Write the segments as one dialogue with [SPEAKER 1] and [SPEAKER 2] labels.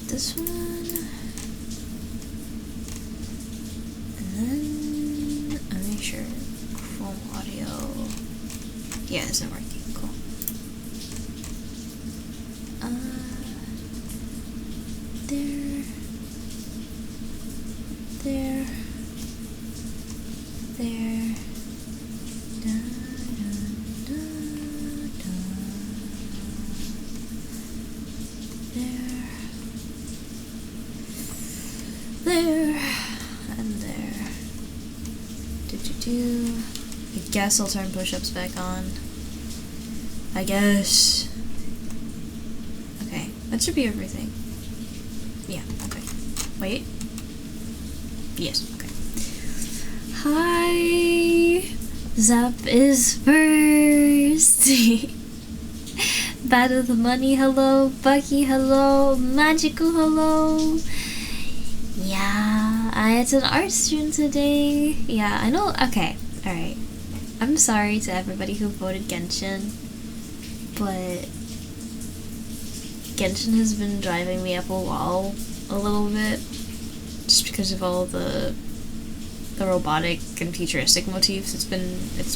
[SPEAKER 1] this one, and then I'll make sure Chrome audio. Yeah, it's not working. Cool. There. There. Da, da, da, da. There. And there. I guess I'll turn push-ups back on. I guess. Okay, that should be everything. Yeah, okay. Wait. Yes, okay. Hi! Zap is first! Battle the Money, hello. Bucky, hello. Magical, hello. Yeah, it's an art stream today. Yeah, I know. Okay, alright. I'm sorry to everybody who voted Genshin, but Genshin has been driving me up a wall a little bit, just because of all the robotic and futuristic motifs it's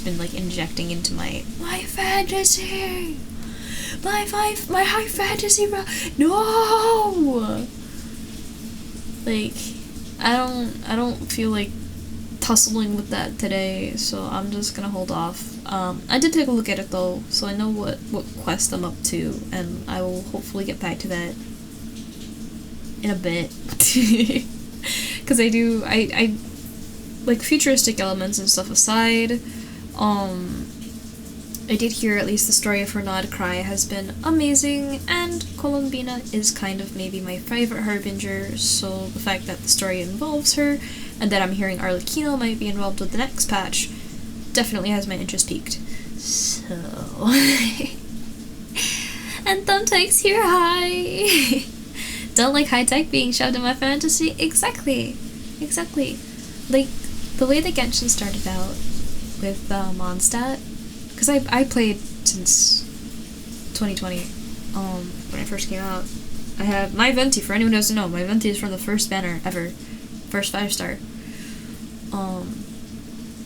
[SPEAKER 1] been like injecting into my fantasy, my high fantasy. No, like I don't feel like tussling with that today, so I'm just gonna hold off. I did take a look at it though, so I know what quest I'm up to, and I will hopefully get back to that in a bit. Because I like futuristic elements and stuff aside, I did hear at least the story of Renard Cry has been amazing, and Colombina is kind of maybe my favorite Harbinger, so the fact that the story involves her, and that I'm hearing Arlecchino might be involved with the next patch, definitely has my interest peaked. So... and Thumbtack's here, hi! Don't like high-tech being shoved in my fantasy? Exactly! Like, the way that Genshin started out with Mondstadt, because I played since 2020, when I first came out. I have my Venti, for anyone who doesn't know, my Venti is from the first banner ever. First 5-star.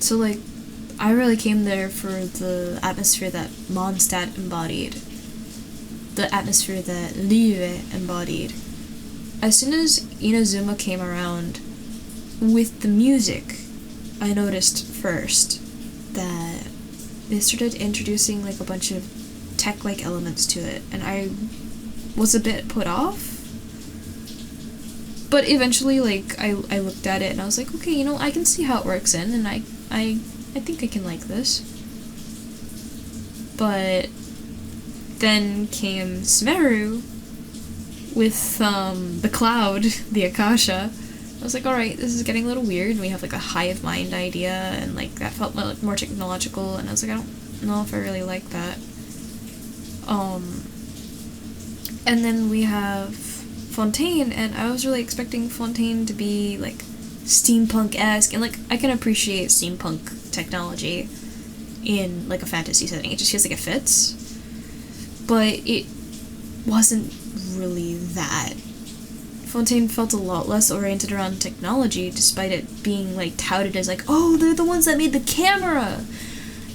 [SPEAKER 1] So like, I really came there for the atmosphere that Mondstadt embodied. The atmosphere that Live embodied. As soon as Inazuma came around, with the music, I noticed first that they started introducing like a bunch of tech-like elements to it, and I was a bit put off. But eventually, like, I looked at it and I was like, okay, I can see how it works in, and I think I can like this. But then came Sumeru with the cloud, the Akasha. I was like, alright, this is getting a little weird. We have like a hive mind idea, and like that felt more technological, and I was like, I don't know if I really like that. And then we have Fontaine, and I was really expecting Fontaine to be like steampunk-esque, and like I can appreciate steampunk technology in like a fantasy setting. It just feels like it fits, but it wasn't really that. Fontaine felt a lot less oriented around technology, despite it being like touted as like, oh, they're the ones that made the camera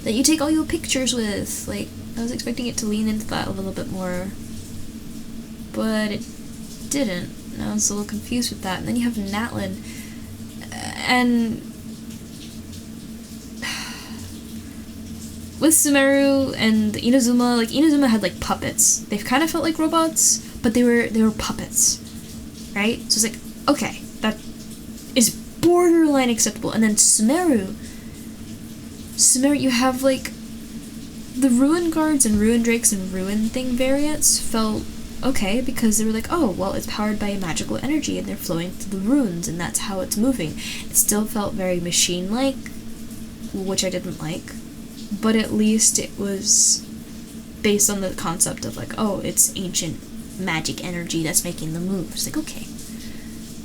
[SPEAKER 1] that you take all your pictures with. Like, I was expecting it to lean into that a little bit more, but it didn't, and I was a little confused with that. And then you have Natlin, and with Sumeru and Inazuma, like Inazuma had like puppets. They kind of felt like robots, but they were puppets, right? So it's like, okay, that is borderline acceptable. And then Sumeru, you have like the Ruin Guards and Ruin Drakes and Ruin Thing variants felt okay, because they were like, oh, well, it's powered by a magical energy and they're flowing through the runes and that's how it's moving. It still felt very machine-like, which I didn't like, but at least it was based on the concept of like, oh, it's ancient magic energy that's making the moves. Like, okay.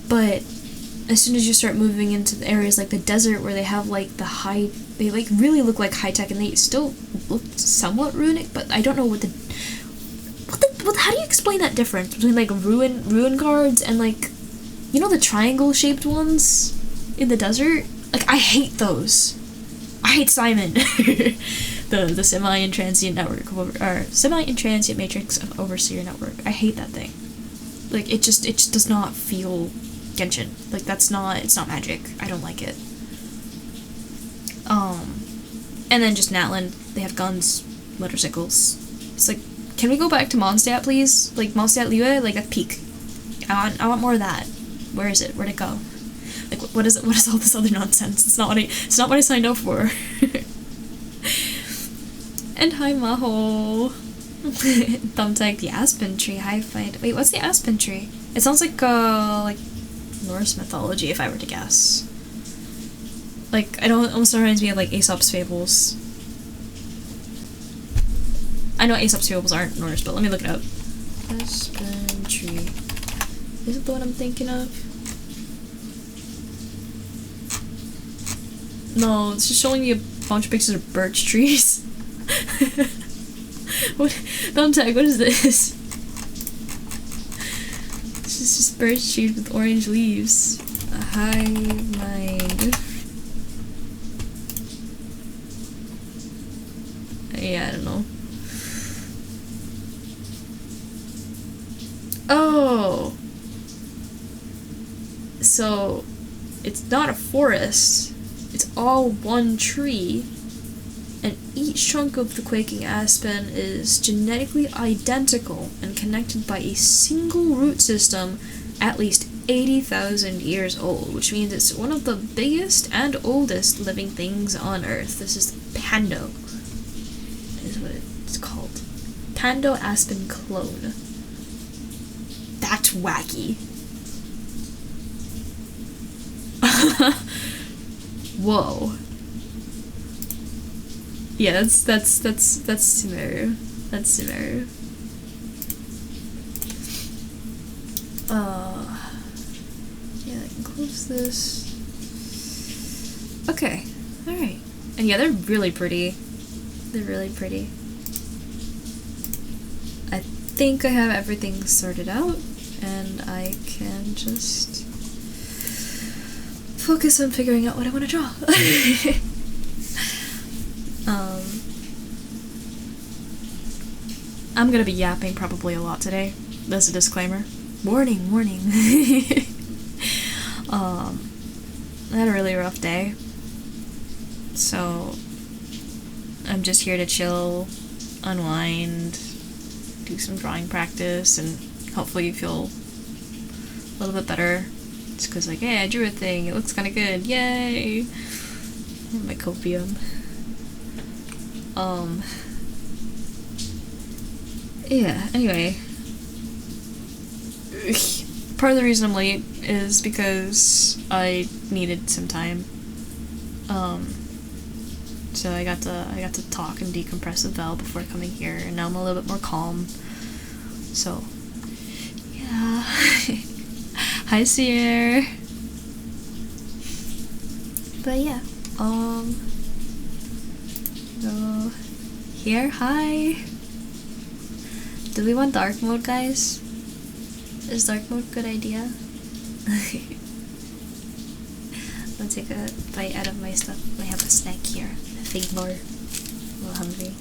[SPEAKER 1] But as soon as you start moving into the areas like the desert where they have like they like really look like high-tech, and they still look somewhat runic, but I don't know what the Well, how do you explain that difference between like ruin guards and like, you know, the triangle shaped ones in the desert? Like, I hate those. I hate Simon. the semi-intransient network or semi-intransient matrix of overseer network. I hate that thing. Like, it just does not feel Genshin. Like, it's not magic. I don't like it. And then just Natlan, they have guns, motorcycles. It's like, can we go back to Mondstadt, please? Like, Mondstadt Liyue, like, at peak. I want more of that. Where is it? Where'd it go? Like, what is all this other nonsense? It's not what I signed up for. And hi, Maho. Thumbtack, the aspen tree, high fight. Wait, what's the aspen tree? It sounds like Norse mythology, if I were to guess. Like, it almost reminds me of, like, Aesop's Fables. I know Aesop's Fables aren't Norse, but let me look it up. Aspen tree. Is it the one I'm thinking of? No, it's just showing me a bunch of pictures of birch trees. What? Thumbtack, what is this? It's just birch trees with orange leaves. A hive mind. Yeah, I don't know. Oh! So, it's not a forest. It's all one tree. And each trunk of the quaking aspen is genetically identical and connected by a single root system at least 80,000 years old, which means it's one of the biggest and oldest living things on Earth. This is Pando, is what it's called. Pando aspen clone. That's wacky. Whoa. Yeah, that's Sumeru. That's Sumeru. Yeah, I can close this. Okay, alright. And yeah, they're really pretty. They're really pretty. I think I have everything sorted out, and I can just focus on figuring out what I want to draw. I'm gonna be yapping probably a lot today. That's a disclaimer. Warning, warning. I had a really rough day. So, I'm just here to chill, unwind, do some drawing practice, and hopefully you feel a little bit better. It's because, like, hey, I drew a thing, it looks kind of good, yay! My copium. Yeah, anyway. Part of the reason I'm late is because I needed some time. So I got to talk and decompress with Val before coming here, and now I'm a little bit more calm. So, yeah. Hi, Sierra. But yeah, so here, hi. Do we want dark mode, guys? Is dark mode a good idea? I'll take a bite out of my stuff. I have a snack here. A fig bar. A little hungry.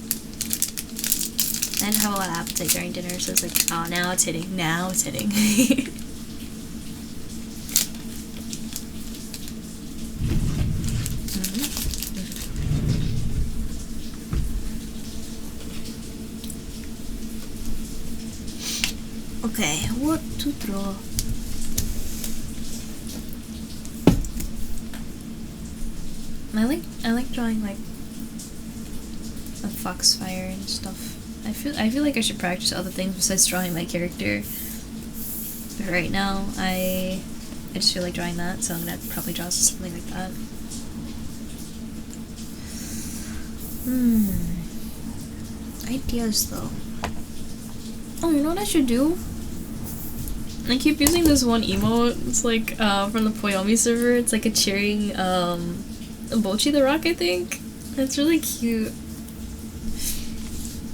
[SPEAKER 1] I didn't have a lot of appetite during dinner, so it's like, oh, now it's hitting. Now it's hitting. Okay, what to draw? I like drawing like a foxfire and stuff. I feel like I should practice other things besides drawing my character. But right now I just feel like drawing that, so I'm gonna probably draw something like that. Ideas though. Oh, you know what I should do? I keep using this one emote. It's like from the Poyomi server. It's like a cheering Bochi the Rock, I think. It's really cute.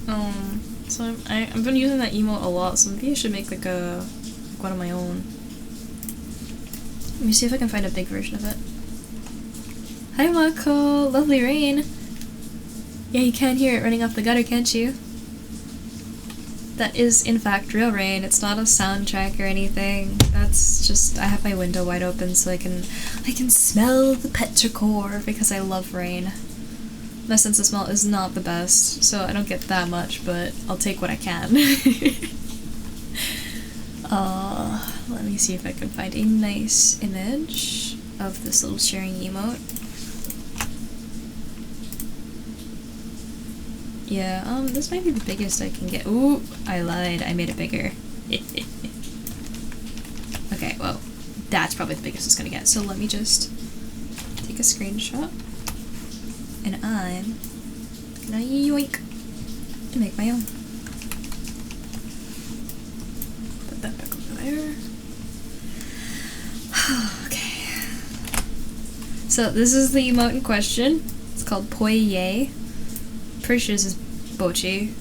[SPEAKER 1] So I've been using that emote a lot, so maybe I should make like one of my own. Let me see if I can find a big version of it. Hi Mako! Lovely rain! Yeah, you can hear it running off the gutter, can't you? That is in fact real rain. It's not a soundtrack or anything. That's just, I have my window wide open so I can smell the petrichor because I love rain. My sense of smell is not the best, so I don't get that much, but I'll take what I can. Let me see if I can find a nice image of this little sharing emote. Yeah, this might be the biggest I can get. Ooh, I lied. I made it bigger. Okay, well, that's probably the biggest it's gonna get. So let me just take a screenshot. And I'm gonna yoink and make my own. Put that back over there. Okay. So this is the emote in question. It's called Poye. Pretty sure this is Bochi.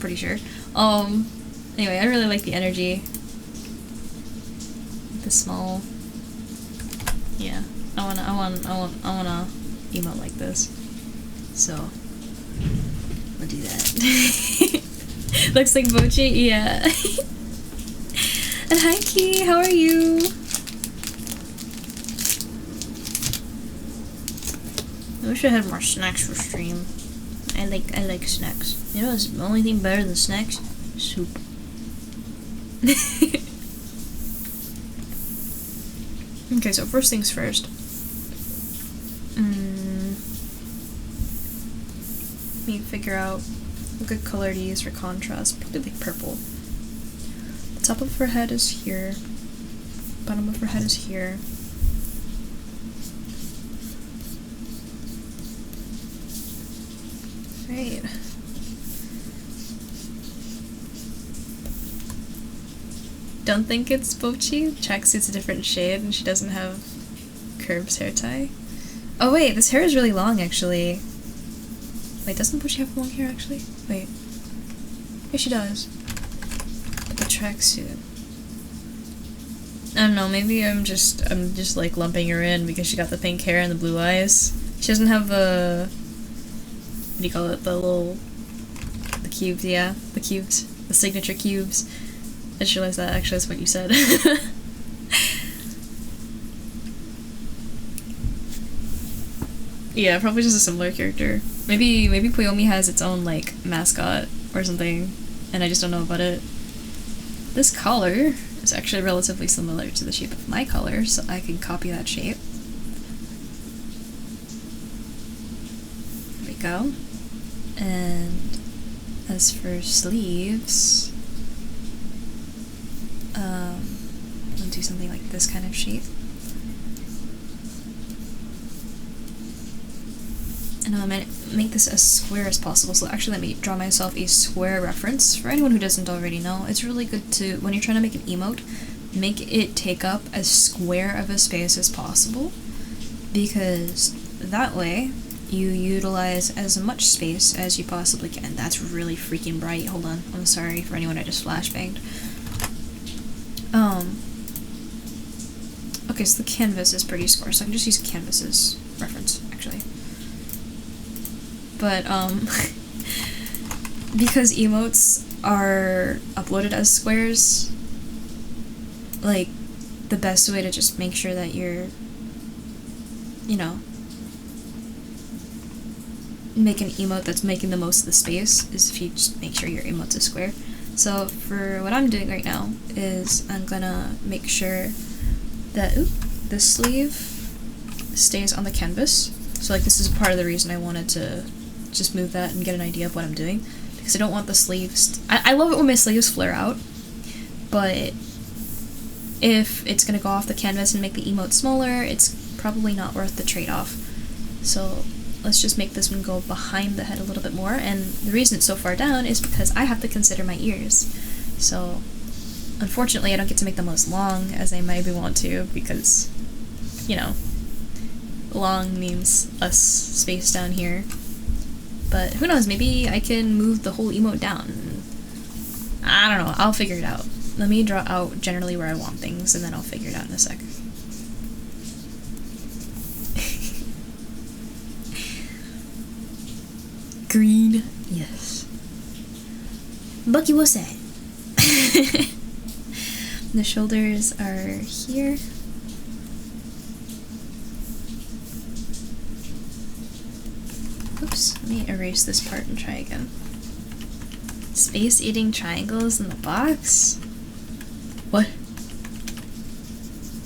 [SPEAKER 1] Pretty sure. Anyway, I really like the energy. The small. Yeah. I wanna emote like this. So we'll do that. Looks like Bochi, yeah. And hi Key, how are you? I wish I had more snacks for stream. I like snacks. You know what's the only thing better than snacks? Soup. Okay, so first things first. Let me figure out a good color to use for contrast. Probably like purple. The top of her head is here. Bottom of her head is here. Right. Don't think it's Bochi. Tracksuit's a different shade and she doesn't have curves hair tie. Oh wait, this hair is really long actually. Wait, doesn't Bochi have long hair actually? Wait. Yeah, she does. But the tracksuit. I don't know, maybe I'm just like lumping her in because she got the pink hair and the blue eyes. She doesn't have the, what do you call it, the cubes, yeah, the cubes, the signature cubes. I just realized that actually that's what you said. Yeah, probably just a similar character. Maybe Puyomi has its own like mascot or something, and I just don't know about it. This collar is actually relatively similar to the shape of my collar, so I can copy that shape. There we go. And as for sleeves, I'll do something like this kind of shape. And I'm gonna make this as square as possible. So actually let me draw myself a square reference. For anyone who doesn't already know, it's really good to, when you're trying to make an emote, make it take up as square of a space as possible. Because that way, you utilize as much space as you possibly can. That's really freaking bright. Hold on. I'm sorry for anyone I just flashbanged. Okay, so the canvas is pretty square, so I can just use canvas as reference, actually. But, because emotes are uploaded as squares, like, the best way to just make sure that you're, you know, make an emote that's making the most of the space is if you just make sure your emote's a square. So for what I'm doing right now is I'm gonna make sure that the sleeve stays on the canvas. So like this is part of the reason I wanted to just move that and get an idea of what I'm doing, because I don't want the sleeves. I love it when my sleeves flare out, but if it's gonna go off the canvas and make the emote smaller, it's probably not worth the trade-off. So let's just make this one go behind the head a little bit more, and the reason it's so far down is because I have to consider my ears. So unfortunately I don't get to make them as long as I maybe want to, because, you know, long means less space down here. But who knows, maybe I can move the whole emote down. I don't know, I'll figure it out. Let me draw out generally where I want things, and then I'll figure it out in a sec. Green, yes. Bucky, what's that? The shoulders are here. Oops, let me erase this part and try again. Space-eating triangles in the box? What?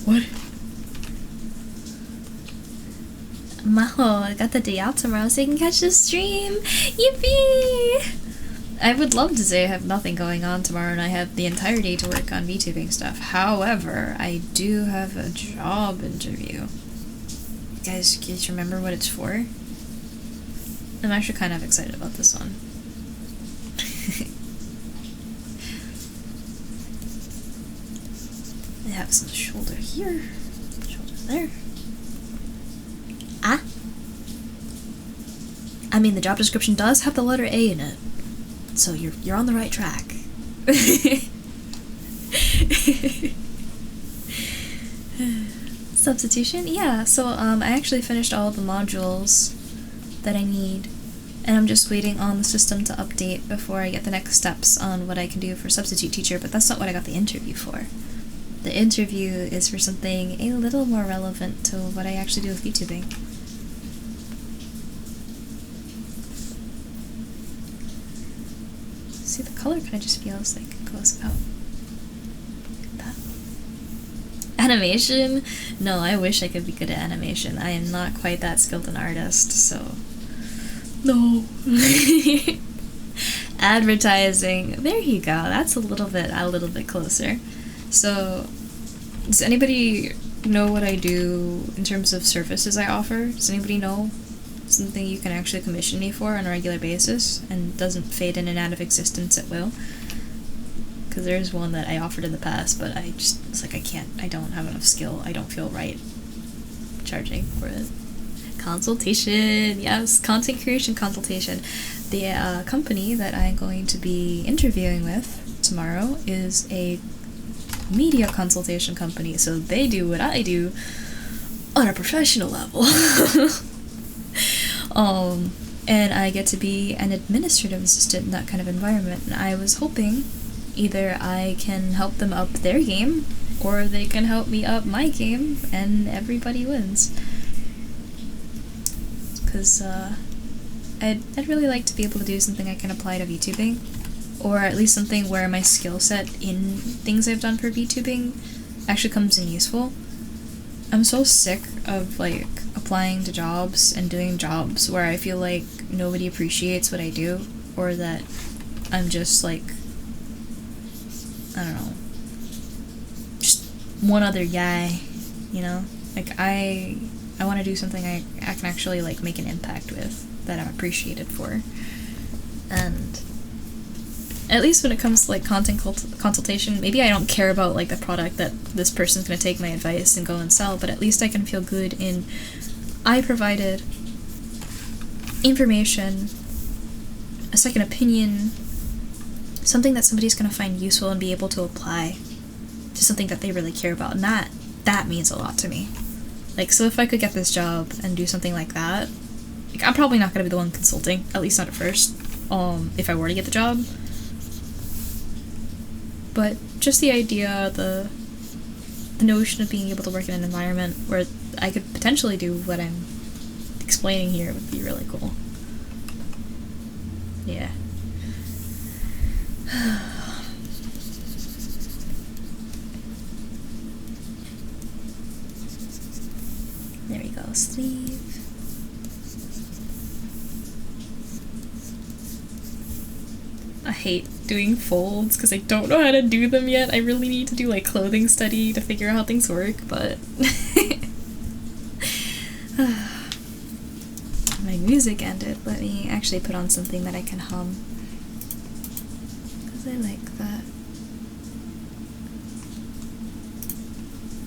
[SPEAKER 1] What? Maho, I got the day out tomorrow so I can catch the stream! Yippee! I would love to say I have nothing going on tomorrow and I have the entire day to work on VTubing stuff. However, I do have a job interview. You guys remember what it's for? I'm actually kind of excited about this one. I have some shoulder here, shoulder there. Ah? I mean, the job description does have the letter A in it, so you're on the right track. Substitution? Yeah, so I actually finished all the modules that I need, and I'm just waiting on the system to update before I get the next steps on what I can do for substitute teacher, but that's not what I got the interview for. The interview is for something a little more relevant to what I actually do with VTubing. See, the color kind of just feels like it goes out. Like that. Animation? No, I wish I could be good at animation. I am not quite that skilled an artist, so... No. Advertising. There you go. That's a little bit closer. So, does anybody know what I do in terms of services I offer? Does anybody know something you can actually commission me for on a regular basis and doesn't fade in and out of existence at will? Because there's one that I offered in the past, but it's like I don't have enough skill. I don't feel right charging for it. Consultation, yes, content creation consultation. The company that I'm going to be interviewing with tomorrow is a media consultation company, so they do what I do on a professional level. And I get to be an administrative assistant in that kind of environment, and I was hoping either I can help them up their game, or they can help me up my game, and everybody wins. Because I'd really like to be able to do something I can apply to VTubing, or at least something where my skill set in things I've done for VTubing actually comes in useful. I'm so sick of like applying to jobs and doing jobs where I feel like nobody appreciates what I do, or that I'm just like, I don't know, just one other guy, you know? Like I want to do something I can actually like make an impact with, that I'm appreciated for. And at least when it comes to like content consultation, maybe I don't care about like the product that this person's gonna take my advice and go and sell, but at least I can feel good in I provided information, a second opinion, something that somebody's gonna find useful and be able to apply to something that they really care about, and that means a lot to me. Like, so if I could get this job and do something like that, like, I'm probably not gonna be the one consulting, at least not at first, if I were to get the job. But just the idea, the notion of being able to work in an environment where I could potentially do what I'm explaining here would be really cool. Yeah. There we go, sleeve. I hate doing folds because I don't know how to do them yet. I really need to do like clothing study to figure out how things work, but my music ended. Let me actually put on something that I can hum, because I like that.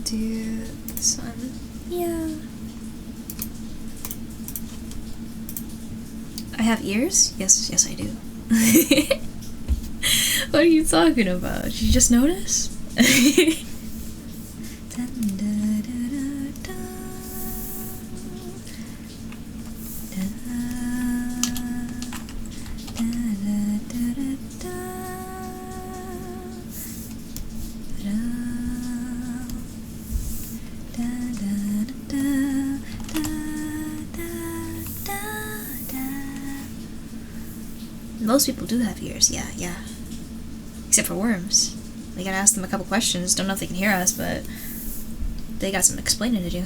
[SPEAKER 1] Do this one. Yeah. I have ears? Yes, yes I do. What are you talking about? Did you just notice? Most people do have ears, yeah. Except for worms. We gotta ask them a couple questions. Don't know if they can hear us, but they got some explaining to do.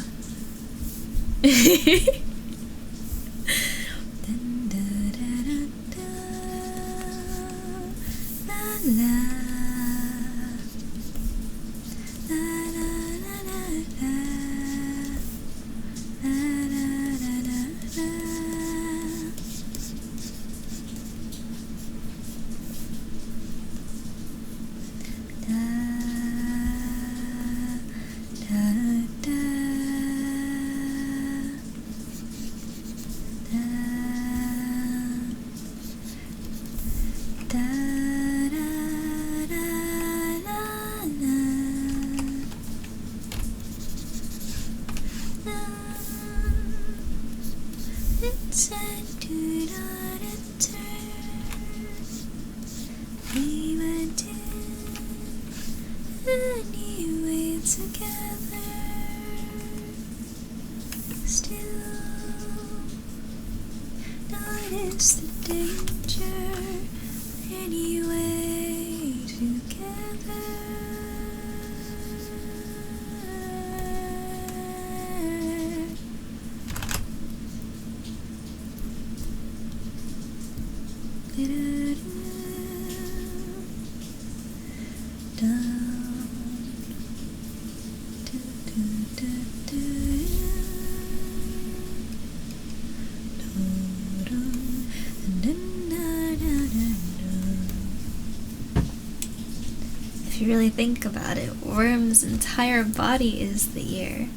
[SPEAKER 1] If you really think about it, Worm's entire body is the ear.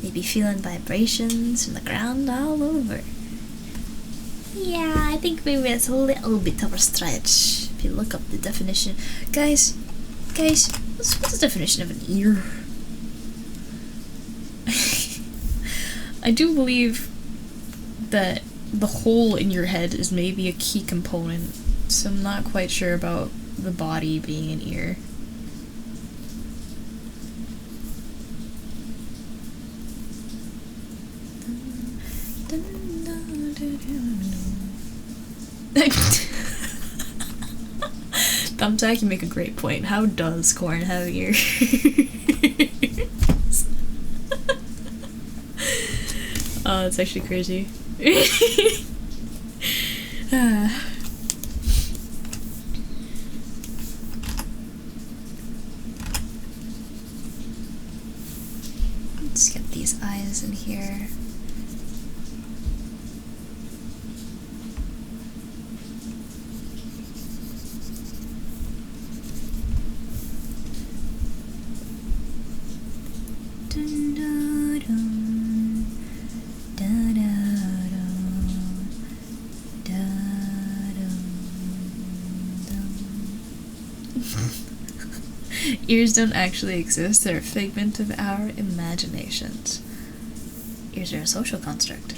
[SPEAKER 1] They'd be feeling vibrations from the ground all over. Yeah, I think maybe it's a little bit of a stretch if you look up the definition. Guys, what's the definition of an ear? I do believe that the hole in your head is maybe a key component, so I'm not quite sure about the body being an ear. Thumbtack, you make a great point. How does corn have ears? Oh, that's actually crazy. Let's get these eyes in here. Ears don't actually exist, they're a figment of our imaginations. Ears are a social construct.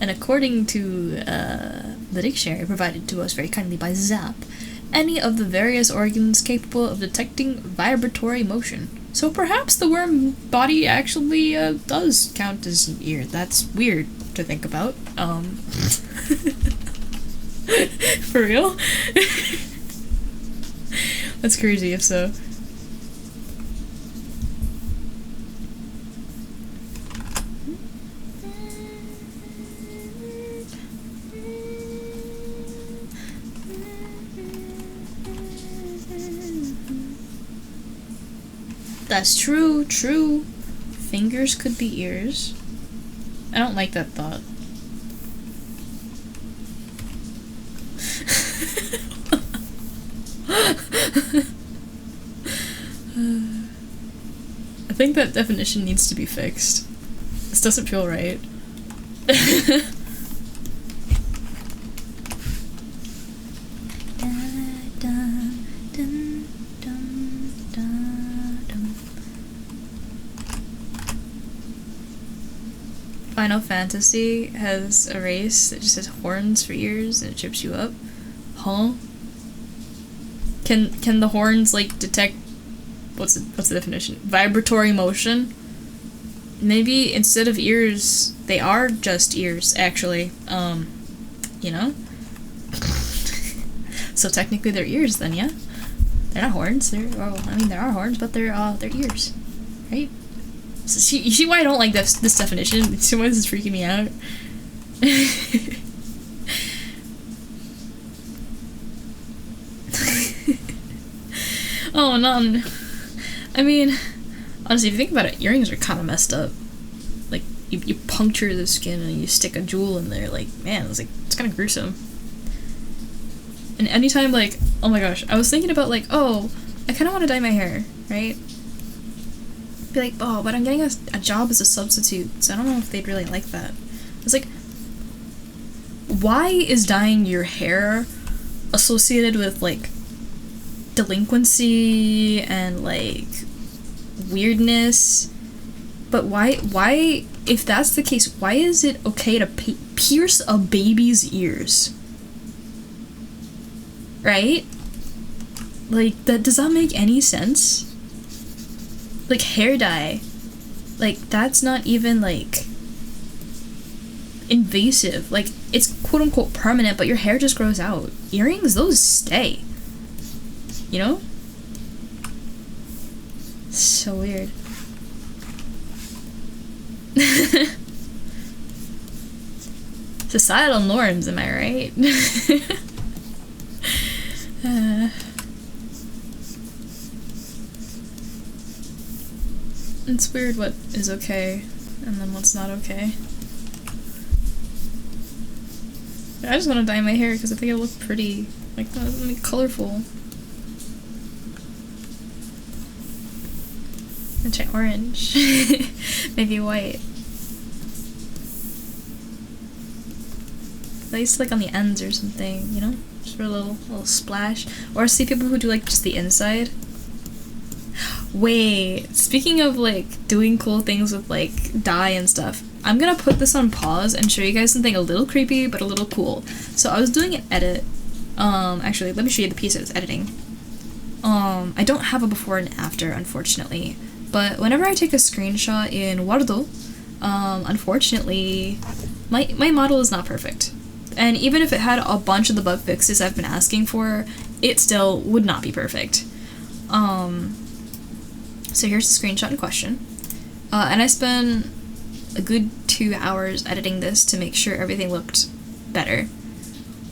[SPEAKER 1] And according to the dictionary provided to us very kindly by Zap, any of the various organs capable of detecting vibratory motion. So perhaps the worm body actually does count as an ear. That's weird to think about. For real? That's crazy if so. That's true. Fingers could be ears. I don't like that thought. I think that definition needs to be fixed. This doesn't feel right. Final Fantasy has a race that just has horns for ears and it trips you up? Huh? Can the horns like detect what's the definition? Vibratory motion? Maybe instead of ears, they are just ears, actually. You know? So technically they're ears then, yeah? They're not horns. There are horns, but they're ears. Right? So you see why I don't like this definition? See why this is freaking me out? Oh, none. I mean, honestly, if you think about it, earrings are kind of messed up. Like, you puncture the skin and you stick a jewel in there. Like, man, it's kind of gruesome. And anytime, like, oh my gosh, I was thinking about, like, oh, I kind of want to dye my hair, right? Be like, oh, but I'm getting a job as a substitute, so I don't know if they'd really like that. It's like, why is dyeing your hair associated with, like, delinquency and, like, weirdness? But why, if that's the case, why is it okay to pierce a baby's ears? Right? Like, does that make any sense? Like, hair dye. Like, that's not even, like, invasive. Like, it's quote-unquote permanent, but your hair just grows out. Earrings, those stay. You know? So weird. Societal norms, am I right? It's weird what is okay and then what's not okay. I just want to dye my hair because I think it'll look pretty, like, colorful. I'll try orange. Maybe white. At least like on the ends or something, you know? Just for a little splash. Or I see people who do like just the inside. Wait, speaking of like doing cool things with like dye and stuff, I'm gonna put this on pause and show you guys something a little creepy but a little cool. So I was doing an edit. Actually, let me show you the piece I was editing. I don't have a before and after, unfortunately. But whenever I take a screenshot in Wardo, unfortunately, my model is not perfect. And even if it had a bunch of the bug fixes I've been asking for, it still would not be perfect. So here's the screenshot in question. And I spent a good 2 hours editing this to make sure everything looked better.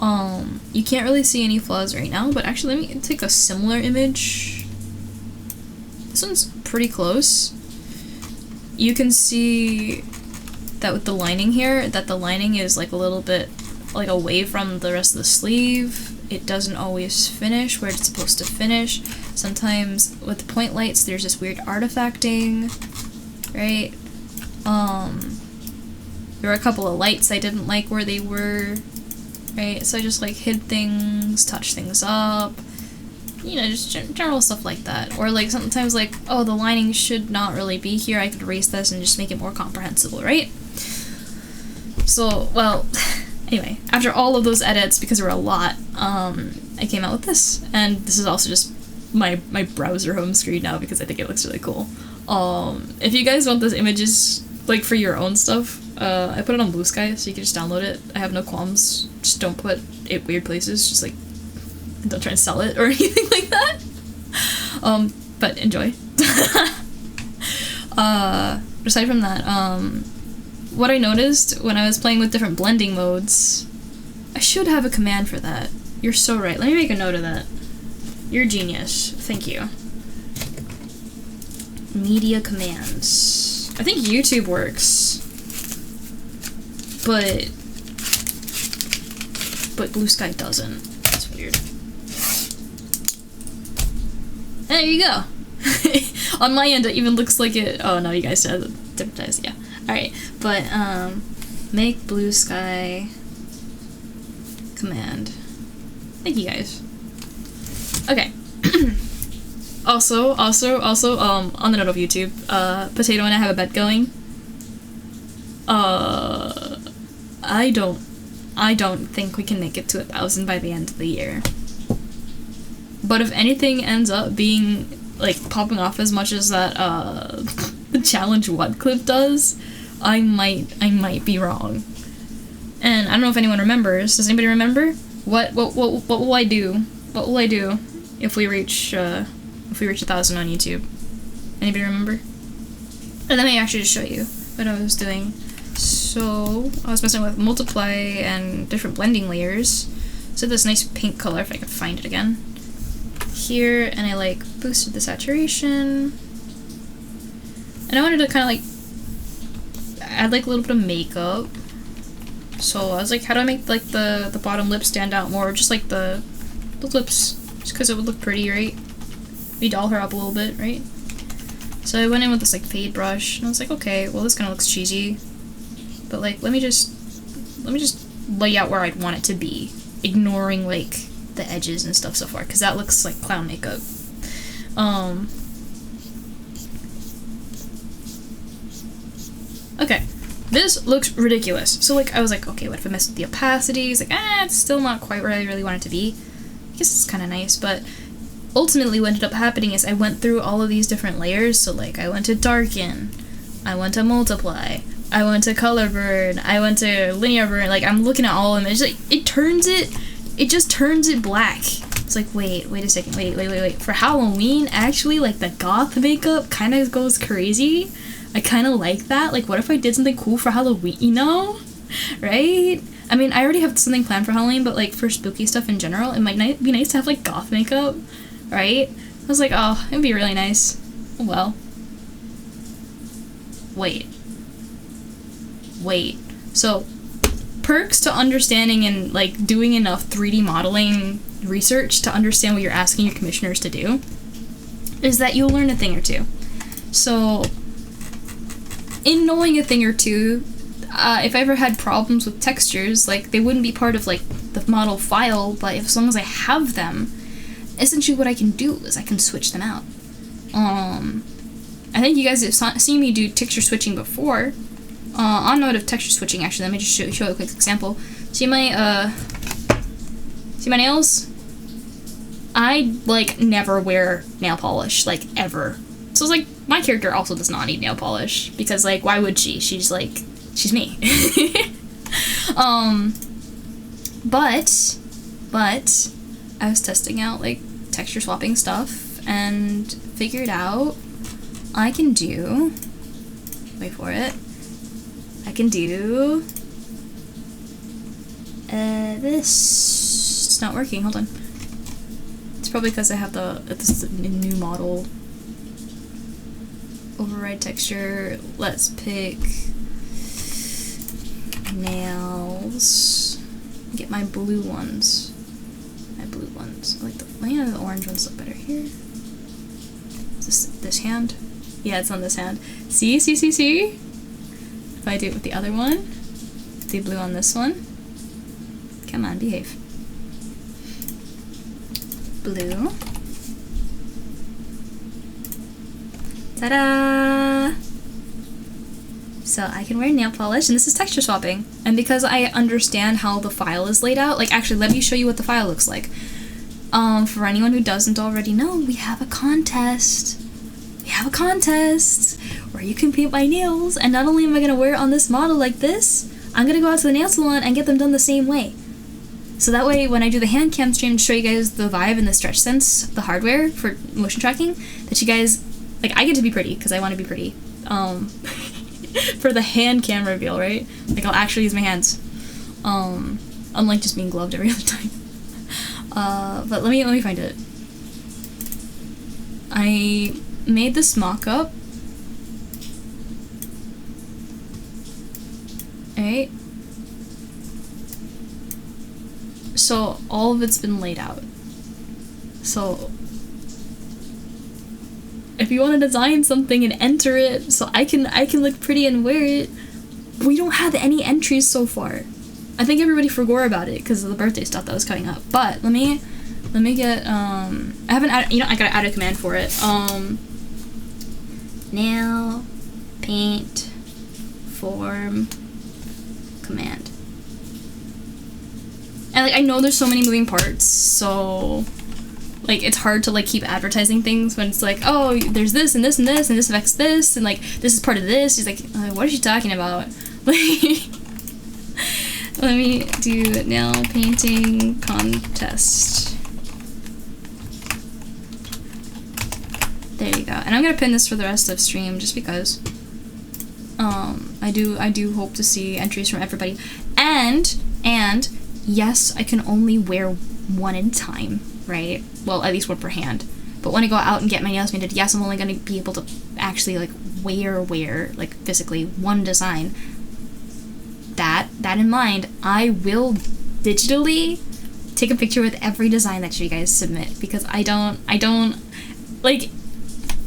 [SPEAKER 1] You can't really see any flaws right now, but actually let me take a similar image. This one's pretty close. You can see that with the lining here, that the lining is like a little bit like away from the rest of the sleeve. It doesn't always finish where it's supposed to finish. Sometimes with the point lights there's this weird artifacting, right? There were a couple of lights I didn't like where they were, right? So I just like hid things, touched things up, you know, just general stuff like that. Or like sometimes like, oh, the lining should not really be here, I could erase this and just make it more comprehensible, right? So, well, anyway, after all of those edits, because there were a lot, I came out with this. And this is also just my browser home screen now because I think it looks really cool. If you guys want those images, like, for your own stuff, I put it on Blue Sky, so you can just download it. I have no qualms. Just don't put it weird places. Just, like, don't try and sell it or anything like that. But enjoy. Aside from that, what I noticed when I was playing with different blending modes, I should have a command for that. You're so right. Let me make a note of that. You're a genius. Thank you. Media commands. I think YouTube works. But Blue Sky doesn't. That's weird. There you go. On my end, it even looks like it. Oh no, you guys said different times. Yeah. All right, but make Blue Sky command. Thank you guys. Okay. also, on the note of YouTube, Potato and I have a bet going. I don't think we can make it to 1,000 by the end of the year. But if anything ends up being, like, popping off as much as that, the challenge what clip does, I might be wrong. And I don't know if anyone remembers. Does anybody remember? What will I do? What will I do if we reach 1,000 on YouTube? Anybody remember? And let me actually just show you what I was doing. So I was messing with multiply and different blending layers. So this nice pink color, if I can find it again. Here, and I like boosted the saturation. And I wanted to kind of like add like a little bit of makeup. So I was like, how do I make like the bottom lip stand out more? Just like the lips, just because it would look pretty, right? We doll her up a little bit, right? So I went in with this like fade brush, and I was like, okay, well this kind of looks cheesy, but like let me just lay out where I'd want it to be, ignoring like the edges and stuff so far, because that looks like clown makeup. Okay. This looks ridiculous. So, like, I was like, okay, what if I mess with the opacities? Like, it's still not quite where I really want it to be. I guess it's kind of nice, but ultimately what ended up happening is I went through all of these different layers. So, like, I went to darken, I went to multiply, I went to color burn, I went to linear burn. Like, I'm looking at all of them. It's like, it just turns it black. It's like, wait a second, wait. For Halloween, actually, like, the goth makeup kind of goes crazy. I kind of like that. Like, what if I did something cool for Halloween, you know? Right? I mean, I already have something planned for Halloween, but, like, for spooky stuff in general, it might be nice to have, like, goth makeup, right? I was like, oh, it'd be really nice. Oh, well. Wait. So, perks to understanding and, like, doing enough 3D modeling research to understand what you're asking your commissioners to do is that you'll learn a thing or two. So, in knowing a thing or two, if I ever had problems with textures, like, they wouldn't be part of, like, the model file, but as long as I have them, essentially what I can do is I can switch them out. I think you guys have seen me do texture switching before. On note of texture switching, actually, let me just show a quick example. See my nails? I, like, never wear nail polish, like, ever. So it's like, my character also does not need nail polish, because, like, why would she? She's, like, she's me. But, I was testing out, like, texture swapping stuff, and figured out I can do, wait for it, I can do, this, it's not working, hold on. It's probably because I have this new model. Override texture, let's pick nails, get my blue ones. I like the orange ones look better here. Is this hand? Yeah, it's on this hand. See? If I do it with the other one, the blue on this one. Come on, behave. Blue. Ta-da! So I can wear nail polish, and this is texture swapping. And because I understand how the file is laid out, like, actually, let me show you what the file looks like. For anyone who doesn't already know, we have a contest. Where you can paint my nails, and not only am I gonna wear it on this model like this, I'm gonna go out to the nail salon and get them done the same way. So that way, when I do the hand cam stream to show you guys the vibe and the stretch sense, the hardware for motion tracking, that you guys, like, I get to be pretty, because I want to be pretty. For the hand cam reveal, right? Like, I'll actually use my hands. Unlike just being gloved every other time. But let me find it. I made this mock-up. Right? So all of it's been laid out. So if you want to design something and enter it so I can look pretty and wear it, we don't have any entries so far. I think everybody forgot about it because of the birthday stuff that was coming up. But let me get I haven't added, I gotta add a command for it. Nail paint form command. And, like, I know there's so many moving parts, so, like, it's hard to, like, keep advertising things when it's like, oh, there's this and this and this, and this affects this, and, like, this is part of this. She's like, what is she talking about? Like, let me do nail painting contest. There you go. And I'm gonna pin this for the rest of stream just because. I do hope to see entries from everybody. And yes, I can only wear one at a time, right? Well, at least one per hand. But when I go out and get my nails painted, yes, I'm only gonna be able to actually, like, wear, like, physically one design. That in mind, I will digitally take a picture with every design that you guys submit, because I don't, like,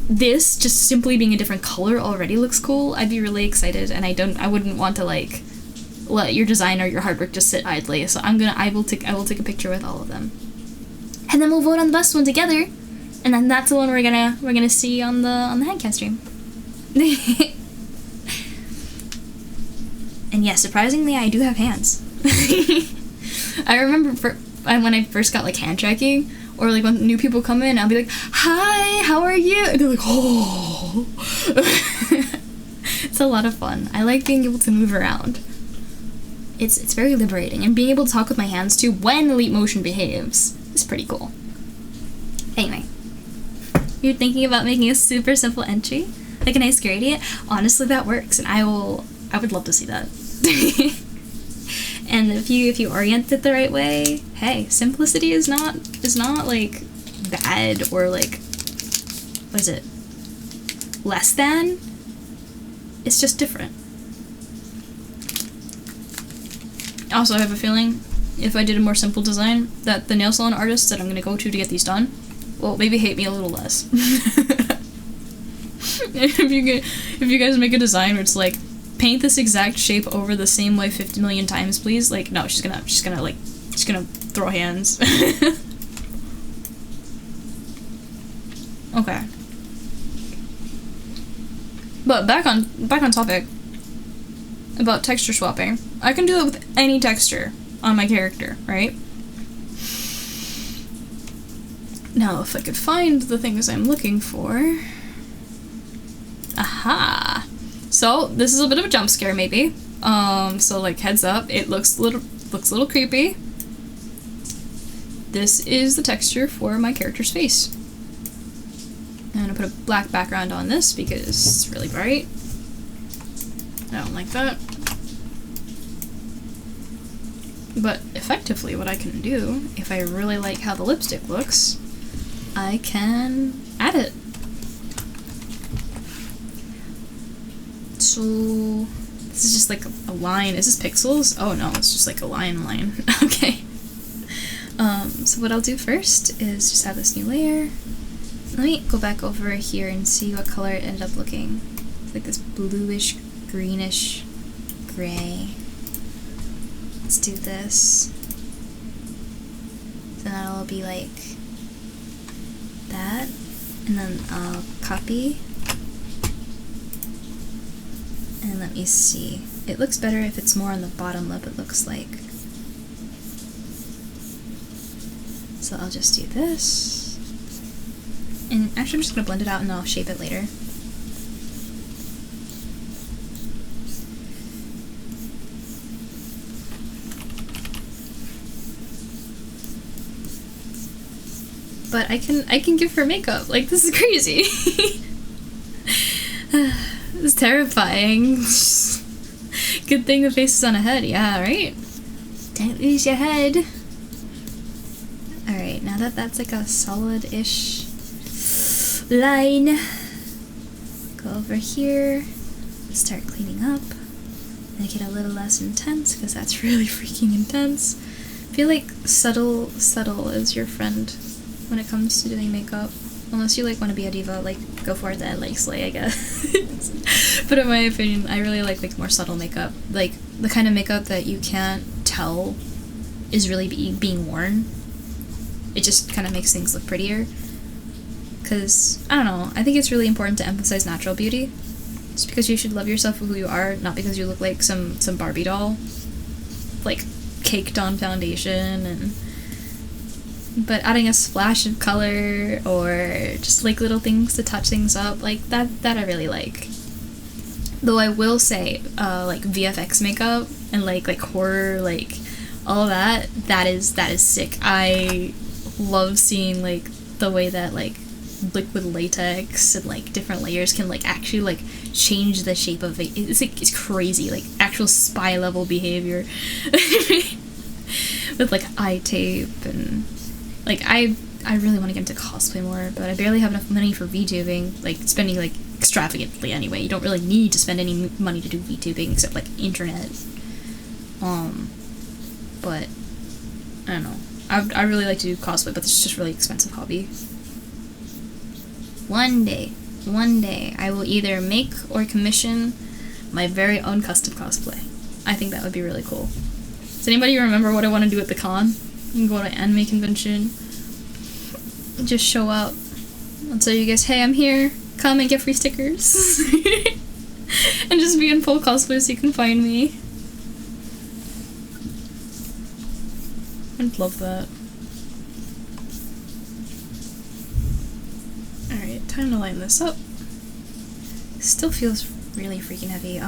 [SPEAKER 1] this just simply being a different color already looks cool. I'd be really excited, and I wouldn't want to, like, let your design or your hard work just sit idly. So I will take a picture with all of them, and then we'll vote on the best one together, and then that's the one we're gonna see on the handcast stream. And yes, surprisingly, I do have hands. I remember when I first got, like, hand tracking, or, like, when new people come in, I'll be like, hi, how are you? And they're like, oh. It's a lot of fun. I like being able to move around. It's very liberating, and being able to talk with my hands, too, when Leap Motion behaves is pretty cool. Anyway, you're thinking about making a super simple entry? Like a nice gradient? Honestly, that works, and I would love to see that. And if you orient it the right way, hey, simplicity is not like bad or, like, what is it? Less than? It's just different. Also, I have a feeling if I did a more simple design, that the nail salon artists that I'm gonna go to get these done will maybe hate me a little less. If you guys make a design where it's like, paint this exact shape over the same way 50 million times, please. Like, no, she's gonna throw hands. Okay. But back on topic about texture swapping. I can do it with any texture on my character, right? Now, if I could find the things I'm looking for. Aha! So, this is a bit of a jump scare, maybe. So, like, heads up, it looks a little creepy. This is the texture for my character's face. I'm gonna put a black background on this because it's really bright. I don't like that. But effectively, what I can do, if I really like how the lipstick looks, I can add it. So, this is just like a line. Is this pixels? Oh no, it's just like a line. Okay. So what I'll do first is just add this new layer. Let me go back over here and see what color it ended up looking. It's like this bluish, greenish, gray. Let's do this. So that'll be like that. And then I'll copy. And let me see. It looks better if it's more on the bottom lip, it looks like. So I'll just do this. And actually I'm just gonna blend it out and I'll shape it later. But I can give her makeup. Like, this is crazy. It's terrifying. Good thing the face is on a head, yeah, right? Don't lose your head. Alright, now that that's like a solid-ish line, go over here, start cleaning up, make it a little less intense, because that's really freaking intense. I feel like subtle is your friend when it comes to doing makeup. Unless you, like, want to be a diva, like, go for it and, like, slay, I guess. But in my opinion, I really like more subtle makeup. Like, the kind of makeup that you can't tell is really being worn. It just kind of makes things look prettier. Because, I don't know, I think it's really important to emphasize natural beauty. Just because you should love yourself for who you are, not because you look like some Barbie doll. Like, caked on foundation, but adding a splash of color or just like little things to touch things up, like that I really like. Though I will say, like VFX makeup and like horror, like all that is sick. I love seeing like the way that like liquid latex and like different layers can like actually like change the shape of it. It's crazy, like actual spy level behavior with like eye tape. And like I really want to get into cosplay more, but I barely have enough money for VTubing, like spending like extravagantly anyway. You don't really need to spend any money to do VTubing except like internet. But I don't know. I really like to do cosplay, but it's just a really expensive hobby. One day, I will either make or commission my very own custom cosplay. I think that would be really cool. Does anybody remember what I want to do at the con? You can go to an anime convention, just show up, I'll tell you guys, hey, I'm here, come and get free stickers. And just be in full cosplay so you can find me. I'd love that. Alright, time to line this up. Still feels really freaking heavy. You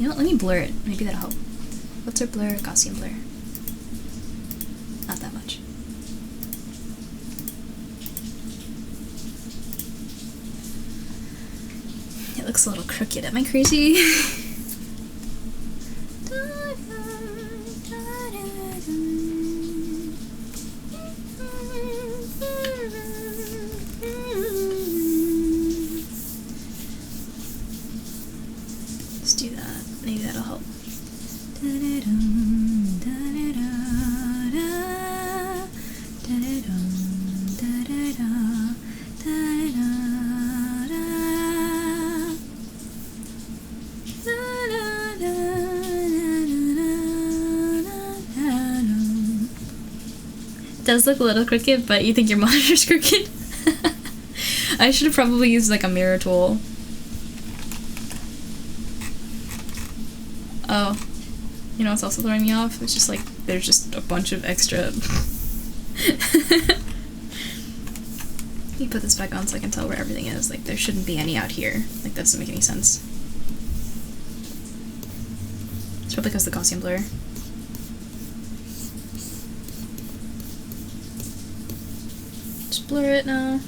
[SPEAKER 1] know what, let me blur it. Maybe that'll help. What's our blur? Gaussian blur. Not that much. It looks a little crooked. Am I crazy? Let's do that. Maybe that'll help. It does look a little crooked, but you think your monitor's crooked? I should have probably used like a mirror tool. Oh, you know what's also throwing me off? It's just like there's just a bunch of extra. Let me put this back on so I can tell where everything is. Like there shouldn't be any out here. Like that doesn't make any sense. It's probably because of the Gaussian blur. Just blur it now.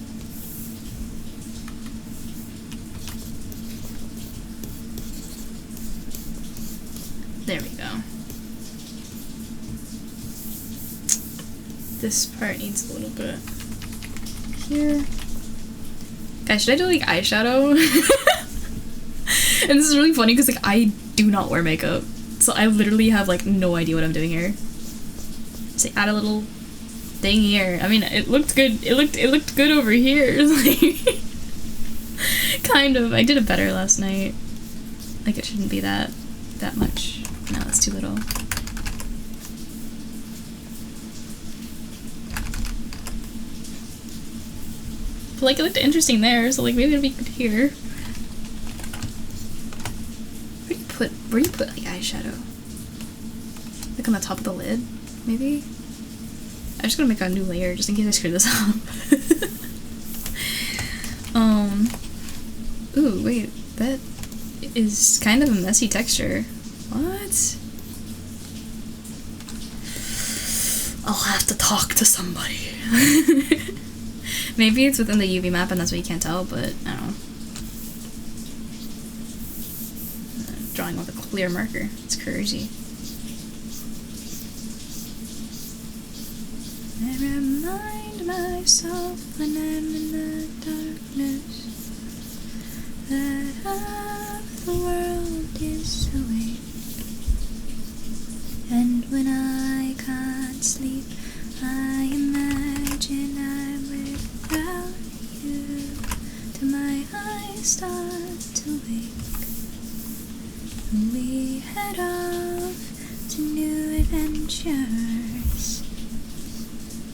[SPEAKER 1] There we go. This part needs a little bit here. Guys, should I do like eyeshadow? And this is really funny because like I do not wear makeup, so I literally have like no idea what I'm doing here. So add a little thing here. I mean, it looked good. It looked good over here. Like, kind of. I did it better last night. Like it shouldn't be that much. No, that's too little. But like it looked interesting there, so like maybe it'll be good here. Where do you put like eyeshadow? Like on the top of the lid, maybe? I'm just gonna make a new layer just in case I screw this up. Ooh, wait, that is kind of a messy texture. What? I'll have to talk to somebody. Maybe it's within the UV map and that's why you can't tell, but I don't know. Drawing with a clear marker. It's crazy. I remind myself when I'm in the darkness that half the world is awake. And when I can't sleep, I imagine I'm without you, till my eyes start to wake. And we head off to new adventures,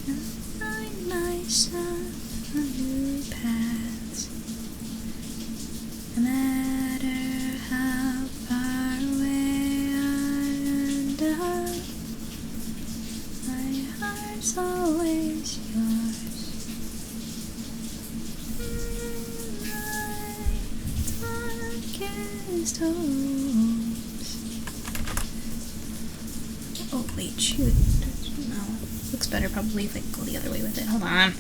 [SPEAKER 1] and find myself on new paths. No matter how far away I wander, is always yours. Darkest hopes. Oh wait, shoot. No. Looks better probably if I go the other way with it. Hold on.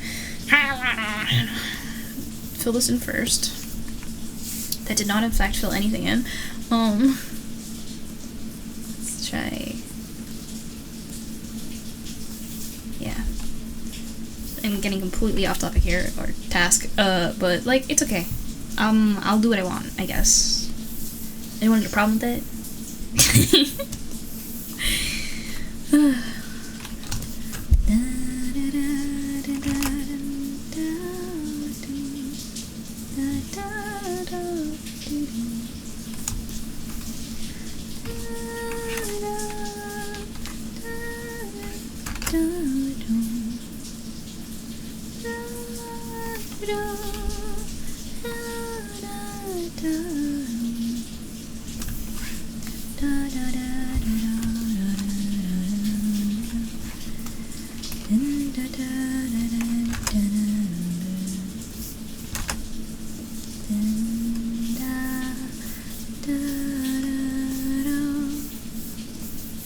[SPEAKER 1] Fill this in first. That did not in fact fill anything in. Let's try. Yeah. I'm getting completely off topic here, or task, but like, it's okay. I'll do what I want, I guess. Anyone got a problem with it?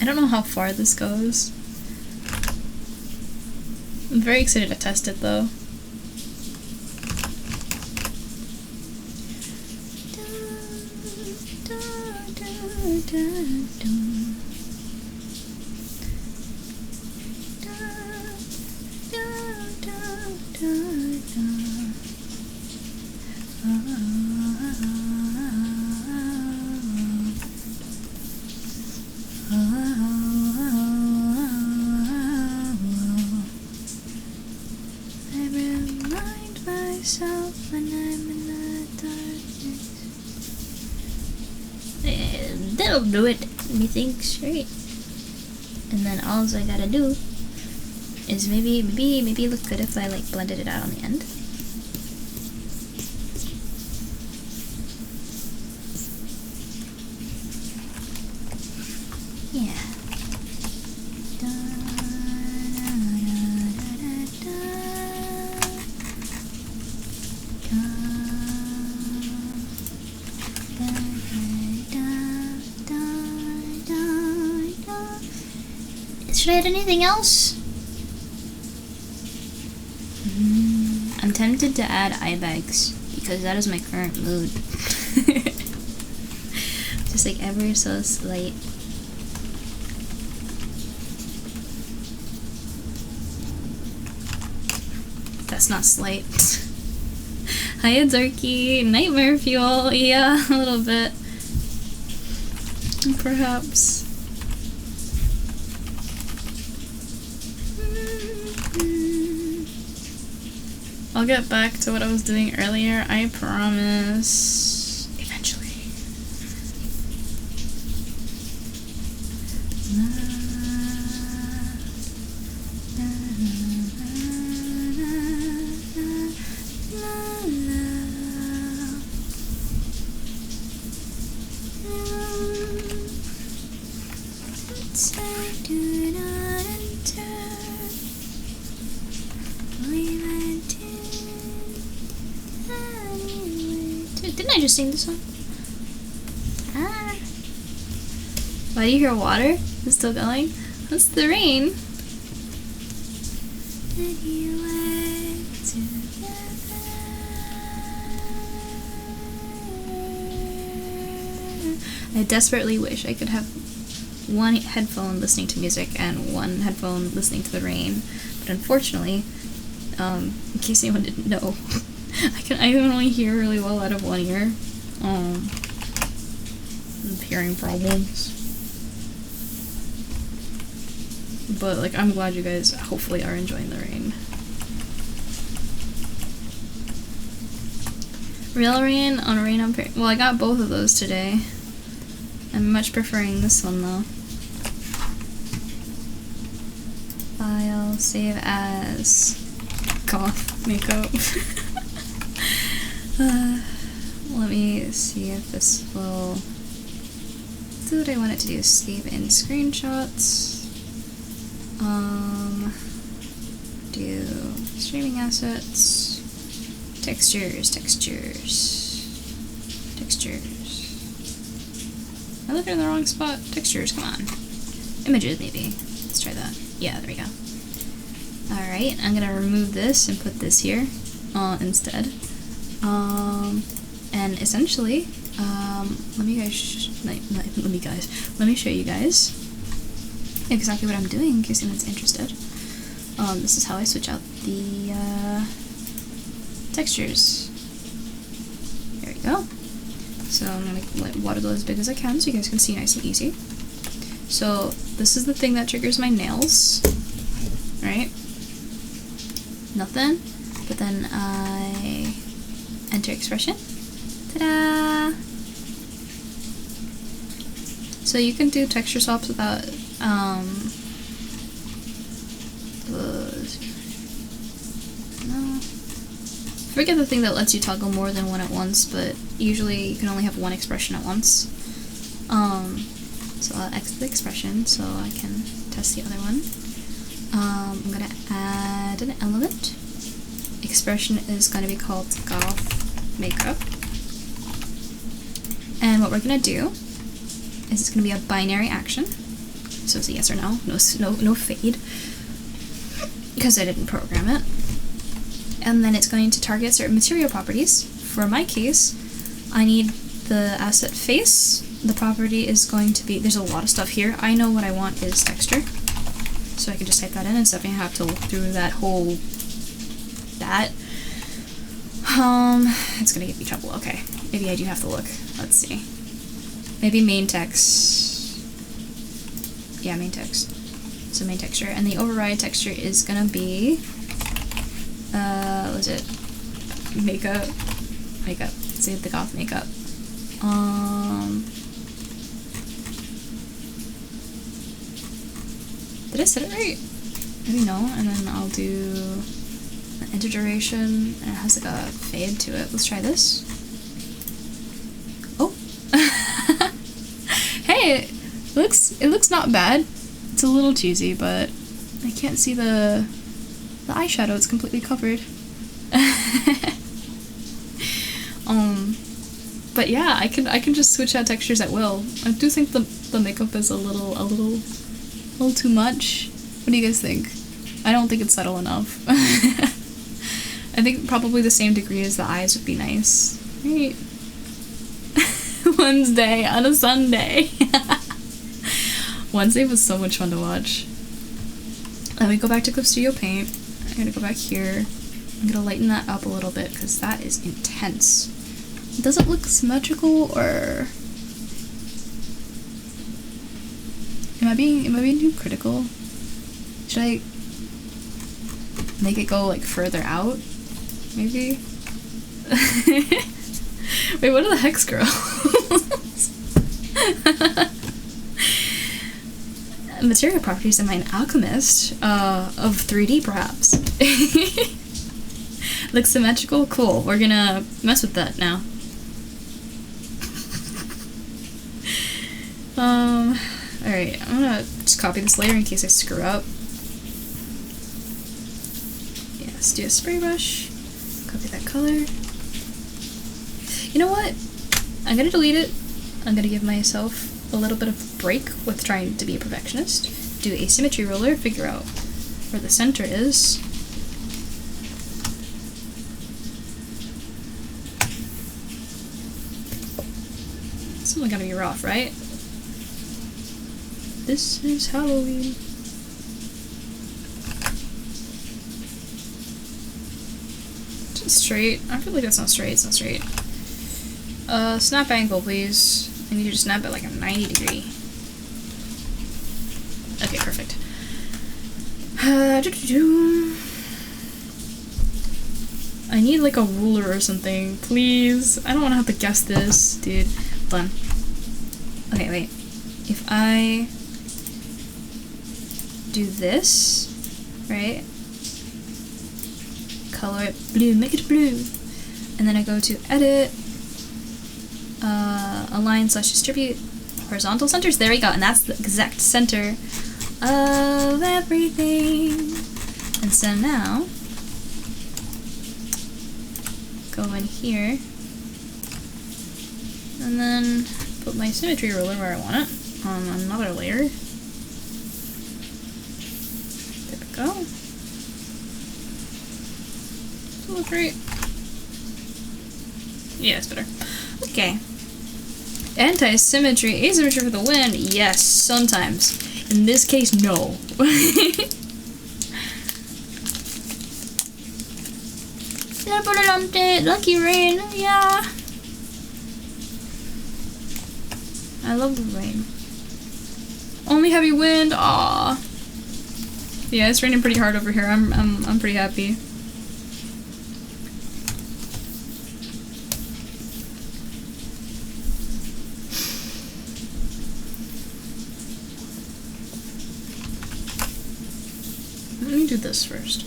[SPEAKER 1] I don't know how far this goes. I'm very excited to test it though. That'll do it, let me think straight. And then all I gotta do is maybe look good if I like blended it out on the end. Yeah. Should I add anything else? I'm tempted to add eye bags because that is my current mood. Just like ever so slight. That's not slight. Hiya Darky, nightmare fuel, yeah, a little bit. Perhaps. I'll get back to what I was doing earlier, I promise. Eventually. Didn't I just sing this song? Ah. Why do you hear water? It's still going? That's the rain. I desperately wish I could have one headphone listening to music and one headphone listening to the rain, but unfortunately, in case anyone didn't know, I can only hear really well out of one ear. Hearing problems. But like, I'm glad you guys hopefully are enjoying the rain. Real rain on rain on well, I got both of those today. I'm much preferring this one though. File, save as goth makeup. Let me see if this will do what I want it to do. Save in screenshots. streaming assets, textures. Am I looking in the wrong spot? Textures, come on. Images, maybe. Let's try that. Yeah, there we go. Alright, I'm gonna remove this and put this here instead. And essentially, let me show you guys exactly what I'm doing in case anyone's interested. This is how I switch out the textures. There we go. So I'm gonna let water go as big as I can so you guys can see nice and easy. So this is the thing that triggers my nails, right? Nothing, but then I enter expression. Ta-da! So you can do texture swaps without I forget the thing that lets you toggle more than one at once, but usually you can only have one expression at once. So I'll exit the expression so I can test the other one. I'm gonna add an element. Expression is gonna be called goth makeup. And what we're gonna do is it's gonna be a binary action. So it's a yes or no, no fade, because I didn't program it. And then it's going to target certain material properties. For my case, I need the asset face. The property is going to be, there's a lot of stuff here. I know what I want is texture. So I can just type that in instead of having to look through that whole, it's gonna give me trouble. Okay, maybe I do have to look. Let's see. Maybe main text. Yeah, main text. So main texture. And the override texture is gonna be, what was it? Makeup. Let's see the goth makeup. Did I set it right? Maybe no. And then I'll do an enter duration, and it has like a fade to it. Let's try this. Oh. Hey, it looks not bad. It's a little cheesy, but I can't see the eyeshadow. It's completely covered. But yeah, I can just switch out textures at will. I do think the makeup is a little too much. What do you guys think? I don't think it's subtle enough. I think probably the same degree as the eyes would be nice. Right? Wednesday on a Sunday. Wednesday was so much fun to watch. Let me go back to Clip Studio Paint. I'm gonna go back here. I'm gonna lighten that up a little bit because that is intense. Does it look symmetrical, or am I being too critical? Should I make it go like further out? Maybe? Wait, what are the hex girls? Material properties. Am I an alchemist of 3D perhaps? Looks symmetrical? Cool. We're gonna mess with that now. Alright, I'm gonna just copy this layer in case I screw up. Yeah, let's do a spray brush. Copy that color. You know what? I'm gonna delete it. I'm gonna give myself a little bit of break with trying to be a perfectionist. Do a symmetry ruler, figure out where the center is. Something gotta be rough, right? This is Halloween. Just straight. I feel like that's not straight. It's not straight. Snap angle, please. I need you to snap it like a 90 degree. Okay, perfect. I need like a ruler or something, please. I don't want to have to guess this, dude. Hold on. Okay, wait. If I do this, right? Color it blue, make it blue. And then I go to edit, align / distribute, horizontal centers. There we go, and that's the exact center of everything. And so now go in here. And then put my symmetry ruler where I want it, on another layer. There we go. Does it look right? Yeah, it's better. Okay. Anti-symmetry, asymmetry for the win. Yes, sometimes. In this case, no. Lucky rain, yeah. I love the rain. Only heavy wind, aww. Yeah, it's raining pretty hard over here. I'm pretty happy. Let me do this first.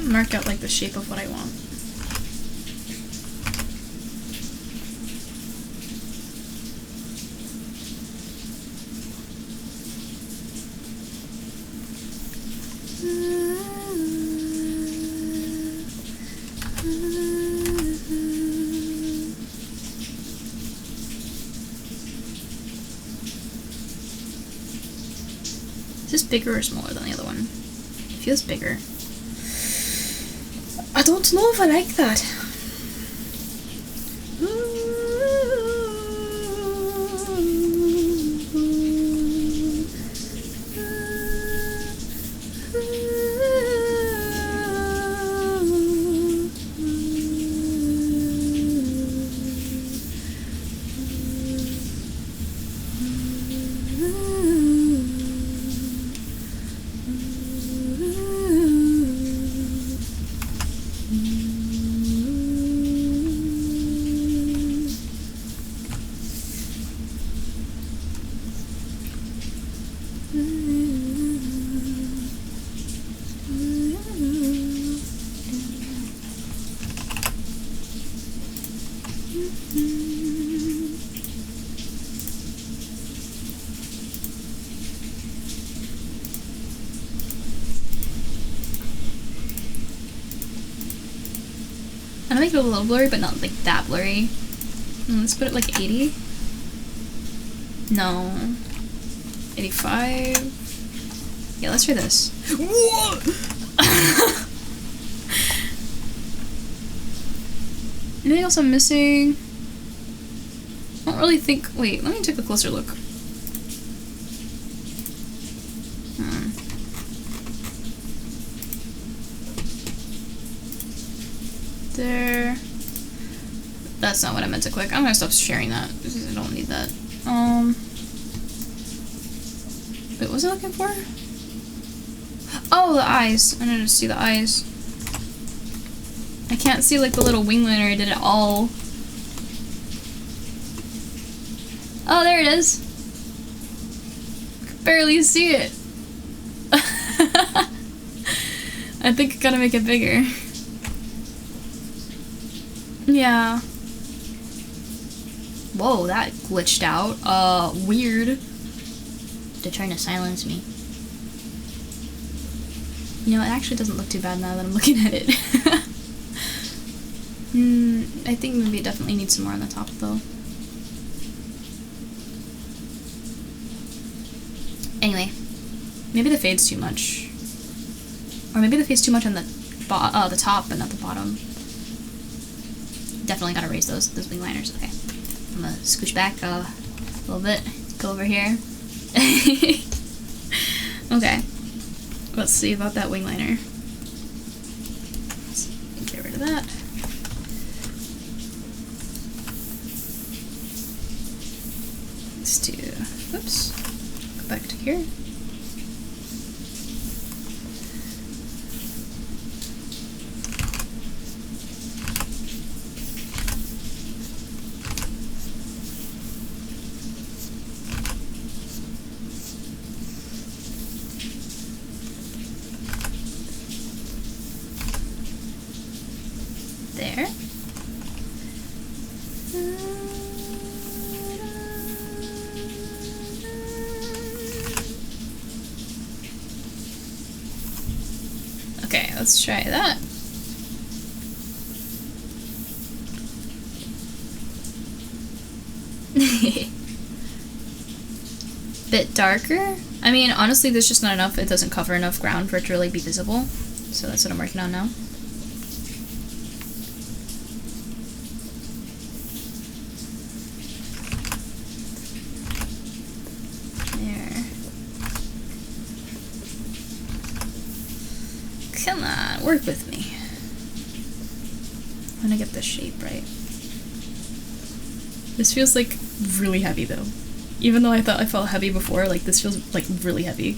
[SPEAKER 1] Mark out like the shape of what I want. Is this bigger or smaller than the other one? It feels bigger. I don't know if I like that. I'm gonna make it a little blurry, but not like that blurry. Let's put it like 80. No. 85. Yeah, let's try this. Anything else I'm missing? I don't really think. Wait, let me take a closer look. There. That's not what I meant to click. I'm gonna stop sharing that because I don't need that. Wait, what was I looking for? Oh, the eyes. I need to see the eyes. I can't see like the little wing liner I did it all. Oh, there it is. I can barely see it. I think I gotta make it bigger. Yeah. Whoa, that glitched out. Weird. They're trying to silence me. You know, it actually doesn't look too bad now that I'm looking at it. I think maybe it definitely needs some more on the top, though. Anyway. Maybe the fade's too much. Or maybe the fade's too much on the top, but not the bottom. Definitely gotta raise those wing liners. Okay. I'm gonna scooch back a little bit. Go over here. Okay. Let's see about that wing liner. Let's get rid of that. Let's do, whoops. Go back to here. There. Okay, let's try that. darker. I mean, honestly, there's just not enough. It doesn't cover enough ground for it to really be visible. So that's what I'm working on now. There. Come on, work with me. I'm gonna get this shape right. This feels like really heavy though. Even though I thought I felt heavy before, like this feels like really heavy.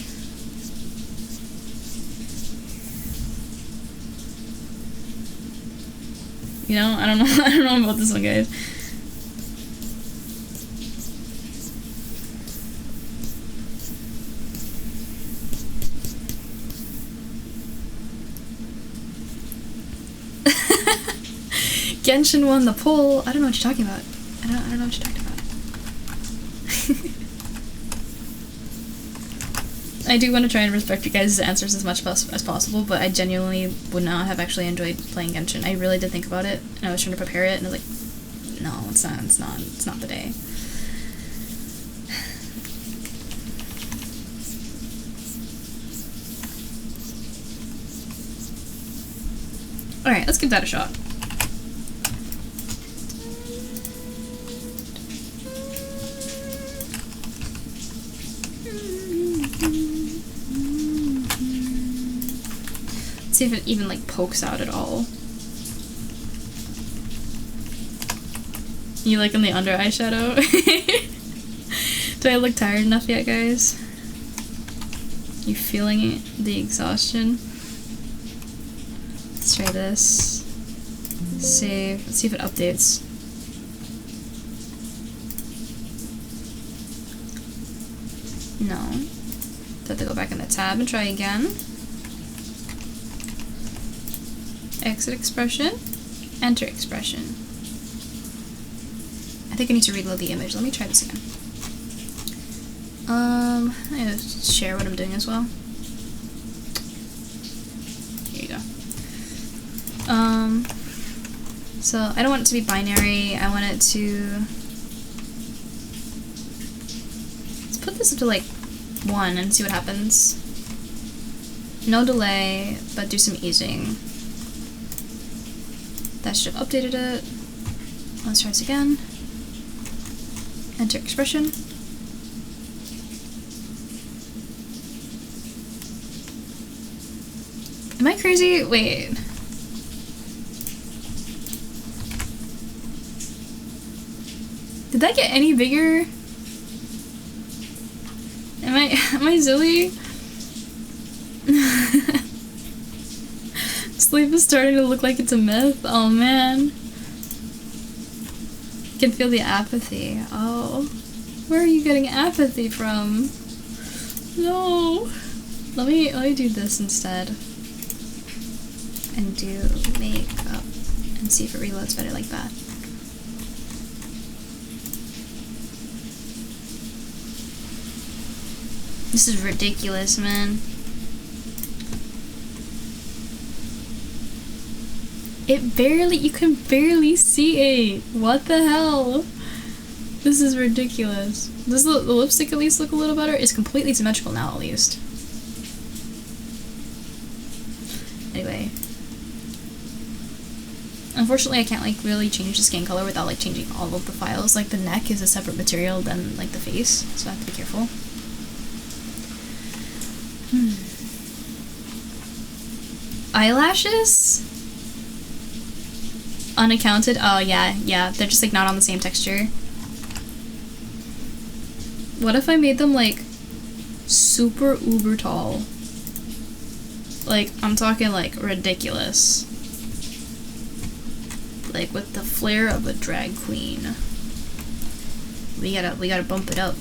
[SPEAKER 1] You know, I don't know I don't know about this one, guys. Genshin won the poll. I don't know what you're talking about. I don't know what you're talking about. I do want to try and respect you guys' answers as much as possible, but I genuinely would not have actually enjoyed playing Genshin. I really did think about it, and I was trying to prepare it, and I was like, no, it's not the day. Alright, let's give that a shot. See if it even like pokes out at all. You liking the under eyeshadow? Do I look tired enough yet, guys? You feeling it? The exhaustion? Let's try this. Save. Let's see if it updates. No. Have to go back in the tab and try again. Exit expression, enter expression. I think I need to reload the image. Let me try this again. I'm gonna share what I'm doing as well. Here you go. So I don't want it to be binary. I want it to. Let's put this up to like 1 and see what happens. No delay, but do some easing. That should have updated it. Let's try this again. Enter expression. Am I crazy? Wait. Did that get any bigger? Am I silly? Sleep is starting to look like it's a myth. Oh man. I can feel the apathy. Oh. Where are you getting apathy from? No. Let me do this instead. And do makeup. And see if it reloads better like that. This is ridiculous, man. You can barely see it. What the hell? This is ridiculous. Does the lipstick at least look a little better? It's completely symmetrical now, at least. Anyway. Unfortunately, I can't like really change the skin color without like changing all of the files. Like the neck is a separate material than like the face, so I have to be careful. Eyelashes? Unaccounted? Oh yeah, they're just like not on the same texture. What if I made them like super uber tall? Like, I'm talking like ridiculous. Like with the flair of a drag queen. We gotta bump it up.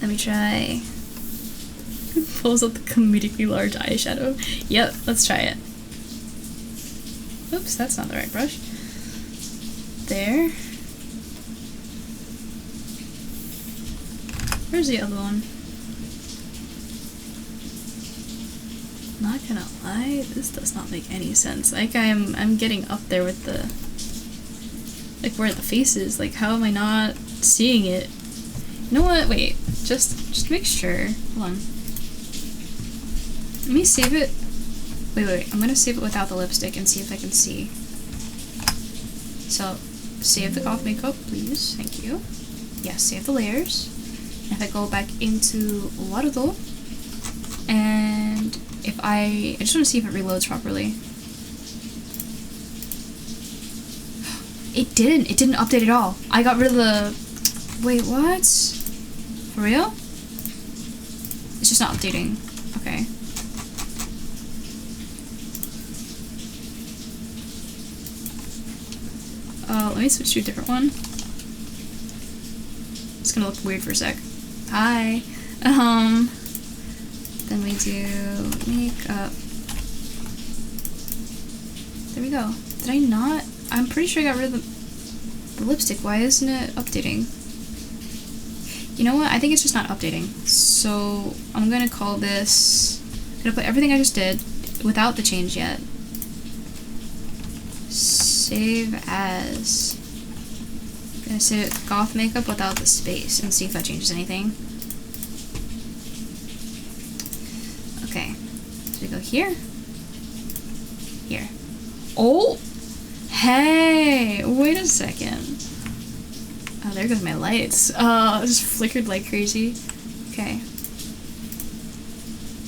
[SPEAKER 1] Let me try. Pulls out the comedically large eyeshadow. Yep, let's try it. Oops, that's not the right brush. There. Where's the other one? Not gonna lie, this does not make any sense. Like I'm getting up there with the like where the face is. Like how am I not seeing it. You know what? Wait. Just make sure. Hold on. Let me save it. Wait. I'm gonna save it without the lipstick and see if I can see. So, save the goth makeup, please. Thank you. Yes, save the layers. If I go back into Warudo, and if I just want to see if it reloads properly. It didn't update at all. I got rid of the... Wait, what? For real? It's just not updating. Okay. Let me switch to a different one. It's gonna look weird for a sec. Hi. Then we do makeup. There we go. Did I not? I'm pretty sure I got rid of the lipstick. Why isn't it updating? You know what? I think it's just not updating. So I'm gonna call this... I'm gonna put everything I just did without the change yet. Save as. I'm gonna save it goth makeup without the space and see if that changes anything. Okay. So we go here. Here. Oh! Hey! Wait a second. Oh, there goes my lights. It just flickered like crazy. Okay.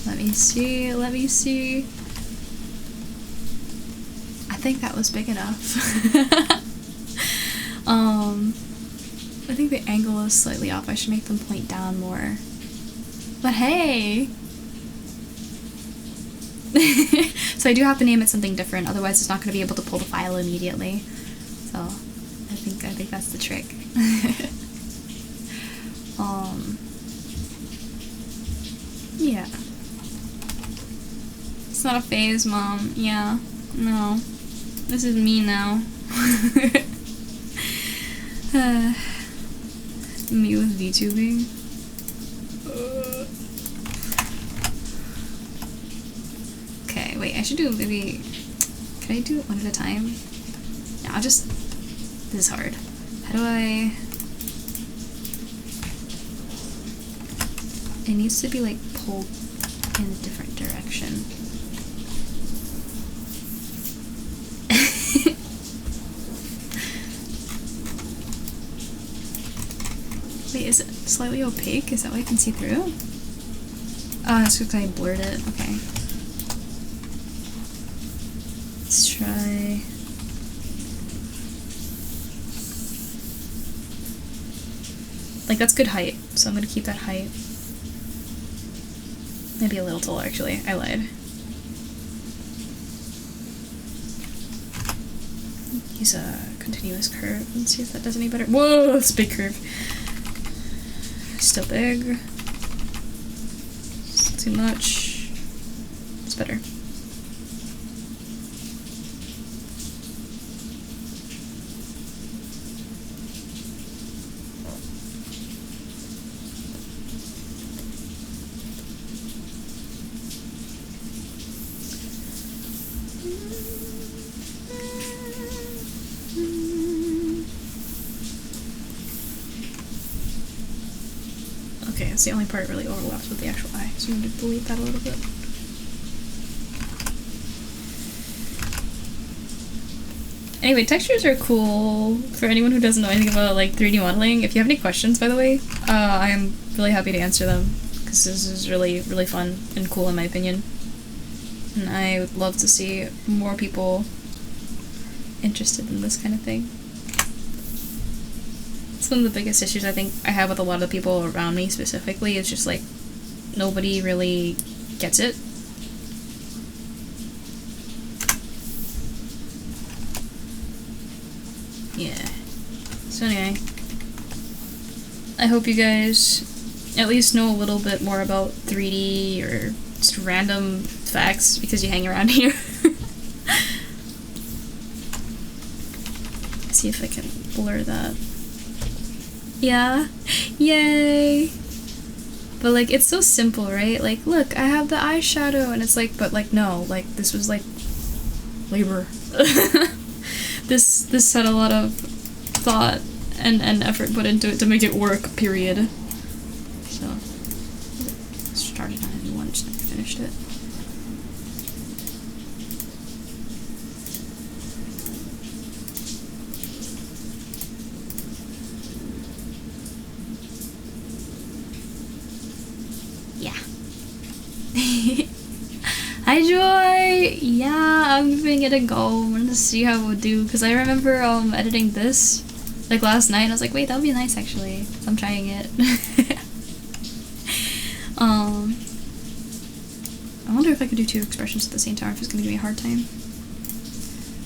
[SPEAKER 1] Let me see. I think that was big enough. I think the angle is slightly off. I should make them point down more. But hey! So I do have to name it something different, otherwise it's not going to be able to pull the file immediately. So I think that's the trick. Yeah. It's not a phase, Mom. Yeah. No. This is me now. Me with VTubing. Okay, wait, I should do maybe... Can I do it one at a time? Yeah, I'll just... This is hard. How do I... It needs to be, like, pulled in a different direction. Wait, is it slightly opaque? Is that why I can see through? Oh, that's because I blurred it. Okay. Let's try... Like, that's good height, so I'm gonna keep that height. Maybe a little taller, actually. I lied. Use a continuous curve and see if that does any better. Whoa, that's a big curve. Still big. It's too much. It's better. Okay, it's the only part that really overlaps with the actual eye, so I'm going to delete that a little bit. Anyway, textures are cool for anyone who doesn't know anything about like 3D modeling. If you have any questions, by the way, I am really happy to answer them, because this is really, really fun and cool in my opinion. And I would love to see more people interested in this kind of thing. It's one of the biggest issues I think I have with a lot of the people around me specifically, is just like nobody really gets it. Yeah. So anyway, I hope you guys at least know a little bit more about 3D or just random facts because you hang around here. See if I can blur that. Yeah. Yay! But like, it's so simple, right? Like, look, I have the eyeshadow, and it's like, but like, no, like, this was like labor. This had a lot of thought and effort put into it to make it work, period. So, started on a new one, just never finished it. Yeah. Hi Joy! Yeah, I'm giving it a go. I'm gonna see how it would do, because I remember editing this like last night and I was like, wait, that would be nice actually. So I'm trying it. I wonder if I could do two expressions at the same time, if it's gonna give me a hard time.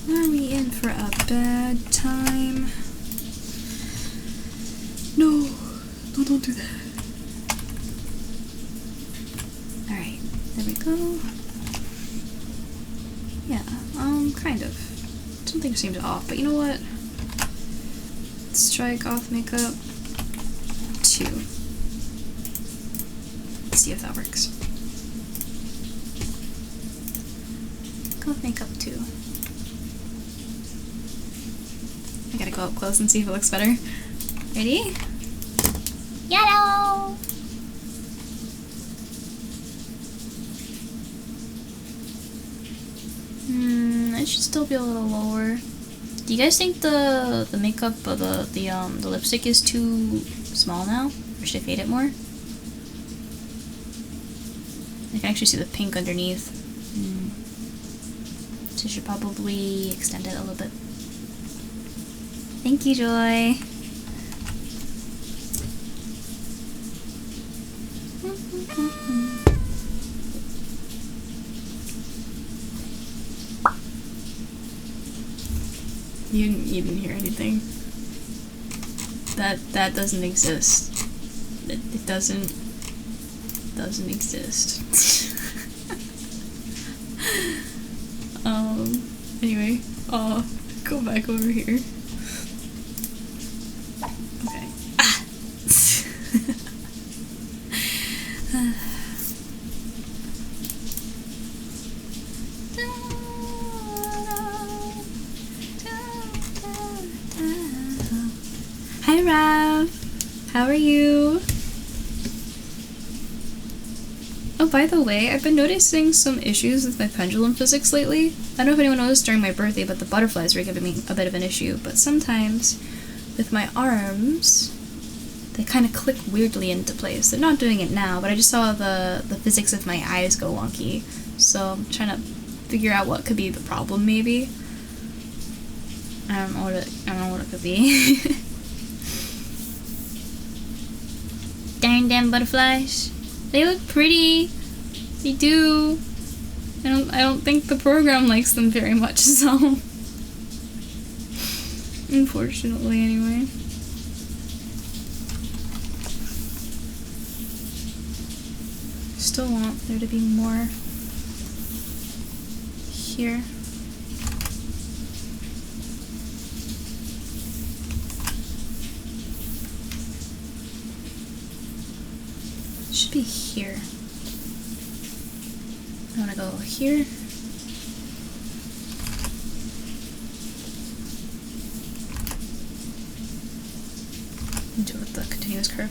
[SPEAKER 1] Are we in for a bad time? No, don't do that. Alright, there we go. Yeah, kind of. Something seems off, but you know what? Let's try goth makeup 2. Let's see if that works. Goth makeup 2. I gotta go up close and see if it looks better. Ready? Yellow! It should still be a little lower. Do you guys think the makeup or the lipstick is too small now? Or should I fade it more? I can actually see the pink underneath. So I should probably extend it a little bit. Thank you, Joy. You didn't hear anything. That doesn't exist. It doesn't exist. Anyway, I'll go back over here. Okay. Hi Rav! How are you? Oh, by the way, I've been noticing some issues with my pendulum physics lately. I don't know if anyone noticed during my birthday, but the butterflies were giving me a bit of an issue. But sometimes, with my arms, they kind of click weirdly into place. They're not doing it now, but I just saw the physics of my eyes go wonky. So I'm trying to figure out what could be the problem, maybe. I don't know what it could be. Darn damn butterflies. They look pretty. They do. I don't think the program likes them very much, so unfortunately anyway. Still want there to be more here. Should be here. I want to go here. Into with the continuous curve.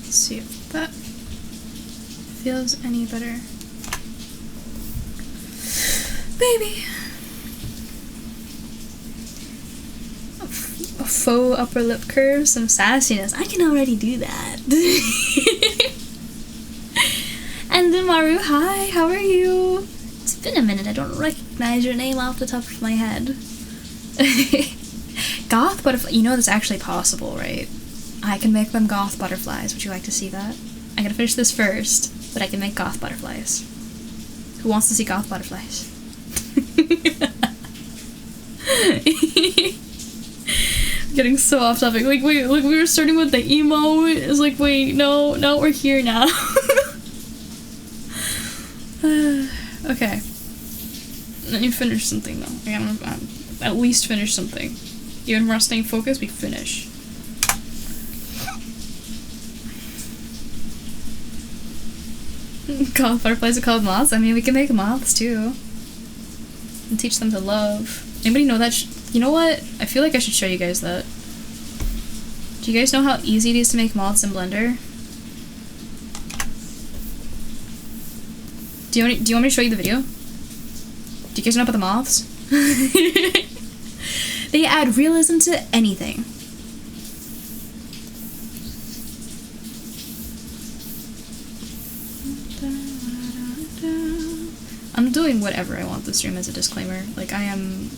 [SPEAKER 1] Let's see if that feels any better. Baby! A faux upper lip curve, some sassiness. I can already do that. And then Maru, hi, how are you? It's been a minute, I don't recognize your name off the top of my head. Goth butterfly, you know that's actually possible, right? I can make them goth butterflies. Would you like to see that? I'm gonna finish this first, but I can make goth butterflies. Who wants to see goth butterflies? Getting so off topic. Like, wait, look, we were starting with the emo. It's like, wait, no, we're here now. Okay. Let me finish something, though. I gotta at least finish something. Even when we're staying focused, we finish. Call butterflies are called moths. I mean, we can make moths too. And teach them to love. Anybody know that? You know what? I feel like I should show you guys that. Do you guys know how easy it is to make moths in Blender? Do you want me to show you the video? Do you guys know about the moths? They add realism to anything. I'm doing whatever I want this stream as a disclaimer. Like, I am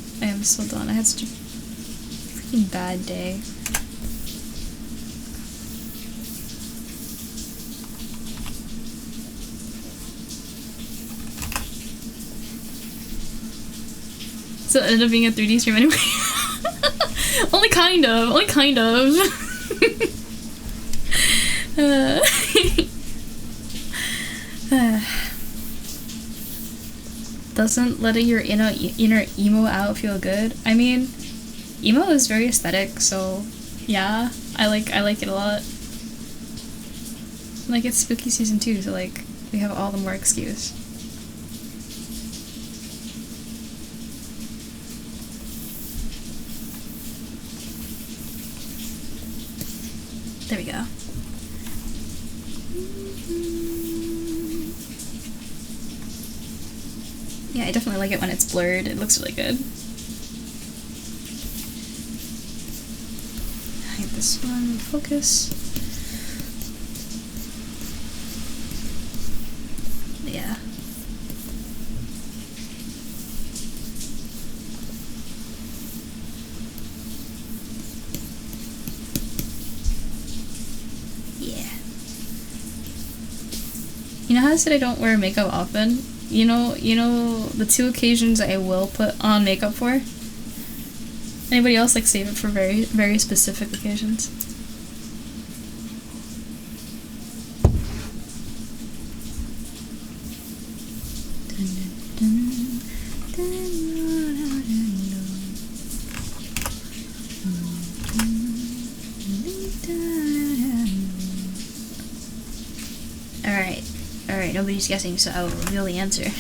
[SPEAKER 1] so done. I had such a freaking bad day. So it ended up being a 3D stream anyway. Only kind of. Doesn't letting your inner emo out feel good? I mean, emo is very aesthetic, so yeah, I like it a lot. Like, it's spooky season 2, so like we have all the more excuse. There we go. Yeah, I definitely like it when it's blurred. It looks really good. Hide this one. Focus. Yeah. You know how I said I don't wear makeup often? You know the 2 occasions I will put on makeup for? Anybody else like save it for very, very specific occasions? Alright, nobody's guessing, so I will reveal the answer.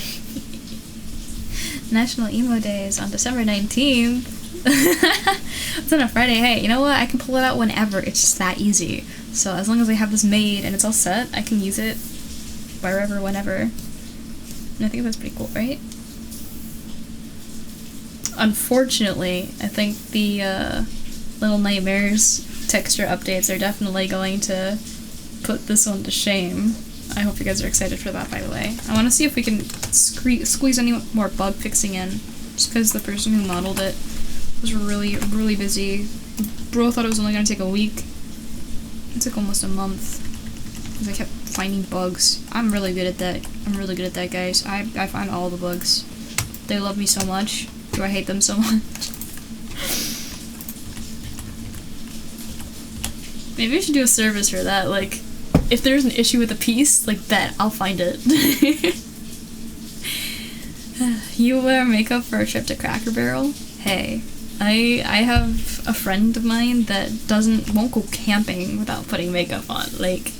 [SPEAKER 1] National Emo Day is on December 19th. It's on a Friday. Hey, you know what? I can pull it out whenever. It's just that easy. So as long as I have this made and it's all set, I can use it wherever, whenever. And I think that's pretty cool, right? Unfortunately, I think the Little Nightmares texture updates are definitely going to put this one to shame. I hope you guys are excited for that, by the way. I want to see if we can squeeze any more bug fixing in, just because the person who modeled it was really, really busy. Bro thought it was only going to take a week. It took almost a month, because I kept finding bugs. I'm really good at that. I'm really good at that, guys. I find all the bugs. They love me so much. Do I hate them so much? Maybe I should do a service for that, like, if there's an issue with a piece, like that, I'll find it. You wear makeup for a trip to Cracker Barrel? Hey, I have a friend of mine that won't go camping without putting makeup on. Like,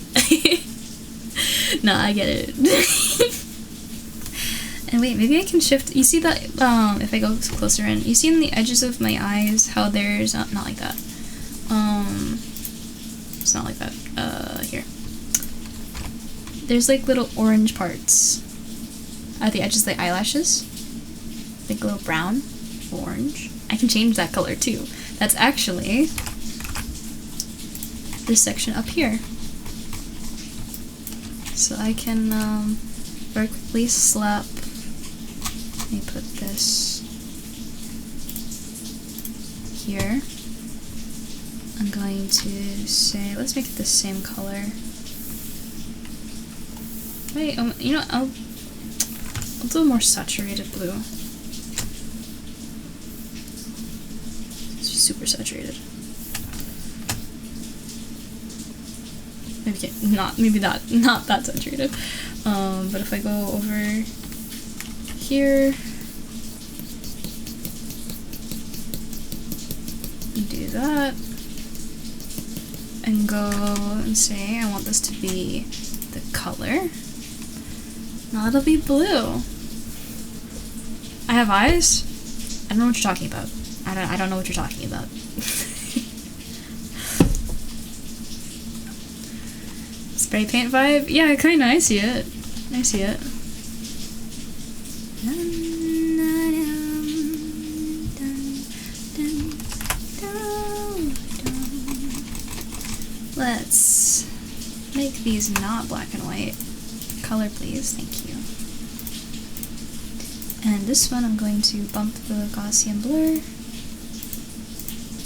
[SPEAKER 1] nah, I get it. And wait, maybe I can shift. You see that? If I go closer in, you see in the edges of my eyes how there's not like that. It's not like that. Here. There's like little orange parts at the edges of the eyelashes. Like little brown, orange. I can change that color too. That's actually this section up here. So I can very quickly slap. Let me put this here. I'm going to say, let's make it the same color. Wait, you know, I'll do a more saturated blue. It's super saturated. Maybe not that saturated. But if I go over here, do that, and go and say I want this to be the color. Now it'll be blue. I have eyes? I don't know what you're talking about. I don't know what you're talking about. Spray paint vibe? Yeah, kinda, I see it. I see it. Let's make these not black and white. Color, please. Thank you. And this one I'm going to bump the Gaussian blur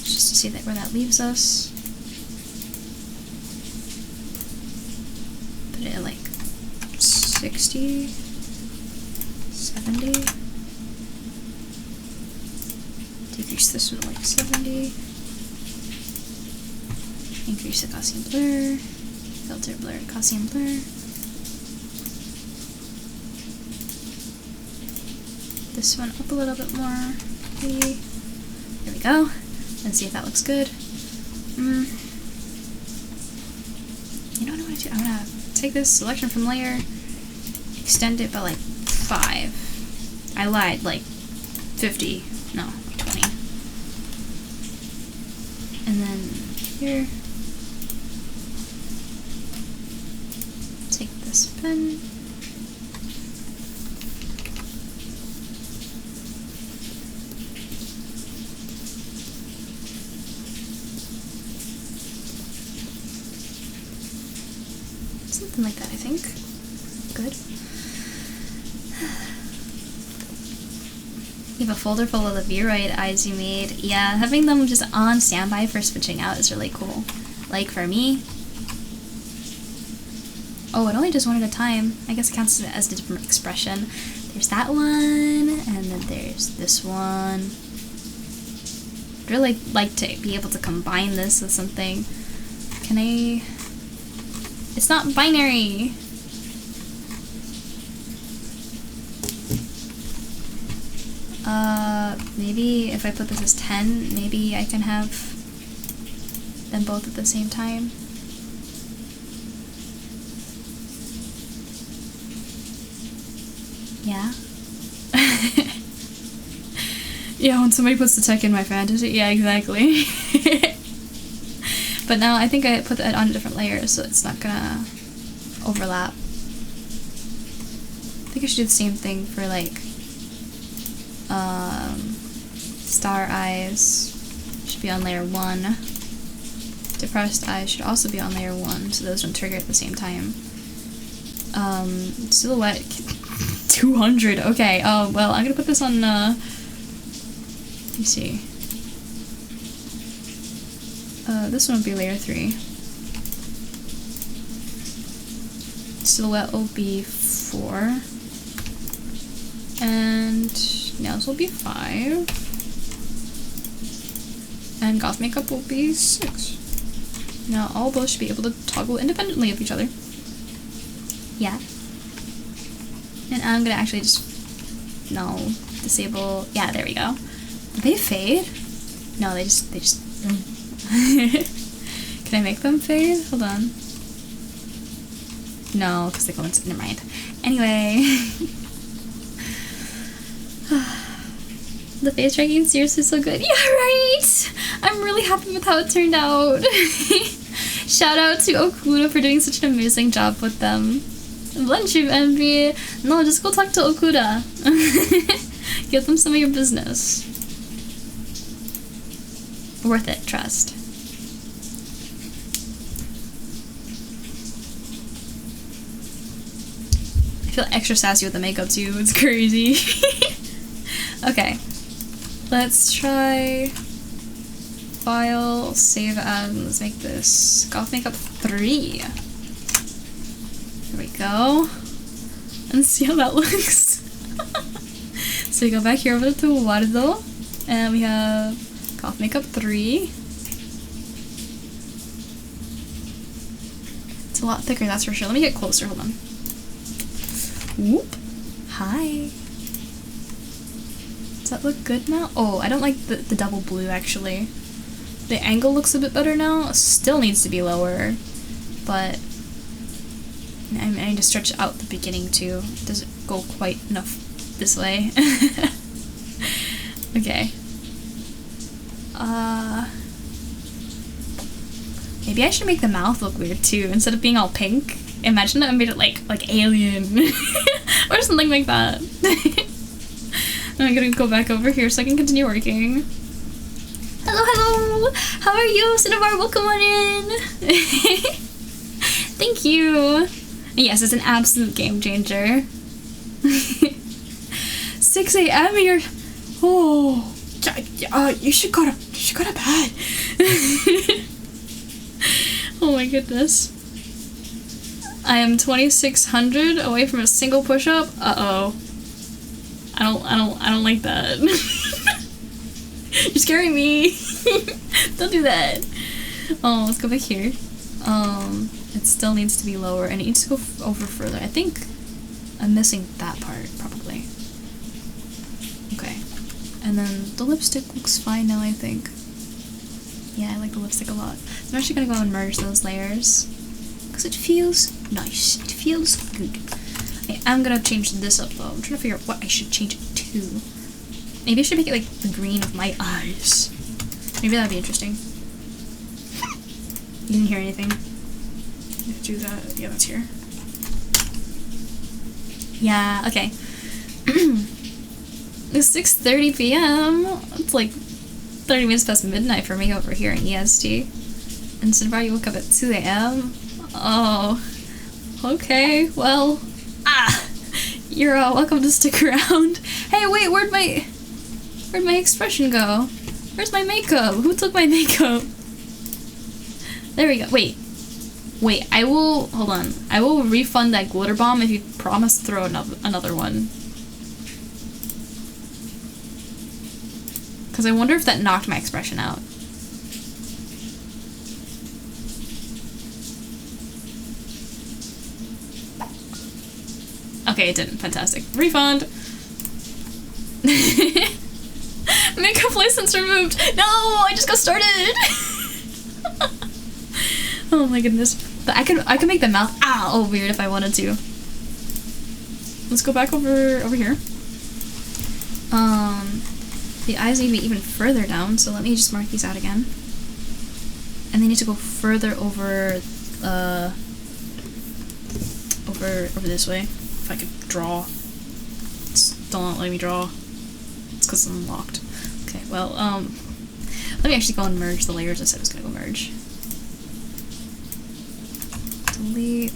[SPEAKER 1] just to see that where that leaves us. Put it at like 60, 70. Decrease this one to like 70. Increase the Gaussian blur. Filter blur, Gaussian blur. This one up a little bit more. Maybe. There we go. And see if that looks good. You know what I'm gonna do? I'm gonna take this selection from layer, extend it by like 5. I lied, like 50. No, 20. And then here. Take this pen. Something like that, I think. Good. You have a folder full of the Viroid eyes you made. Yeah, having them just on standby for switching out is really cool. Like for me. Oh, it only does one at a time. I guess it counts as a different expression. There's that one, and then there's this one. I'd really like to be able to combine this with something. Can I... It's not binary! Maybe if I put this as 10, maybe I can have them both at the same time. Yeah. Yeah, when somebody puts the tech in my fantasy. Yeah, exactly. But now I think I put that on a different layer, so it's not gonna overlap. I think I should do the same thing for like star eyes. Should be on layer 1. Depressed eyes should also be on layer 1, so those don't trigger at the same time. Silhouette 200. Okay. Oh well, I'm gonna put this on. Let me see. This one will be layer 3. Silhouette will be 4. And nails will be 5. And goth makeup will be 6. Now all those should be able to toggle independently of each other. Yeah. And I'm gonna actually just... No. Disable... Yeah, there we go. Do they fade? No, they just... Can I make them fade? Hold on. No, because they go into... Never mind. Anyway. The face tracking is seriously so good. Yeah, right! I'm really happy with how it turned out. Shout out to Okuda for doing such an amazing job with them. Lunch you envy. No, just go talk to Okuda. Give them some of your business. Worth it, trust. I feel extra sassy with the makeup too, it's crazy. Okay, let's try file, save as, and let's make this goth makeup 3. There we go. And see how that looks. So we go back here over to Wardo, and we have goth makeup 3. It's a lot thicker, that's for sure. Let me get closer, hold on. Whoop. Hi. Does that look good now? Oh, I don't like the double blue, actually. The angle looks a bit better now. Still needs to be lower, but I need to stretch out the beginning too. It doesn't go quite enough this way. Okay. Maybe I should make the mouth look weird too, instead of being all pink. Imagine I made it like alien or something like that. I'm gonna go back over here so I can continue working. Hello, hello! How are you, Cinnabar? Welcome on in! Thank you! Yes, it's an absolute game changer. 6 a.m. You're... Oh... you should go to bed. Oh my goodness. I am 2,600 away from a single push-up. Uh-oh. I don't like that. You're scaring me. Don't do that. Oh, let's go back here. It still needs to be lower, and it needs to go over further. I think I'm missing that part, probably. Okay. And then the lipstick looks fine now, I think. Yeah, I like the lipstick a lot. So I'm actually gonna go and merge those layers, because it feels nice. It feels good. Okay, I'm gonna change this up though. I'm trying to figure out what I should change it to. Maybe I should make it like the green of my eyes. Maybe that'd be interesting. You didn't hear anything? Let's do that. Yeah, that's here. Yeah, okay. It's 6:30 p.m. It's like 30 minutes past midnight for me over here in EST. And Cinnabar, you woke up at 2 a.m.? Oh. Okay, well... You're welcome to stick around. Hey, wait, where'd my expression go? Where's my makeup? Who took my makeup? There we go. Wait, hold on. I will refund that glitter bomb if you promise to throw another one. Because I wonder if that knocked my expression out. Okay, it didn't. Fantastic. Refund! Makeup license removed! No! I just got started! Oh my goodness. But I could make the mouth all weird if I wanted to. Let's go back over here. The eyes need to be even further down, so let me just mark these out again. And they need to go further over this way. If I could draw. It's still not letting me draw. It's because I'm locked. Okay, well, let me actually go and merge the layers. I said I was gonna go merge. Delete.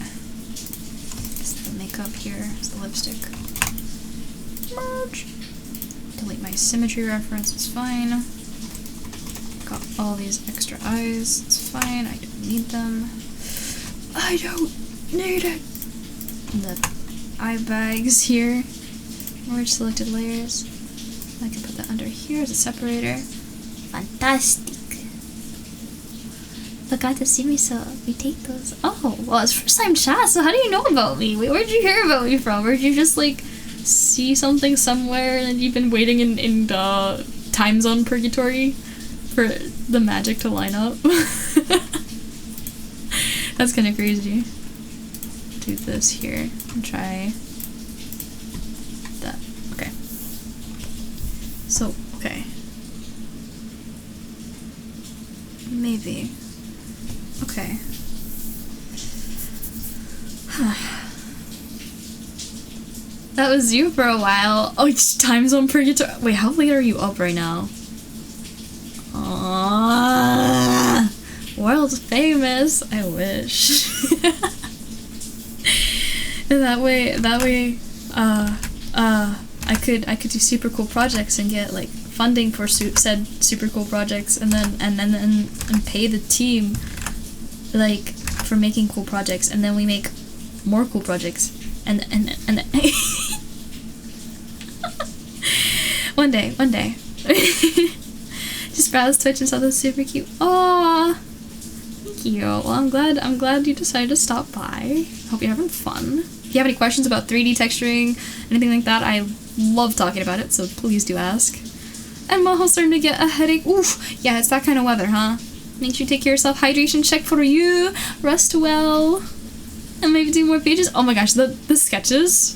[SPEAKER 1] Just the makeup here. It's the lipstick. Merge. Delete my symmetry reference. It's fine. Got all these extra eyes. It's fine. I don't need them. I don't need it. And the eye bags here. Merge selected layers. I can put that under here as a separator. Fantastic. Forgot to see me, so we take those. Oh, well, it's first time chat, so how do you know about me? Wait, where'd you hear about me from? Or did you just, like, see something somewhere and you've been waiting in the time zone purgatory for the magic to line up? That's kind of crazy. Do this here and try that. Okay. So, okay. Maybe. Okay. That was you for a while. Oh, it's time zone purgatory. Wait, how late are you up right now? World famous. I wish. And that way, I could do super cool projects and get like funding for said super cool projects, and then pay the team like for making cool projects, and then we make more cool projects, and one day. Just browse Twitch and saw those super cute. Aww. Thank you. Well, I'm glad you decided to stop by. Hope you're having fun. If you have any questions about 3D texturing, anything like that, I love talking about it, so please do ask. And Maho's starting to get a headache. Oof. Yeah, it's that kind of weather, huh? Make sure you take care of yourself. Hydration check for you. Rest well. And maybe do more pages. Oh my gosh, the sketches.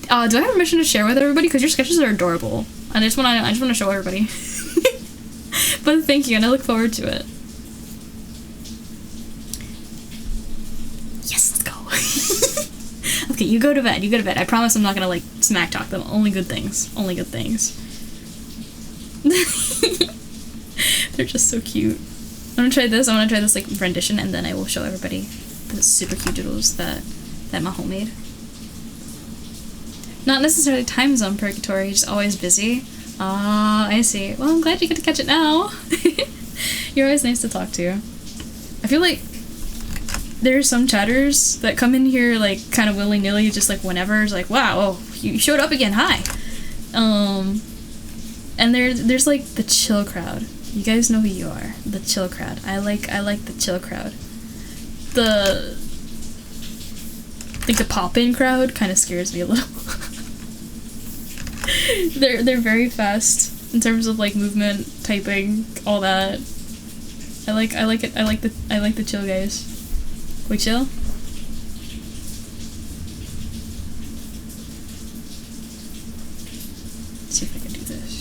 [SPEAKER 1] Do I have permission to share with everybody? Because your sketches are adorable. And I just wanna show everybody. But thank you, and I look forward to it. Yes, let's go. Okay, you go to bed. I promise I'm not gonna like smack talk them. Only good things. They're just so cute. I'm gonna try this. Like rendition, and then I will show everybody the super cute doodles that Maho made. Not necessarily time zone purgatory, just always busy. Ah, I see. Well, I'm glad you get to catch it now. You're always nice to talk to. I feel like there are some chatters that come in here like kind of willy-nilly, just like whenever. It's like, wow, oh, you showed up again. Hi. And there's like the chill crowd. You guys know who you are. The chill crowd. I like the chill crowd. The pop-in crowd kind of scares me a little. They're very fast in terms of like movement, typing, all that. I like it. I like the chill guys. We chill? Let's see if I can do this.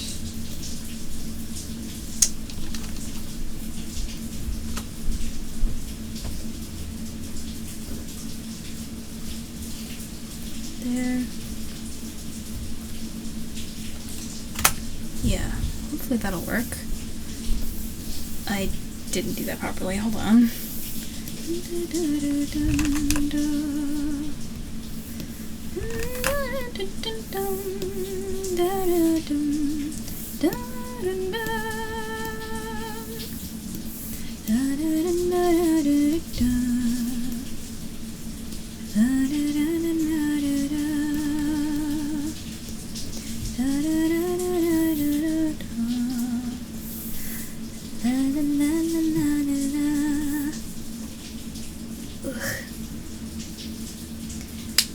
[SPEAKER 1] There. Yeah, hopefully that'll work. I didn't do that properly, hold on.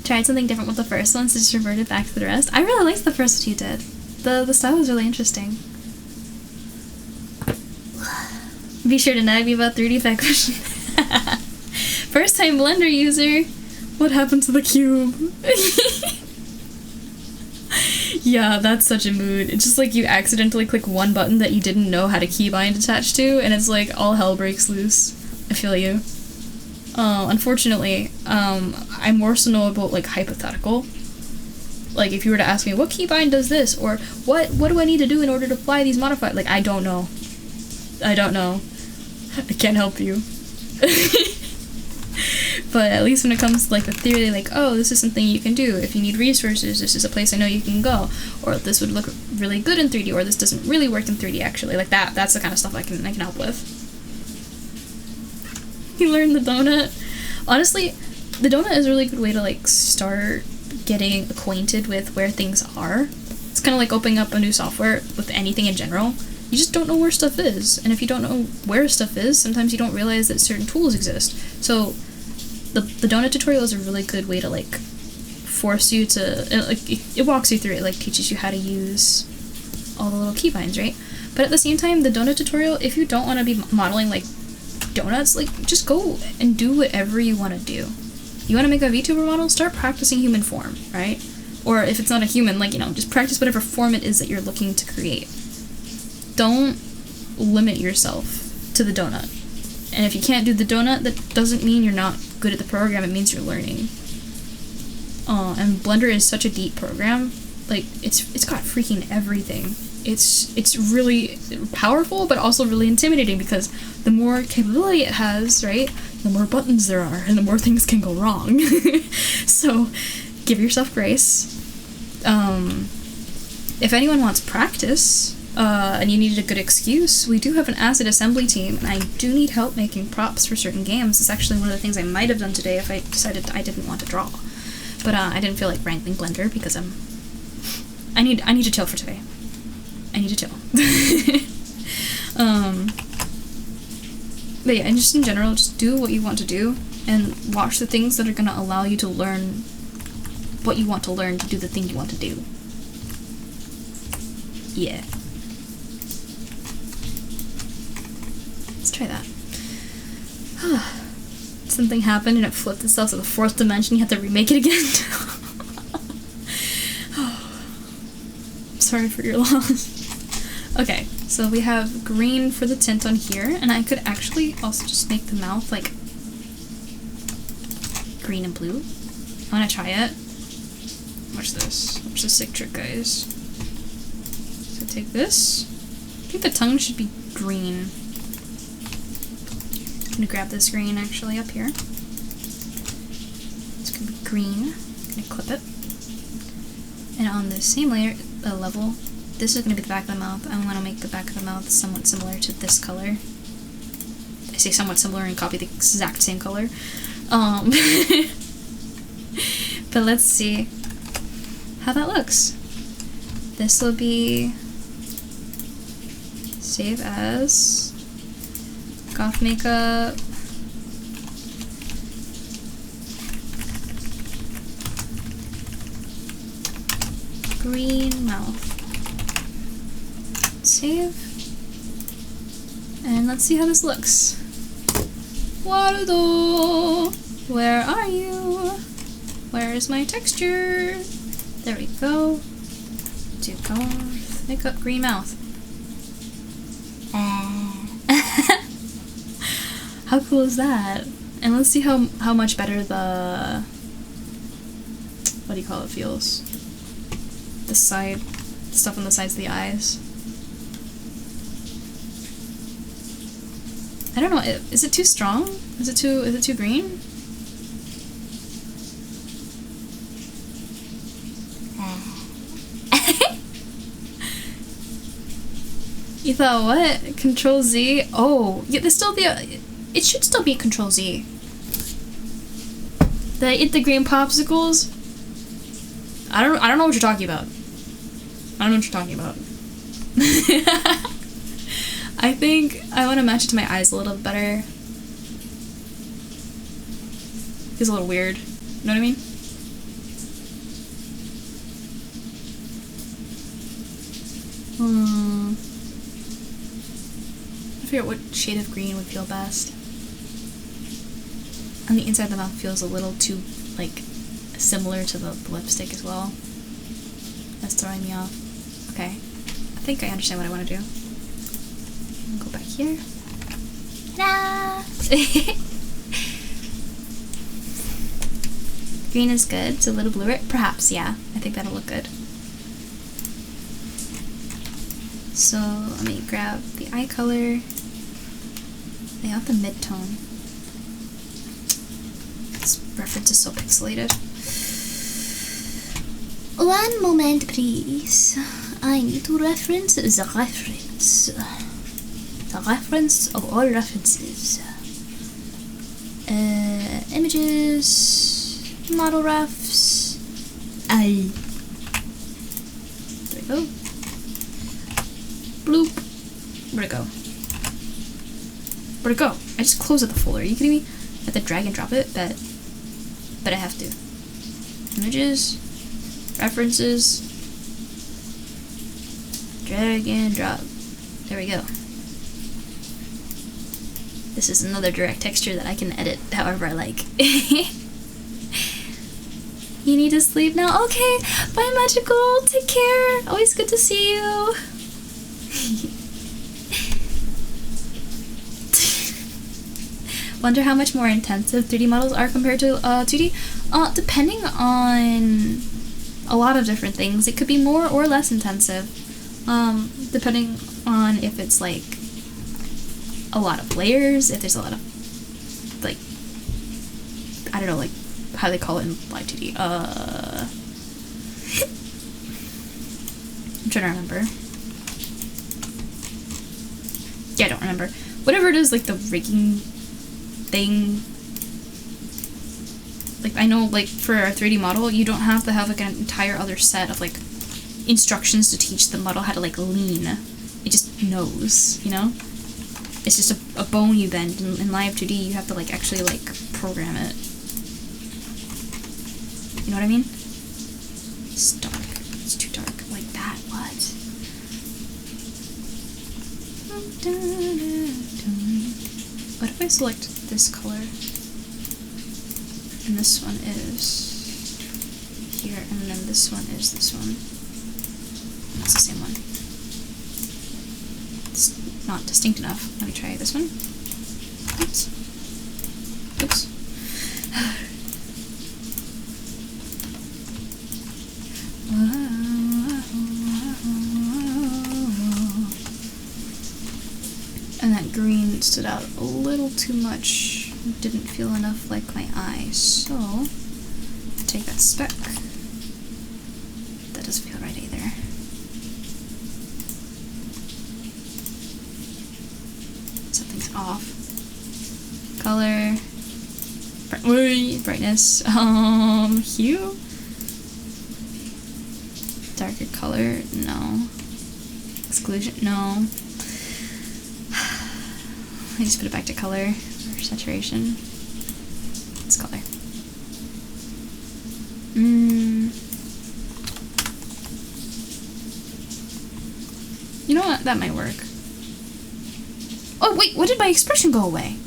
[SPEAKER 1] Tried something different with the first one, so just reverted back to the rest. I really liked the first one you did. The style was really interesting. Be sure to nag me about 3D effect question. First time Blender user. What happened to the cube? Yeah, that's such a mood. It's just like you accidentally click one button that you didn't know had a keybind attached to, and it's like all hell breaks loose. I feel you. Unfortunately, I more so know about like hypothetical. Like if you were to ask me what keybind does this, or what do I need to do in order to apply these modifiers, like I don't know. I can't help you. But at least when it comes to like the theory, like, oh, this is something you can do. If you need resources, this is a place I know you can go. Or this would look really good in 3D, or this doesn't really work in 3D actually. Like that's the kind of stuff I can help with. You learn the donut. Honestly, the donut is a really good way to like start getting acquainted with where things are. It's kind of like opening up a new software with anything in general. You just don't know where stuff is, and if you don't know where stuff is, sometimes you don't realize that certain tools exist. So the donut tutorial is a really good way to like force you to it walks you through it, like teaches you how to use all the little keybinds, right? But at the same time, the donut tutorial, if you don't want to be modeling like donuts, like just go and do whatever you want to do. You want to make a VTuber model? Start practicing human form, right? Or if it's not a human, like, you know, just practice whatever form it is that you're looking to create. Don't limit yourself to the donut. And if you can't do the donut, that doesn't mean you're not good at the program, it means you're learning. And Blender is such a deep program. Like, it's got freaking everything. It's really powerful, but also really intimidating, because the more capability it has, right, the more buttons there are, and the more things can go wrong. So, give yourself grace. If anyone wants practice, and you needed a good excuse, we do have an asset assembly team, and I do need help making props for certain games. It's actually one of the things I might have done today if I decided I didn't want to draw. But I didn't feel like wrangling Blender, because I need to chill for today. I need to chill. But yeah, and just in general, just do what you want to do, and watch the things that are going to allow you to learn what you want to learn to do the thing you want to do. Yeah. Let's try that. something happened and it flipped itself to the 4th dimension. You have to remake it again. Sorry for your loss. Okay, so we have green for the tint on here, and I could actually also just make the mouth like green and blue. I want to try it. Watch this. Watch this sick trick, guys. So take this. I think the tongue should be green. I'm gonna grab this green actually up here. It's gonna be green. I'm gonna clip it. And on the same layer, level, this is gonna be the back of the mouth. I want to make the back of the mouth somewhat similar to this color. I say somewhat similar and copy the exact same color. But let's see how that looks. This will be save as goth makeup. Green mouth. Save. And let's see how this looks. Warudo! Where are you? Where is my texture? There we go. Do goth makeup, green mouth. How cool is that? And let's see how much better the, what do you call it, feels. The side stuff on the sides of the eyes. I don't know. Is it too strong? Is it too green? You thought what? Control Z? Oh, yeah. There's still the. It should still be Control Z. Did I eat the green popsicles? I don't know what you're talking about. I don't know what you're talking about. I think I want to match it to my eyes a little better. Feels a little weird. You know what I mean? I figure out what shade of green would feel best. On the inside of the mouth feels a little too, like, similar to the lipstick as well. That's throwing me off. Okay. I think I understand what I want to do. Go back here. Ta-da! Green is good. It's a little bluer. Perhaps, yeah. I think that'll look good. So, let me grab the eye color. Lay out the mid-tone. This reference is so pixelated. One moment, please. I need to reference the reference. The reference of all references. Images, model refs. There we go. Bloop. Where'd it go? Where'd it go? I just closed out the folder. Are you kidding me? I have to drag and drop it? But I have to. Images. References. Drag and drop. There we go. This is another direct texture that I can edit however I like. You need to sleep now? Okay. Bye, Magical. Take care. Always good to see you. Wonder how much more intensive 3D models are compared to 2D? Depending on a lot of different things. It could be more or less intensive. Depending on if it's like a lot of layers, if there's a lot of, like, I don't know, like how they call it in live 2D. I'm trying to remember. Yeah, I don't remember. Whatever it is, like the rigging thing. Like, I know, like, for a 3D model, you don't have to have, like, an entire other set of, like, instructions to teach the model how to, like, lean. It just knows, you know? It's just a bone you bend. In live 2D, you have to, like, actually, like, program it. You know what I mean? It's dark. It's too dark. Like that. What? What if I select this color? And this one is here, and then this one is this one. And that's the same one. It's not distinct enough. Let me try this one. Oops. Oops. And that green stood out a little too much. Didn't feel enough like my eye, so take that speck. That doesn't feel right either. Something's off. Color. Brightness. Hue. Darker color. No. Exclusion. No. I just put it back to color or saturation. It's color. You know what? That might work. Oh wait, what did my expression go away?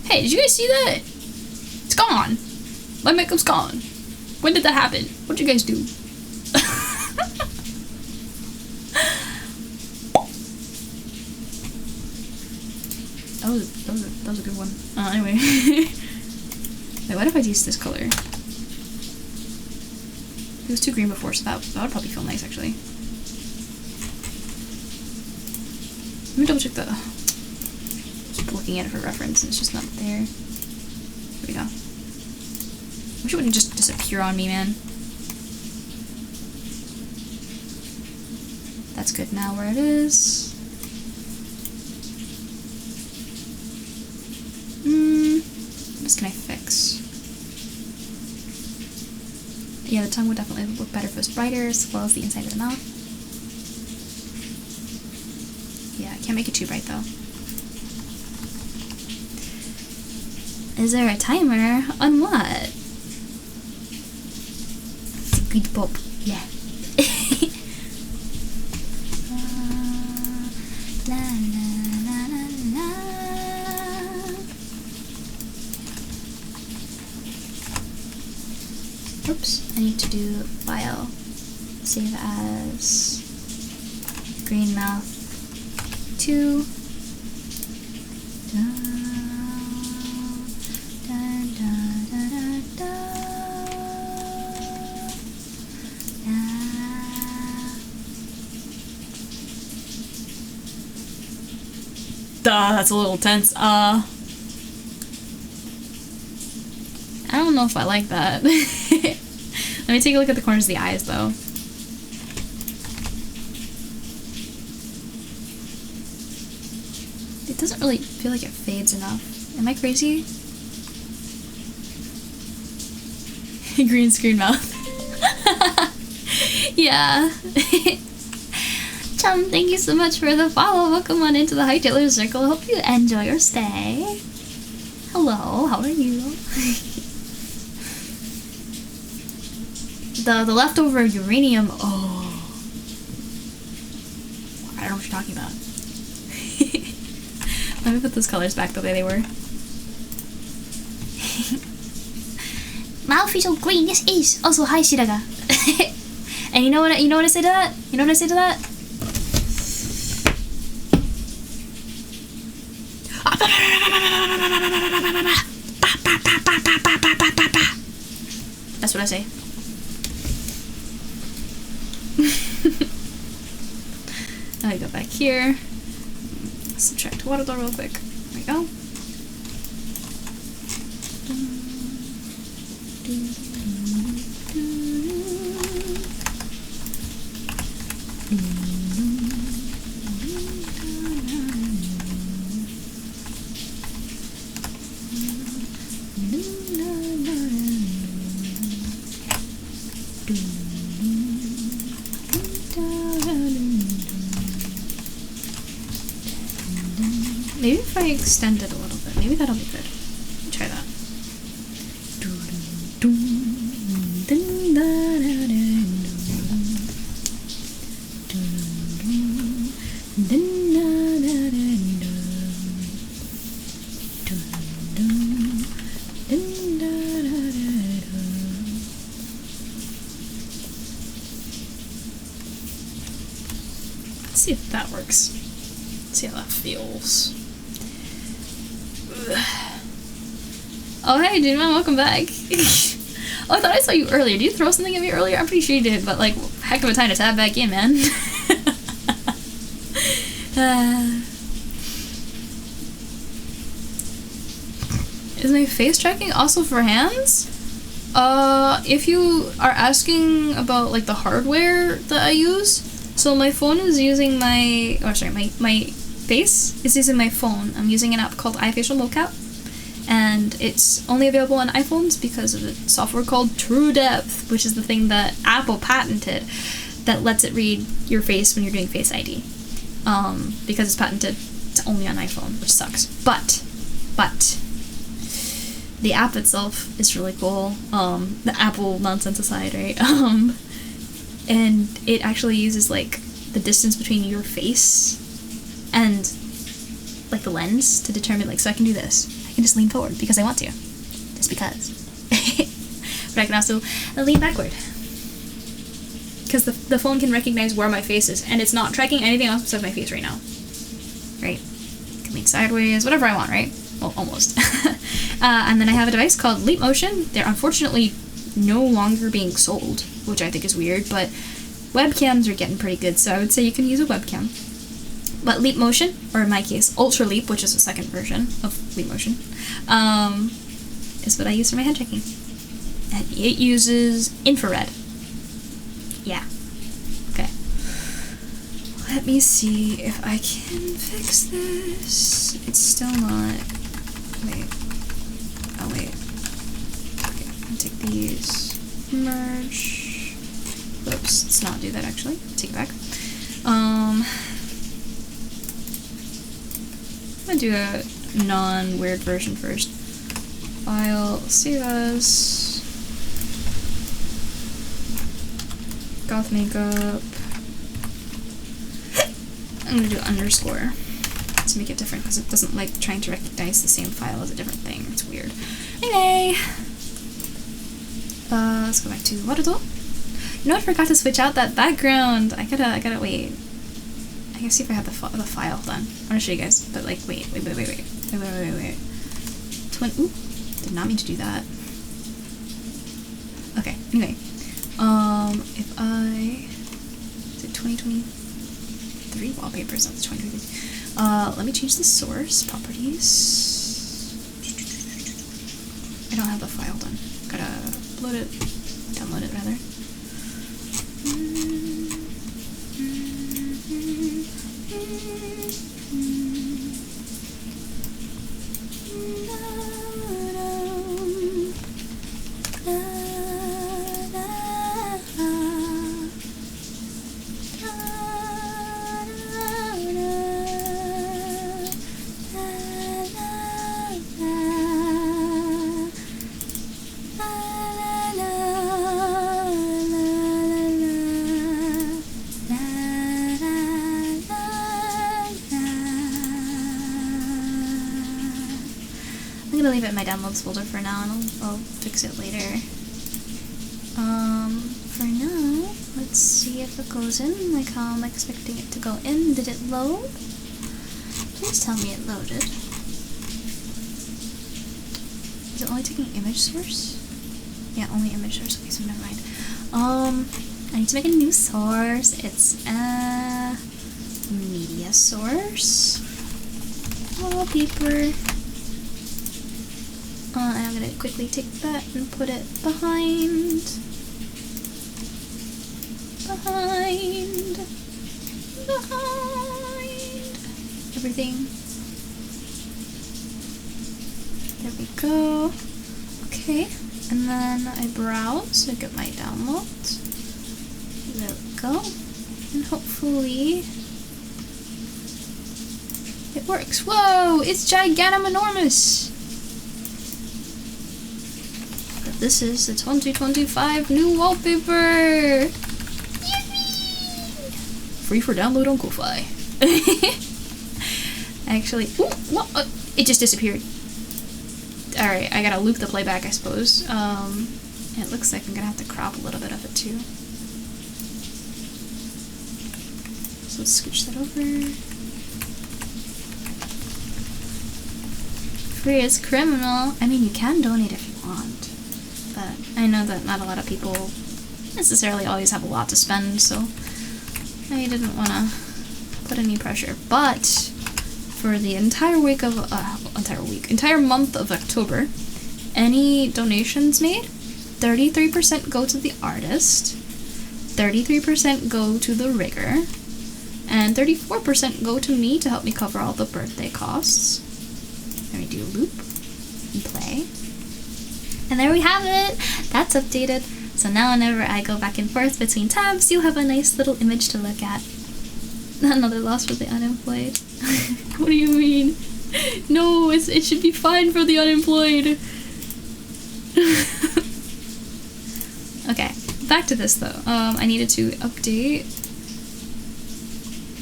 [SPEAKER 1] Hey, did you guys see that? It's gone. My makeup's gone. When did that happen? What did you guys do? That was a good one. Anyway. Wait, what if I used this color? It was too green before, so that would probably feel nice, actually. Let me double check the... Keep looking at it for reference, and it's just not there. There we go. I wish it wouldn't just disappear on me, man. That's good now where it is. What else can I fix? Yeah, the tongue would definitely look better if it was brighter, as well as the inside of the mouth. Yeah, I can't make it too bright though. Is there a timer on what? It's a good pop, yeah. La, la, la, la, la. Oops, I need to do file. Save as green mouth 2. That's a little tense. I don't know if I like that. Let me take a look at the corners of the eyes, though. It doesn't really feel like it fades enough. Am I crazy? Green screen mouth. Yeah. Chum, thank you so much for the follow. Welcome on into the Hightailers Circle. Hope you enjoy your stay. Hello, how are you? The leftover uranium. Oh, I don't know what you're talking about. Let me put those colors back the way they were. My official green, yes, is also hi Shiraga. And you know what I say to that? You know what I say to that? That's what I say. Now I go back here. Subtract water door real quick. There we go. Maybe if I extend it a little bit, maybe that'll be good. Let me try that. Let's see if that works. Let's see how that feels. Ugh. Oh, hey, dude, man, welcome back. Oh, I thought I saw you earlier. Did you throw something at me earlier? I'm pretty sure you did, but, like, heck of a time to tab back in, man. Is my face tracking also for hands? If you are asking about, like, the hardware that I use, so my phone is using my face is using my phone. I'm using an app called iFacial Mocap, and it's only available on iPhones because of a software called True Depth, which is the thing that Apple patented that lets it read your face when you're doing Face ID. Because it's patented, it's only on iPhone, which sucks. But the app itself is really cool. The Apple nonsense aside, right? And it actually uses, like, the distance between your face and, like, the lens to determine, like, so I can do this. I can just lean forward because I want to. Just because. But I can also lean backward. Because the phone can recognize where my face is, and it's not tracking anything else besides my face right now. Right? I can lean sideways, whatever I want, right? Well, almost. And then I have a device called Leap Motion. They're unfortunately no longer being sold, which I think is weird, but webcams are getting pretty good, so I would say you can use a webcam. But Leap Motion, or in my case, Ultra Leap, which is the second version of Leap Motion, is what I use for my head checking. And it uses infrared. Yeah. Okay. Let me see if I can fix this. It's still not... Wait. Oh, wait. Okay, I'll take these. Merge. Whoops, let's not do that, actually. Take it back. I'm gonna do a non-weird version first. File, save as... Goth makeup. I'm gonna do underscore to make it different because it doesn't like trying to recognize the same file as a different thing. It's weird. Anyway, let's go back to Warudo. You know, I forgot to switch out that background. I gotta wait. I can see if I have the file. Hold on. I'm gonna show you guys. But like, wait. Ooh, did not mean to do that. Okay. Anyway. If I... Is it 2023 wallpapers? That's 2023. Let me change the source properties. I don't have the file done. Gotta download it rather. I'm gonna leave it in my downloads folder for now, and I'll fix it later. For now, let's see if it goes in, like how I'm expecting it to go in. Did it load? Please tell me it loaded. Is it only taking image source? Yeah, only image source. Okay, so never mind. I need to make a new source. It's a media source. Wallpaper. And I'm gonna quickly take that and put it behind everything. There we go. Okay, and then I browse, look at my downloads. There we go. And hopefully it works. Whoa, it's gigantic-enormous! This is the 2025 new wallpaper! Yippee! Free for download on Ko-Fi. Actually, ooh, what? It just disappeared. Alright, I gotta loop the playback, I suppose. It looks like I'm gonna have to crop a little bit of it too. So let's scooch that over. Free is criminal. I mean, you can donate if you want, but I know that not a lot of people necessarily always have a lot to spend, so I didn't want to put any pressure. But for the entire month of October, any donations made, 33% go to the artist, 33% go to the rigger, and 34% go to me to help me cover all the birthday costs. Let me do loop and play. And there we have it! That's updated. So now whenever I go back and forth between tabs, you'll have a nice little image to look at. Another loss for the unemployed. What do you mean? No, it should be fine for the unemployed. Okay, back to this though. I needed to update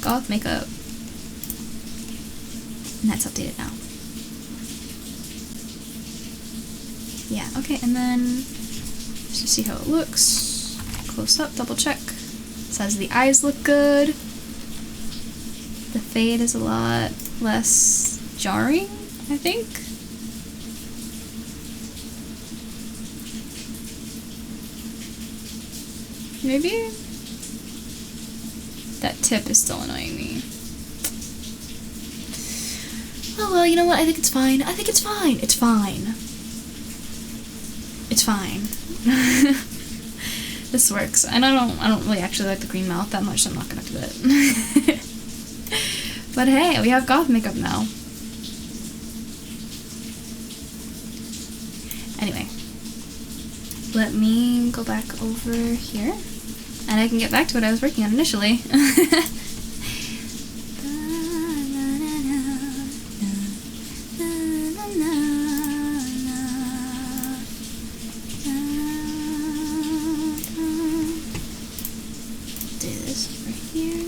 [SPEAKER 1] goth makeup. And that's updated now. Yeah, okay, and then just to see how it looks. Close up, double check. Says the eyes look good. The fade is a lot less jarring, I think. Maybe? That tip is still annoying me. Oh well, you know what? I think it's fine. I think it's fine. It's fine. It's fine. This works. And I don't really actually like the green mouth that much, so I'm not gonna do it. But hey, we have goth makeup now. Anyway. Let me go back over here. And I can get back to what I was working on initially. Do this over here.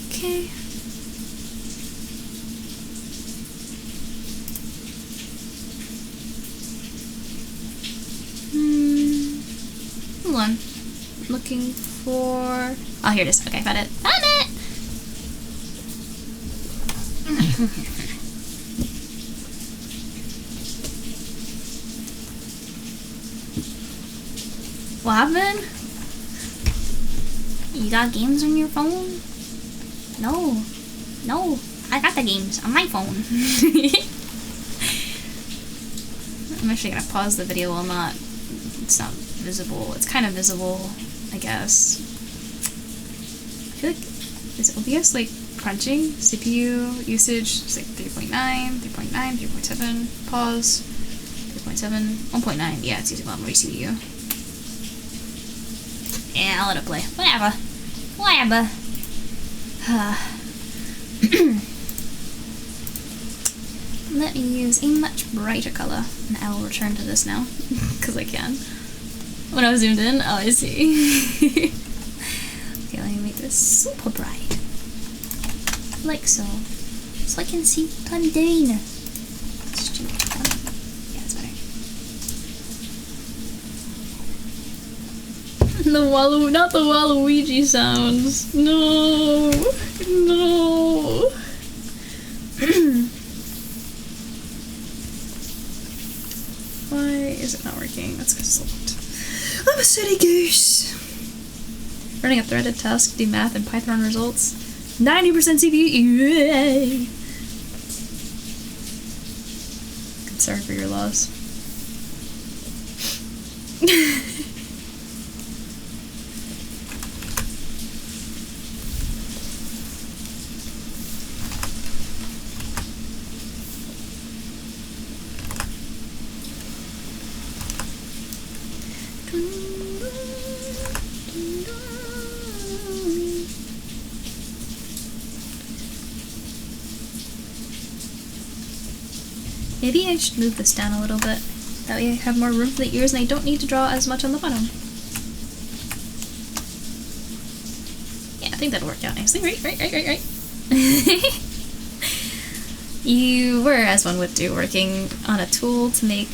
[SPEAKER 1] Okay. Hold on. Looking for... Oh, here it is. Okay, found it. Found it! What happened? You got games on your phone? No. No. I got the games on my phone. I'm actually gonna pause the video while not... It's not visible. It's kind of visible, I guess. I feel like... Is OBS, like, crunching? CPU usage is like 3.9, 3.9, 3.7. Pause. 3.7. 1.9. Yeah, it's using a lot more CPU. Yeah, I'll let it play. Whatever. Whatever. Let me use a much brighter color, and I will return to this now, because I can. When I was zoomed in, oh, I see. Okay, let me make this super bright. Like so. So I can see Tundane. Let's do yeah, it's better. Not the Waluigi sounds. No. No. Why is it not working? That's because it's locked. I'm a silly goose. Running a threaded task, do math and Python results. 90% CPU. Yay! Sorry for your loss. Maybe I should move this down a little bit. That way I have more room for the ears and I don't need to draw as much on the bottom. Yeah, I think that'll work out nicely. Right. You were, as one would do, working on a tool to make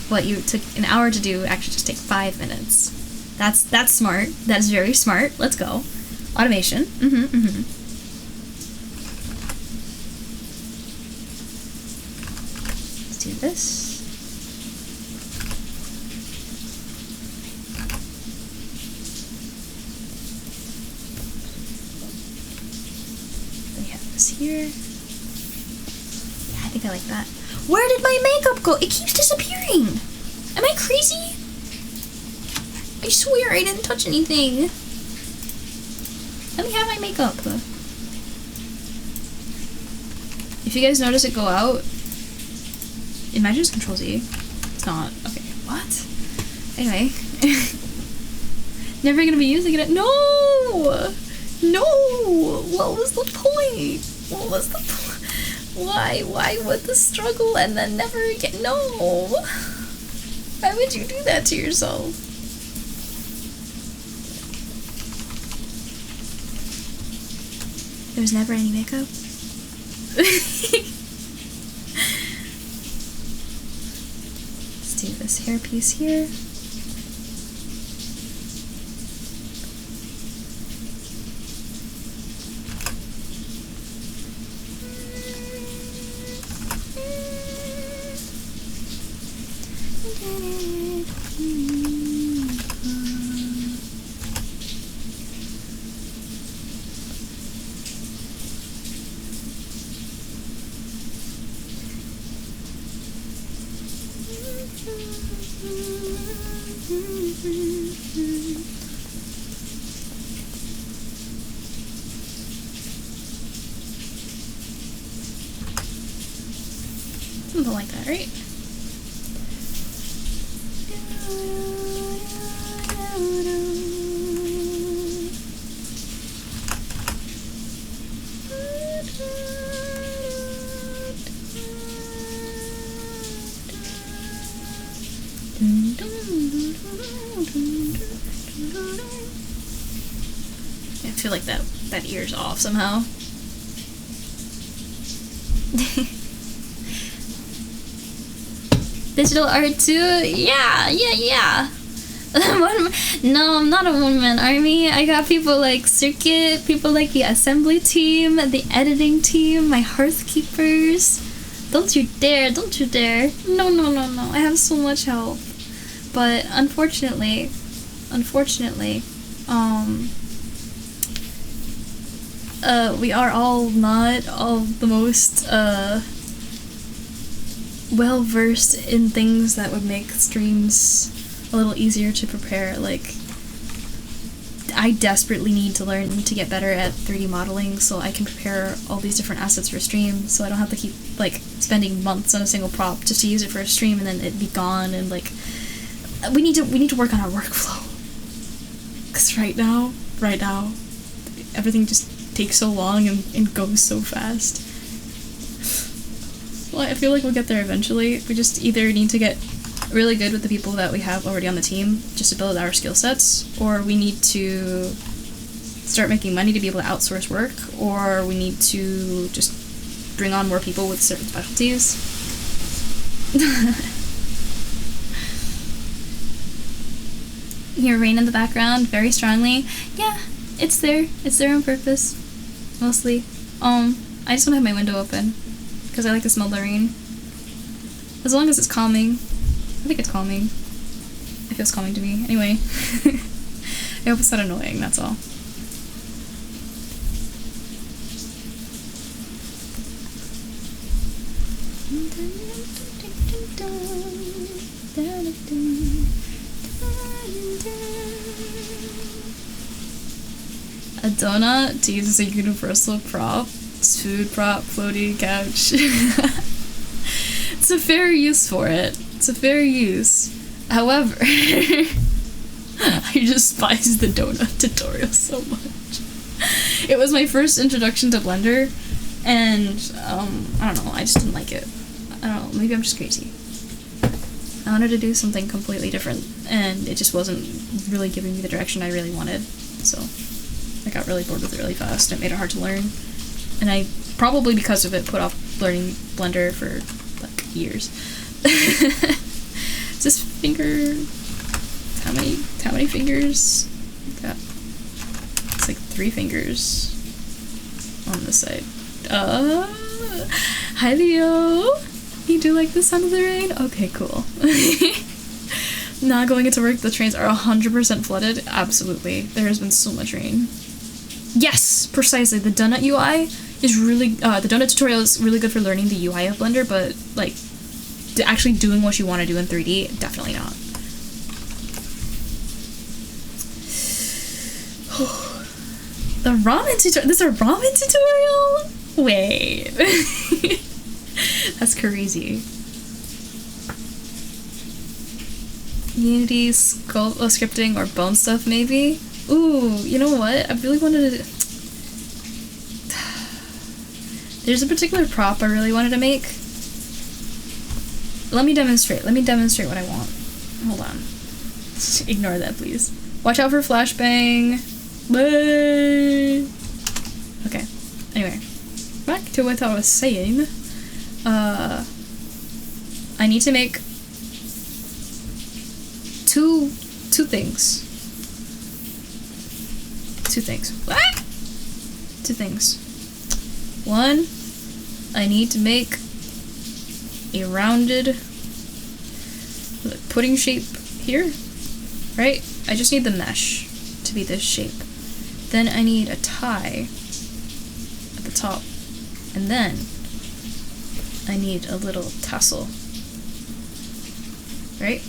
[SPEAKER 1] what you took an hour to do actually just take 5 minutes. That's smart. That's very smart. Let's go. Automation. Let's do this. Here. Yeah, I think I like that. Where did my makeup go? It keeps disappearing. Am I crazy? I swear I didn't touch anything. Let me have my makeup. If you guys notice it go out, imagine it's Control Z. It's not. Okay, what? Anyway. Never gonna be using it. No! No! What was the point? What was the point? Why would the struggle and then never again? No! Why would you do that to yourself? There was never any makeup? Let's do this hairpiece here. Something like that, right? I feel like that ear's off somehow. Digital art too? Yeah. No, I'm not a one-man army. I got people like Circuit, people like the assembly team, the editing team, my hearthkeepers. Don't you dare. No. I have so much help. But unfortunately, we are all not all the most, well-versed in things that would make streams a little easier to prepare. Like, I desperately need to learn to get better at 3D modeling so I can prepare all these different assets for a stream, so I don't have to keep, like, spending months on a single prop just to use it for a stream and then it'd be gone, and, like, we need to work on our workflow. Because right now, everything just takes so long and goes so fast. Well, I feel like we'll get there eventually. We just either need to get really good with the people that we have already on the team just to build our skill sets, or we need to start making money to be able to outsource work, or we need to just bring on more people with certain specialties. Hear rain in the background very strongly. Yeah, it's there. It's there on purpose. Mostly. I just want to have my window open because I like to smell the rain. As long as it's calming. I think it's calming. It feels calming to me. Anyway. I hope it's not annoying, that's all. A donut to use as a universal prop. It's food prop, floaty couch. It's a fair use for it. It's a fair use. However, I despise the donut tutorial so much. It was my first introduction to Blender, and I don't know, I just didn't like it. I don't know, maybe I'm just crazy. I wanted to do something completely different, and it just wasn't really giving me the direction I really wanted, so I got really bored with it really fast. It made it hard to learn, and I, probably because of it, put off learning Blender for, like, years. Is this finger? How many fingers? Got, it's like 3 fingers on this side. Hi Leo! You do like the sound of the rain? Okay, cool. Not going into work, the trains are 100% flooded. Absolutely. There has been so much rain. Yes! Precisely. The donut UI is really, the donut tutorial is really good for learning the UI of Blender, but, like, actually doing what you want to do in 3D, definitely not. The ramen tutorial? This is a ramen tutorial? Wait. That's crazy. Unity, scripting, or bone stuff, maybe? Ooh, you know what? I really wanted to... There's a particular prop I really wanted to make. Let me demonstrate what I want. Hold on. Ignore that, please. Watch out for flashbang. Bye! Okay. Anyway. Back to what I was saying. I need to make two things. What? 2 things. One, I need to make a rounded pudding shape here, right? I just need the mesh to be this shape. Then I need a tie at the top, and then I need a little tassel, right?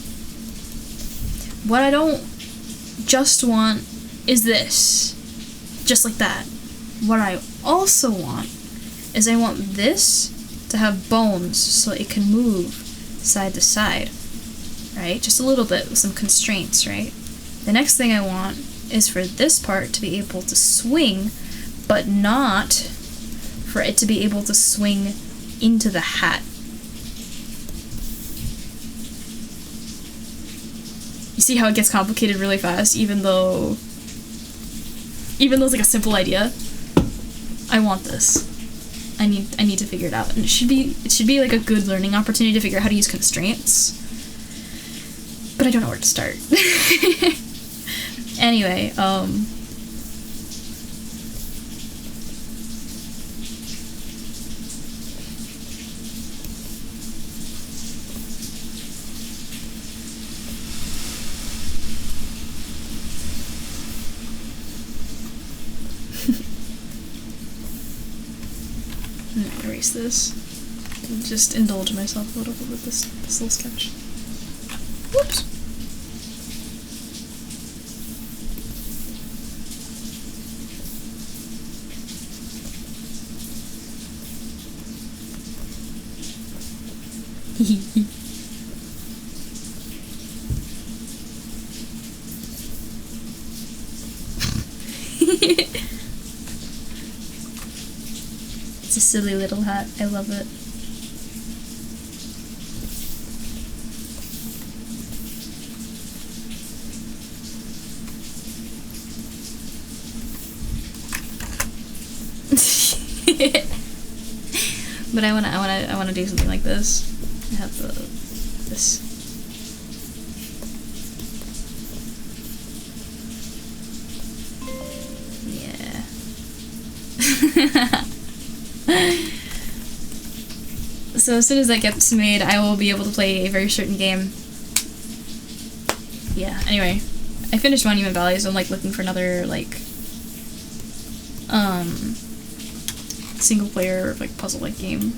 [SPEAKER 1] What I don't just want is this, just like that. What I also want is I want this to have bones so it can move side to side, right? Just a little bit with some constraints, right? The next thing I want is for this part to be able to swing, but not for it to be able to swing into the hat. You see how it gets complicated really fast, even though it's like a simple idea? I want this. I need to figure it out. And it should be like a good learning opportunity to figure out how to use constraints. But I don't know where to start. Anyway, I'm gonna erase this and just indulge myself a little bit with this little sketch. Whoops. It's a silly little hat. I love it. But I wanna do something like this. I have this. Yeah. So as soon as that gets made, I will be able to play a very certain game. Yeah. Anyway, I finished Monument Valley, so I'm like looking for another like single player like puzzle like game.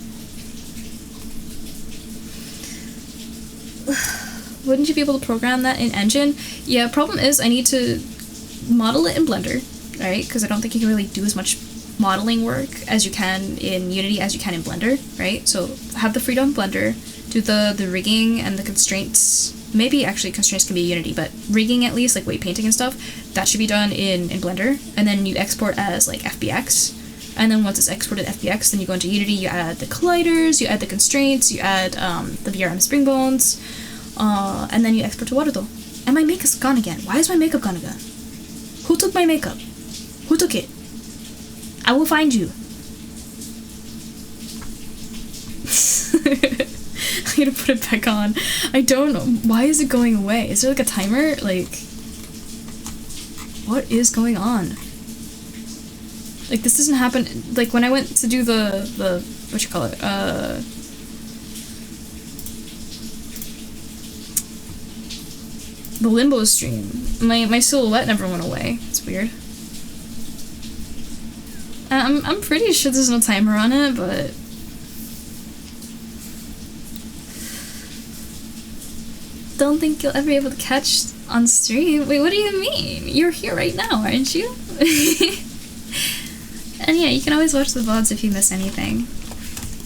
[SPEAKER 1] Wouldn't you be able to program that in Engine? Yeah, problem is I need to model it in Blender, right? Because I don't think you can really do as much modeling work as you can in Unity as you can in Blender, right? So have the freedom in Blender, do the rigging and the constraints. Maybe actually constraints can be Unity, but rigging at least, like weight painting and stuff, that should be done in Blender. And then you export as like FBX. And then once it's exported FBX, then you go into Unity, you add the colliders, you add the constraints, you add the VRM spring bones, and then you export to Waterdo. And my makeup's gone again. Why is my makeup gone again? Who took my makeup? Who took it? I will find you. I gotta put it back on. I don't know. Why is it going away? Is there like a timer? Like, what is going on? Like, this doesn't happen. Like, when I went to do the what you call it? The Limbo stream. My silhouette never went away. It's weird. I'm pretty sure there's no timer on it, but don't think you'll ever be able to catch on stream. Wait, what do you mean? You're here right now, aren't you? And yeah, you can always watch the VODs if you miss anything.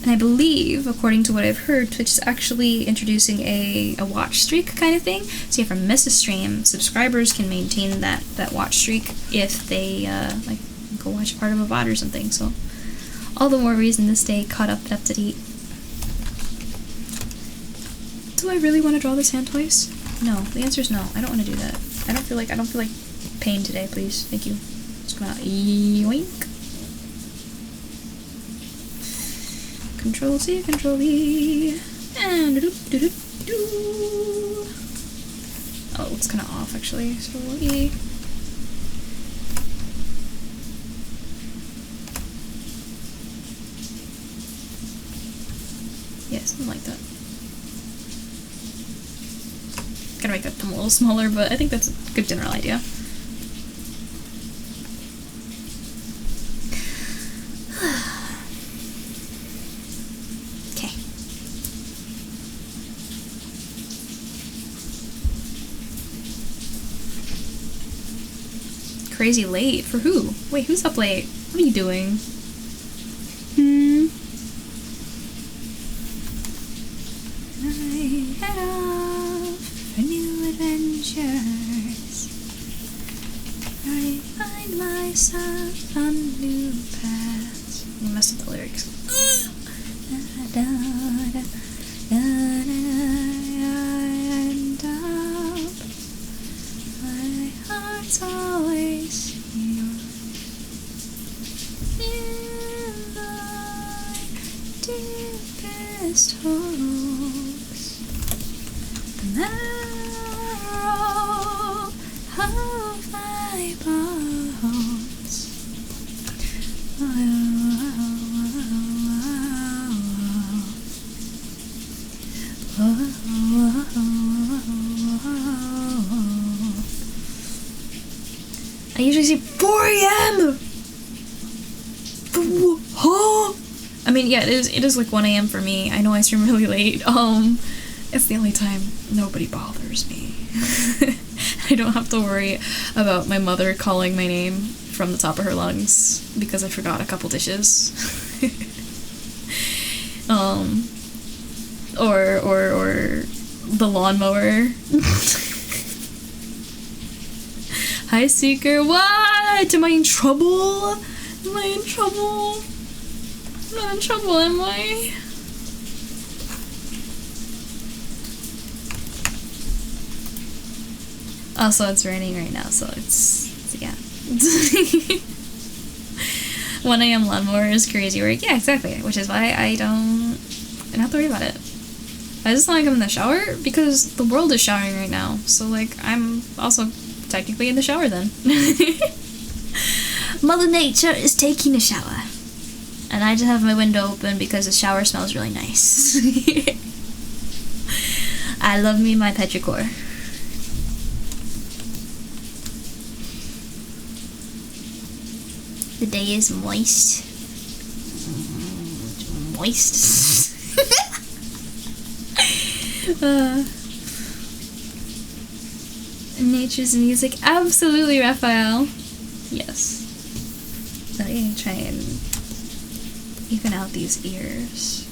[SPEAKER 1] And I believe, according to what I've heard, Twitch is actually introducing a watch streak kind of thing. So if you ever miss a stream, subscribers can maintain that watch streak if they like go watch part of a VOD or something. So all the more reason to stay caught up to date. Do I really want to draw this hand twice? No. The answer is no. I don't want to do that. I don't feel like pain today, please. Thank you. Just gonna yoink. Control C, Control V, and do-do-do-do-do. Oh, it looks kind of off actually. So E. Yeah, something like that. Gotta make that thumb a little smaller, but I think that's a good general idea. Crazy late? For who? Wait, who's up late? What are you doing? I head off for new adventures. I find myself on new paths. You messed up the lyrics. My heart's always in my deepest hopes. The marrow of my bones. I usually say 4 a.m. I mean, yeah, it is like 1 a.m. for me. I know I stream really late. It's the only time nobody bothers me. I don't have to worry about my mother calling my name from the top of her lungs because I forgot a couple dishes. Or the lawnmower. Hi, Seeker. What? Am I in trouble? Am I in trouble? I'm not in trouble, am I? Also, it's raining right now, so it's yeah. 1 a.m. lawnmower is crazy work. Yeah, exactly. Which is why I don't have to worry about it. I just don't like I'm in the shower because the world is showering right now. So, like, I'm also technically in the shower then. Mother Nature is taking a shower. And I just have my window open because the shower smells really nice. I love me my petrichor. The day is moist. Moist. Nature's music. Absolutely, Raphael. Yes. Let me try and even out these ears.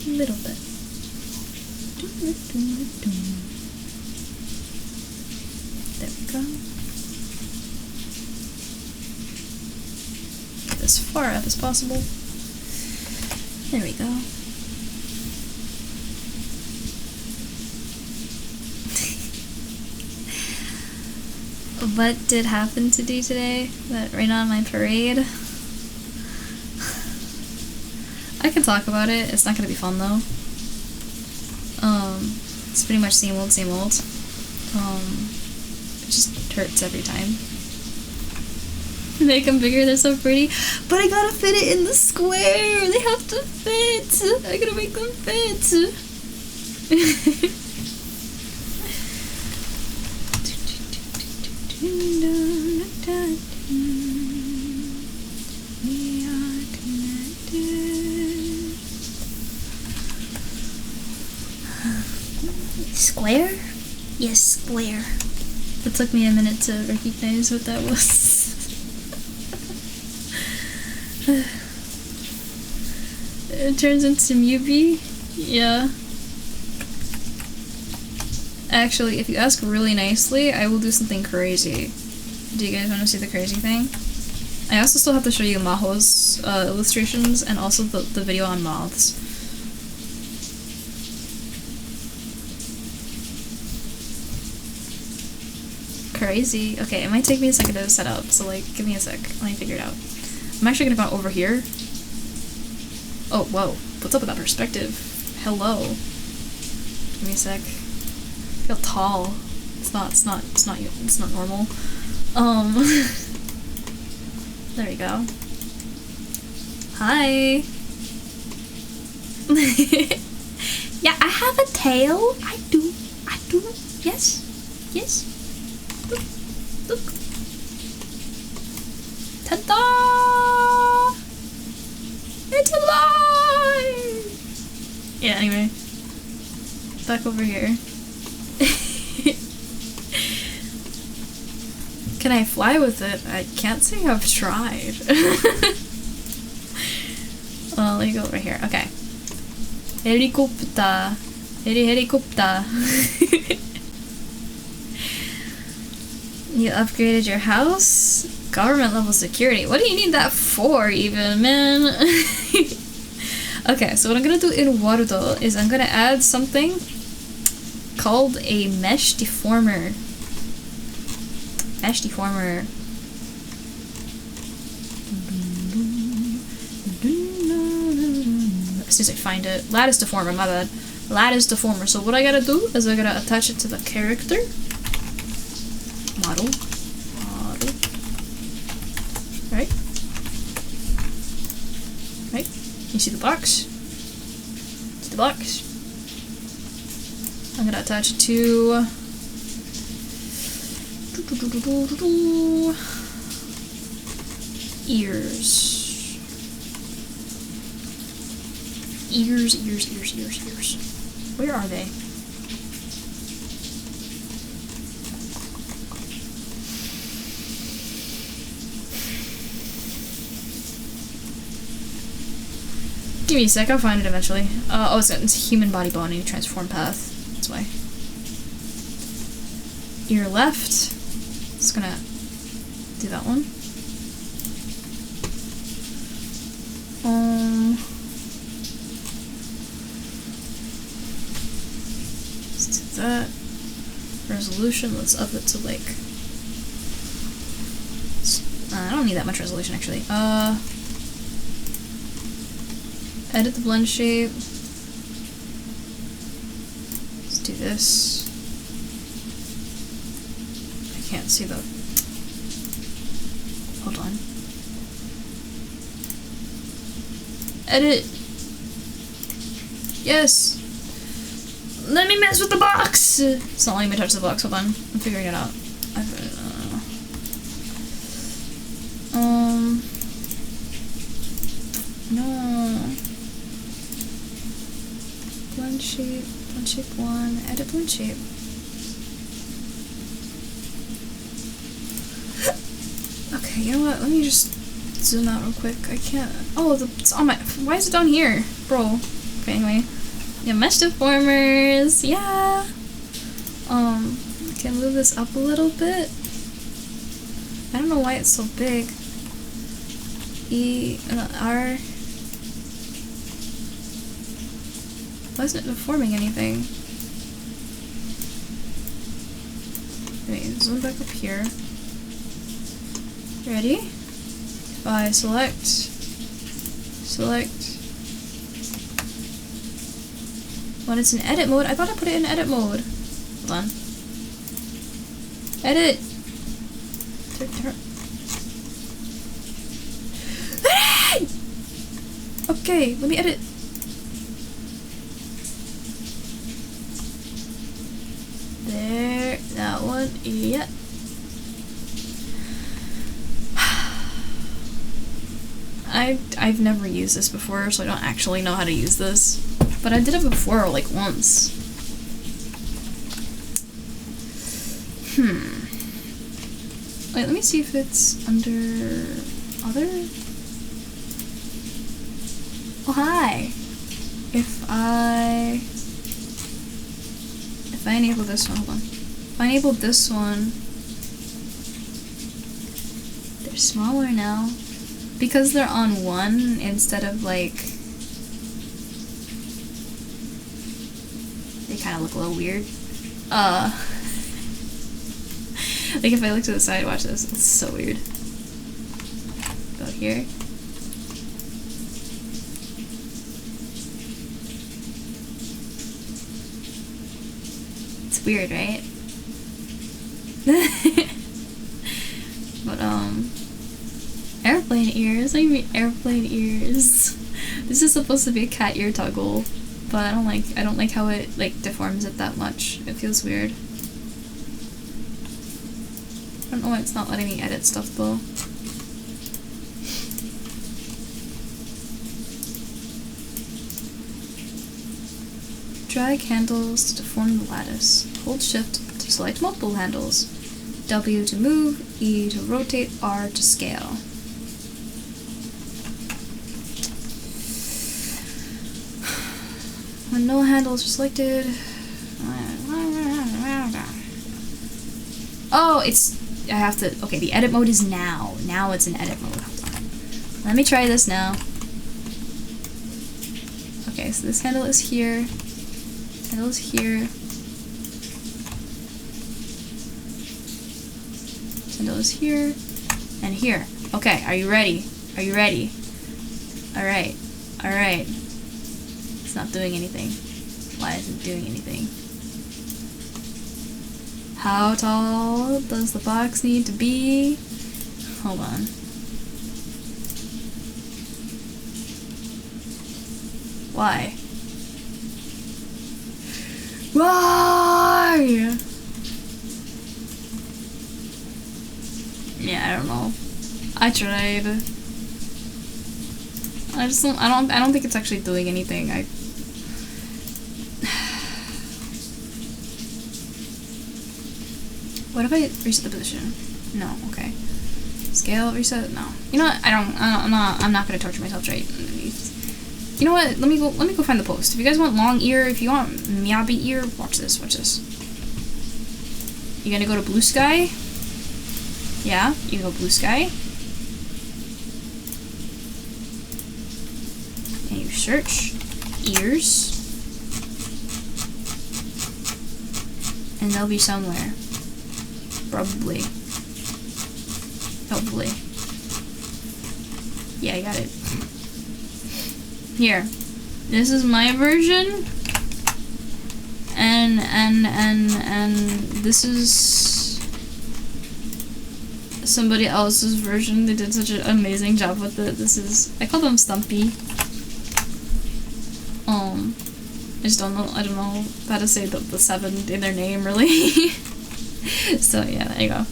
[SPEAKER 1] A little bit. There we go. Get as far up as possible. There we go. What did happen to do today? That rain on my parade? I can talk about it. It's not gonna be fun though. It's pretty much same old, same old. It just hurts every time. Make them bigger, they're so pretty. But I gotta fit it in the square! They have to fit! I gotta make them fit! We are connected. Square? Yes, square. It took me a minute to recognize what that was. It turns into Mubi? Yeah. Actually, if you ask really nicely, I will do something crazy. Do you guys want to see the crazy thing? I also still have to show you Maho's illustrations and also the video on moths. Crazy. Okay, it might take me a second to set up, so like, give me a sec. Let me figure it out. I'm actually gonna go over here. Oh, whoa. What's up with that perspective? Hello. Give me a sec. I feel tall. It's not normal. There we go. Hi. Yeah, I have a tail. I do. Yes. Yes. Look. Look. Ta-da! It's alive! Yeah, anyway. Back over here. Can I fly with it? I can't say I've tried. Let me go over here. Okay. Helicopter. Helicopter. You upgraded your house? Government level security. What do you need that for even, man? Okay, so what I'm gonna do in Warudo is I'm gonna add something called a mesh deformer. Mesh deformer. As soon as I find it. Lattice deformer, my bad. Lattice deformer. So what I gotta do is I gotta attach it to the character. Model. Right? Right? You see the box? See the box? I'm gonna attach it to ears. Ears. Where are they? Give me a sec, I'll find it eventually. Oh, it's human body bony transform path. That's why. Ear left. Just gonna do that one. Let's do that. Resolution, let's up it to like... I don't need that much resolution actually. Edit the blend shape. Let's do this. I can't see the... Hold on. Edit! Yes! Let me mess with the box! It's not letting me touch the box, hold on. I'm figuring it out. No. Blend shape 1, edit blend shape. Okay, you know what, let me just zoom out real quick. I can't, it's on my, why is it down here? Bro. Okay, anyway. Yeah, mesh deformers, yeah! I can move this up a little bit. I don't know why it's so big. E, R. Why isn't it deforming anything? Wait, zoom back up here. Ready? If I select, When it's in edit mode, I thought I put it in edit mode. Hold on. Edit. Okay, let me edit. There, that one, yeah. I've never used this before, so I don't actually know how to use this. But I did it before, like, once. Wait, let me see if it's under other. Oh, hi. If I enable this one, hold on. If I enable this one, they're smaller now. Because they're on one instead of like, they kind of look a little weird. Like if I look to the side, watch this, it's so weird. Go here. It's weird, right? But airplane ears. What do you mean airplane ears? This is supposed to be a cat ear toggle, but I don't like how it like deforms it that much. It feels weird. I don't know why it's not letting me edit stuff though. Drag handles to deform the lattice. Hold shift to select multiple handles. W to move, E to rotate, R to scale. When no handles are selected. Oh, I have to, okay, the edit mode is now. Now it's in edit mode. Hold on. Let me try this now. Okay, so this handle is here. Handle is here. This handle is here. And here. Okay, are you ready? Are you ready? Alright. Alright. It's not doing anything. Why isn't it doing anything? How tall does the box need to be? Hold on. Why? Why? Yeah, I don't know. I tried. I don't think it's actually doing anything. What if I reset the position? No, okay. Scale reset? No. You know what? I'm not gonna torture myself right. You know what? Let me go find the post. If you guys want long ear, if you want meowby ear, watch this, watch this. You gonna go to blue sky? Yeah, you go blue sky. And you search ears. And they'll be somewhere. Probably. Hopefully. Yeah, I got it. Here. This is my version. And this is somebody else's version. They did such an amazing job with it. This is, I call them Stumpy. I just don't know how to say the 7 in their name really. So yeah, there you go.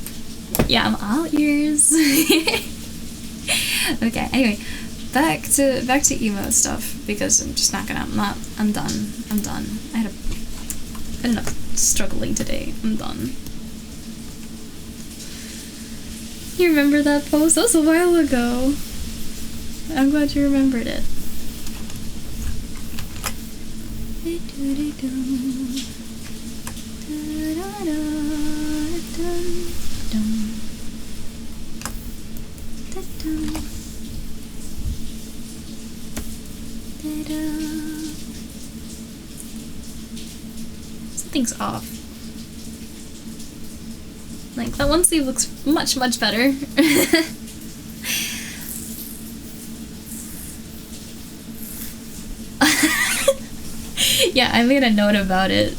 [SPEAKER 1] Yeah, I'm all ears. Okay, anyway, back to emo stuff because I'm just not gonna. I'm done. I had enough struggling today. I'm done. You remember that post? That was a while ago. I'm glad you remembered it. Something's off. Like, that one sleeve looks much, much better. Yeah, I made a note about it.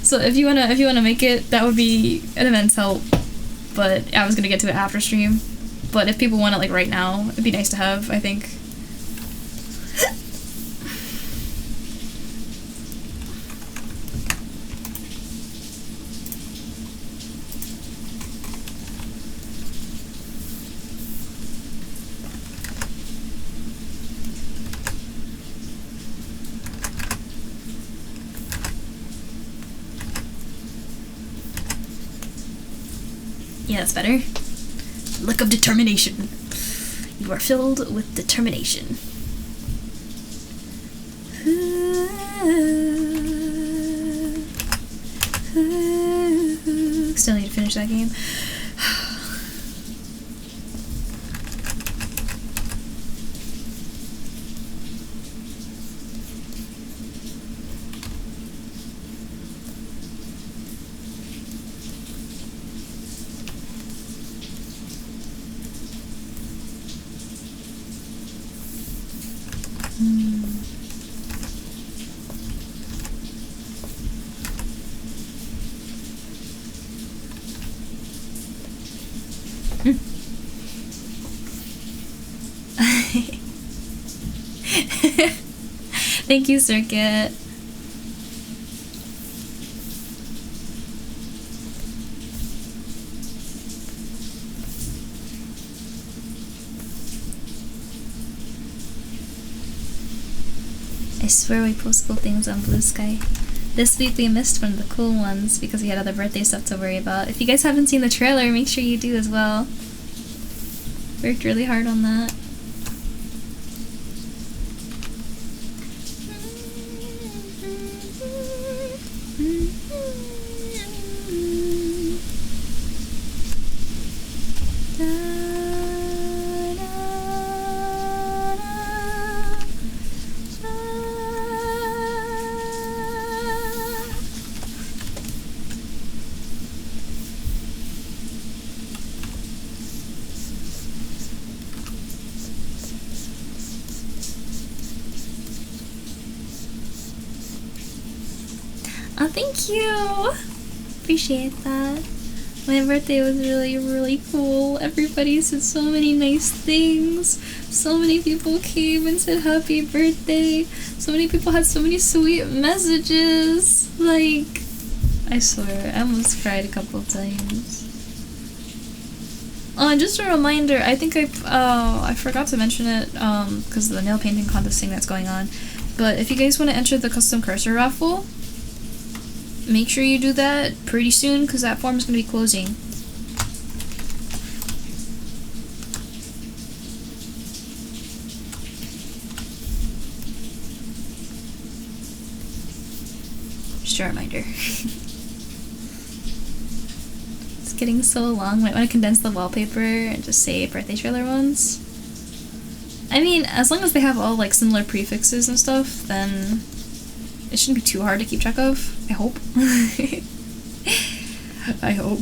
[SPEAKER 1] So if you wanna make it, that would be an immense help. But I was gonna get to it after stream. But if people want it like right now, it'd be nice to have, I think. Yeah, that's better. Look of determination. You are filled with determination. Still need to finish that game. Thank you, Circuit. I swear we post cool things on Blue Sky. This week we missed one of the cool ones because we had other birthday stuff to worry about. If you guys haven't seen the trailer, make sure you do as well. Worked really hard on that. Oh, thank you! Appreciate that. My birthday was really, really cool. Everybody said so many nice things. So many people came and said happy birthday. So many people had so many sweet messages. Like, I swear, I almost cried a couple of times. Oh, and just a reminder, I think I forgot to mention it, because of the nail painting contest thing that's going on. But if you guys want to enter the custom cursor raffle, make sure you do that pretty soon because that form is going to be closing. Just a reminder. It's getting so long. Might want to condense the wallpaper and just say birthday trailer ones. I mean, as long as they have all like similar prefixes and stuff, then it shouldn't be too hard to keep track of. I hope. I hope.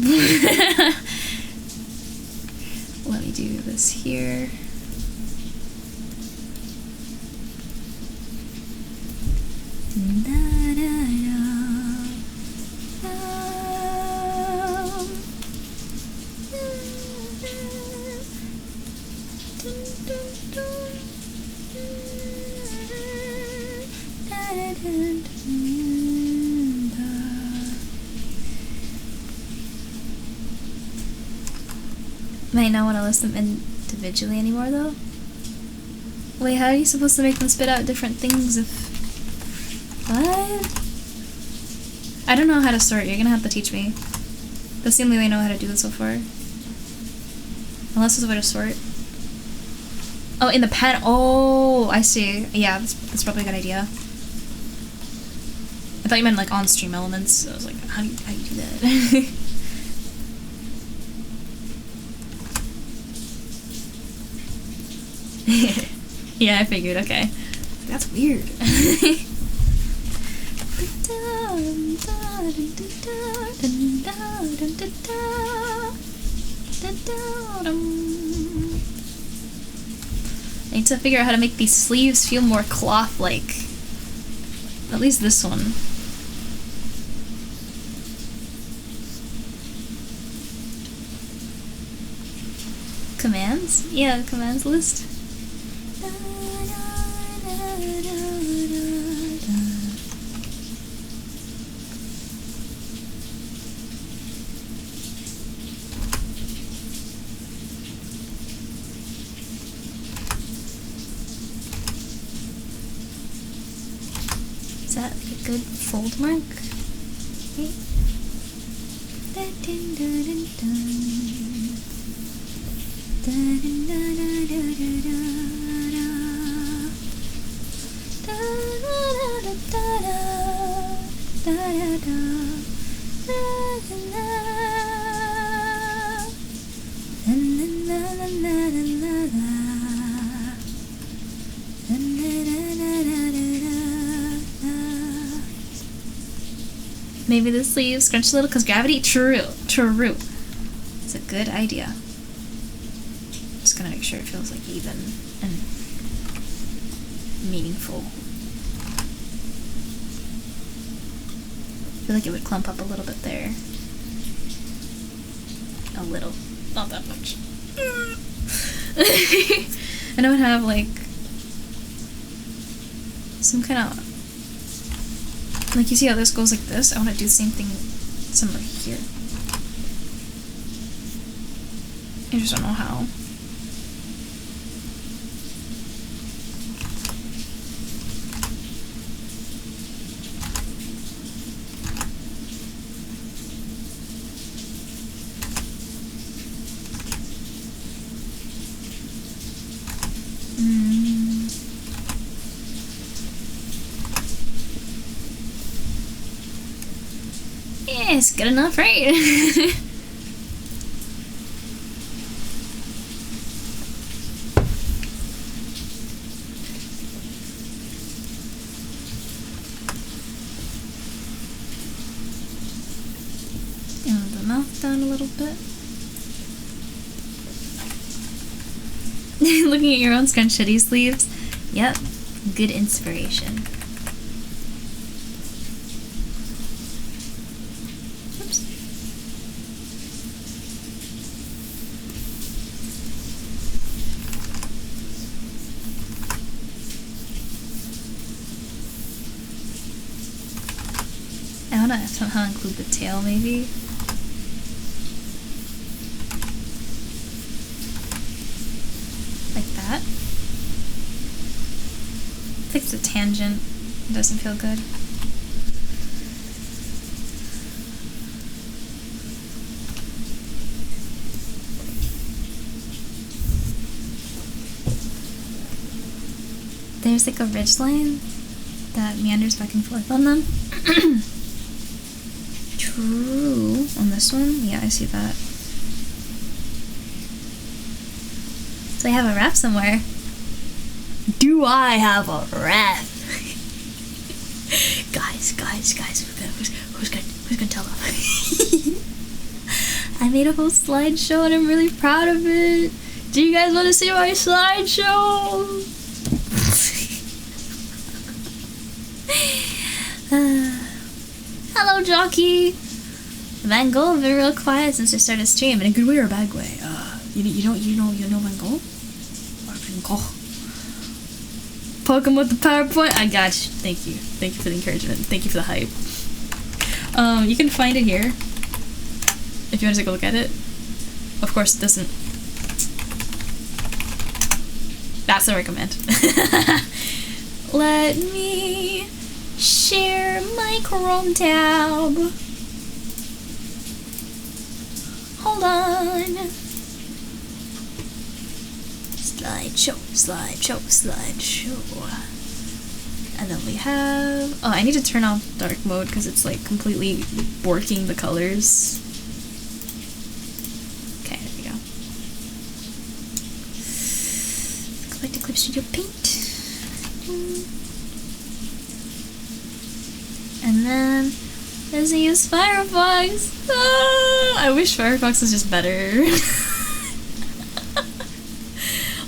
[SPEAKER 1] Let me do this here. Might not want to list them individually anymore though. Wait, how are you supposed to make them spit out different things if... What? I don't know how to sort. You're gonna have to teach me. That's the only way I know how to do this so far. Unless there's a way to sort. Oh, in the pen. Oh, I see. Yeah, that's probably a good idea. I thought you meant like on stream elements. I was like, how do you do that? Yeah, I figured. Okay, that's weird. I need to figure out how to make these sleeves feel more cloth-like. At least this one. Commands? Yeah, commands list. Is that like a good fold mark? Okay. Maybe the sleeves scrunch a little because gravity? True. It's a good idea. Just gonna make sure it feels like even and meaningful. I feel like it would clump up a little bit there. A little. Not that much. And I would have like some kind of, like, you see how this goes like this? I want to do the same thing somewhere here. I just don't know how. Yeah, it's good enough, right? And the mouth down a little bit. Looking at your own scrunchity sleeves. Yep, good inspiration. I wanna somehow include the tail, maybe. Like that. Fix the tangent. It doesn't feel good. There's like a ridge line that meanders back and forth on them. True. On this one? Yeah, I see that. So I have a ref somewhere. Do I have a ref? guys, who's gonna tell them? I made a whole slideshow and I'm really proud of it. Do you guys want to see my slideshow? Hello, Jockey. Van Gogh been real quiet since I started stream, in a good way or a bad way. You know Van Gogh? Or Van Gogh? Poke him with the PowerPoint. I got you. Thank you for the encouragement. Thank you for the hype. You can find it here if you want to take a look at it. Of course, it doesn't. That's the recommend. Let me share my Chrome tab. Hold on. Slideshow. And then we have... Oh, I need to turn off dark mode because it's like completely borking the colors. Okay, there we go. Go back to Clip Studio Paint. And then there's a use Firefox. I wish Firefox was just better.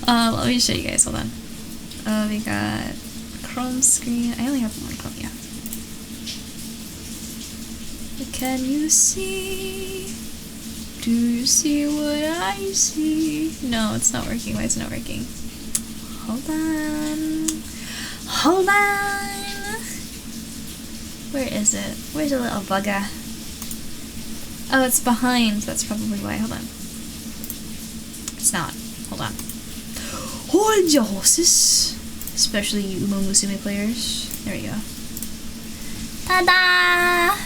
[SPEAKER 1] Let me show you guys. Hold on. We got Chrome screen. I only have one Chrome. Yeah. Can you see? Do you see what I see? No, it's not working. Why is it not working? Hold on. Hold on! Where is it? Where's the little bugger? Oh, it's behind. That's probably why. Hold on. It's not. Hold on. Hold your horses! Especially you Umo Musume players. There we go. Ta-da!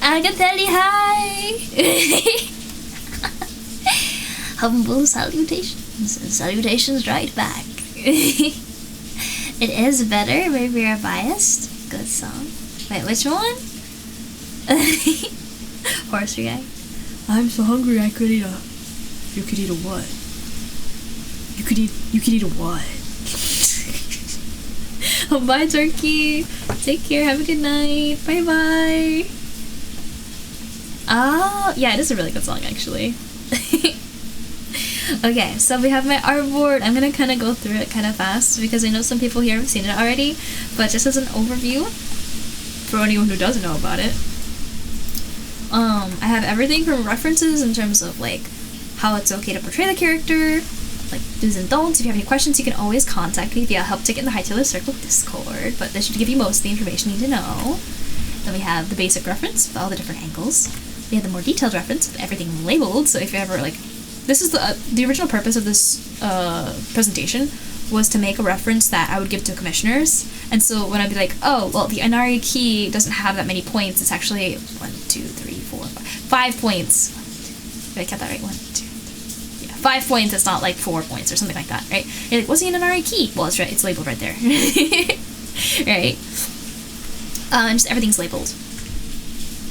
[SPEAKER 1] I can tell you hi! Humble salutations. Salutations right back. It is better, maybe you're biased. Good song. Wait, which one? Horse guy. I'm so hungry I could eat a... You could eat a what? You could eat a what? Oh, bye, turkey. Take care. Have a good night. Bye bye. Oh, yeah, it is a really good song, actually. Okay, so we have my artboard. I'm gonna kind of go through it kind of fast because I know some people here have seen it already, but just as an overview for anyone who doesn't know about it, I have everything from references in terms of like how it's okay to portray the character, like do's and don'ts. If you have any questions, you can always contact me via Help Ticket in the High Tailor Circle Discord, but this should give you most of the information you need to know. Then we have the basic reference with all the different angles. We have the more detailed reference with everything labeled, so if you ever like... This is the original purpose of this presentation was to make a reference that I would give to commissioners, and so when I'd be like, oh, well, the Inari key doesn't have that many points, it's actually 5 points. Did I get that right? 1, 2, 3. Yeah, 5 points, it's not like 4 points or something like that, right? You're like, what's the Inari key? Well, it's right, it's labeled right there. Right? And just everything's labeled.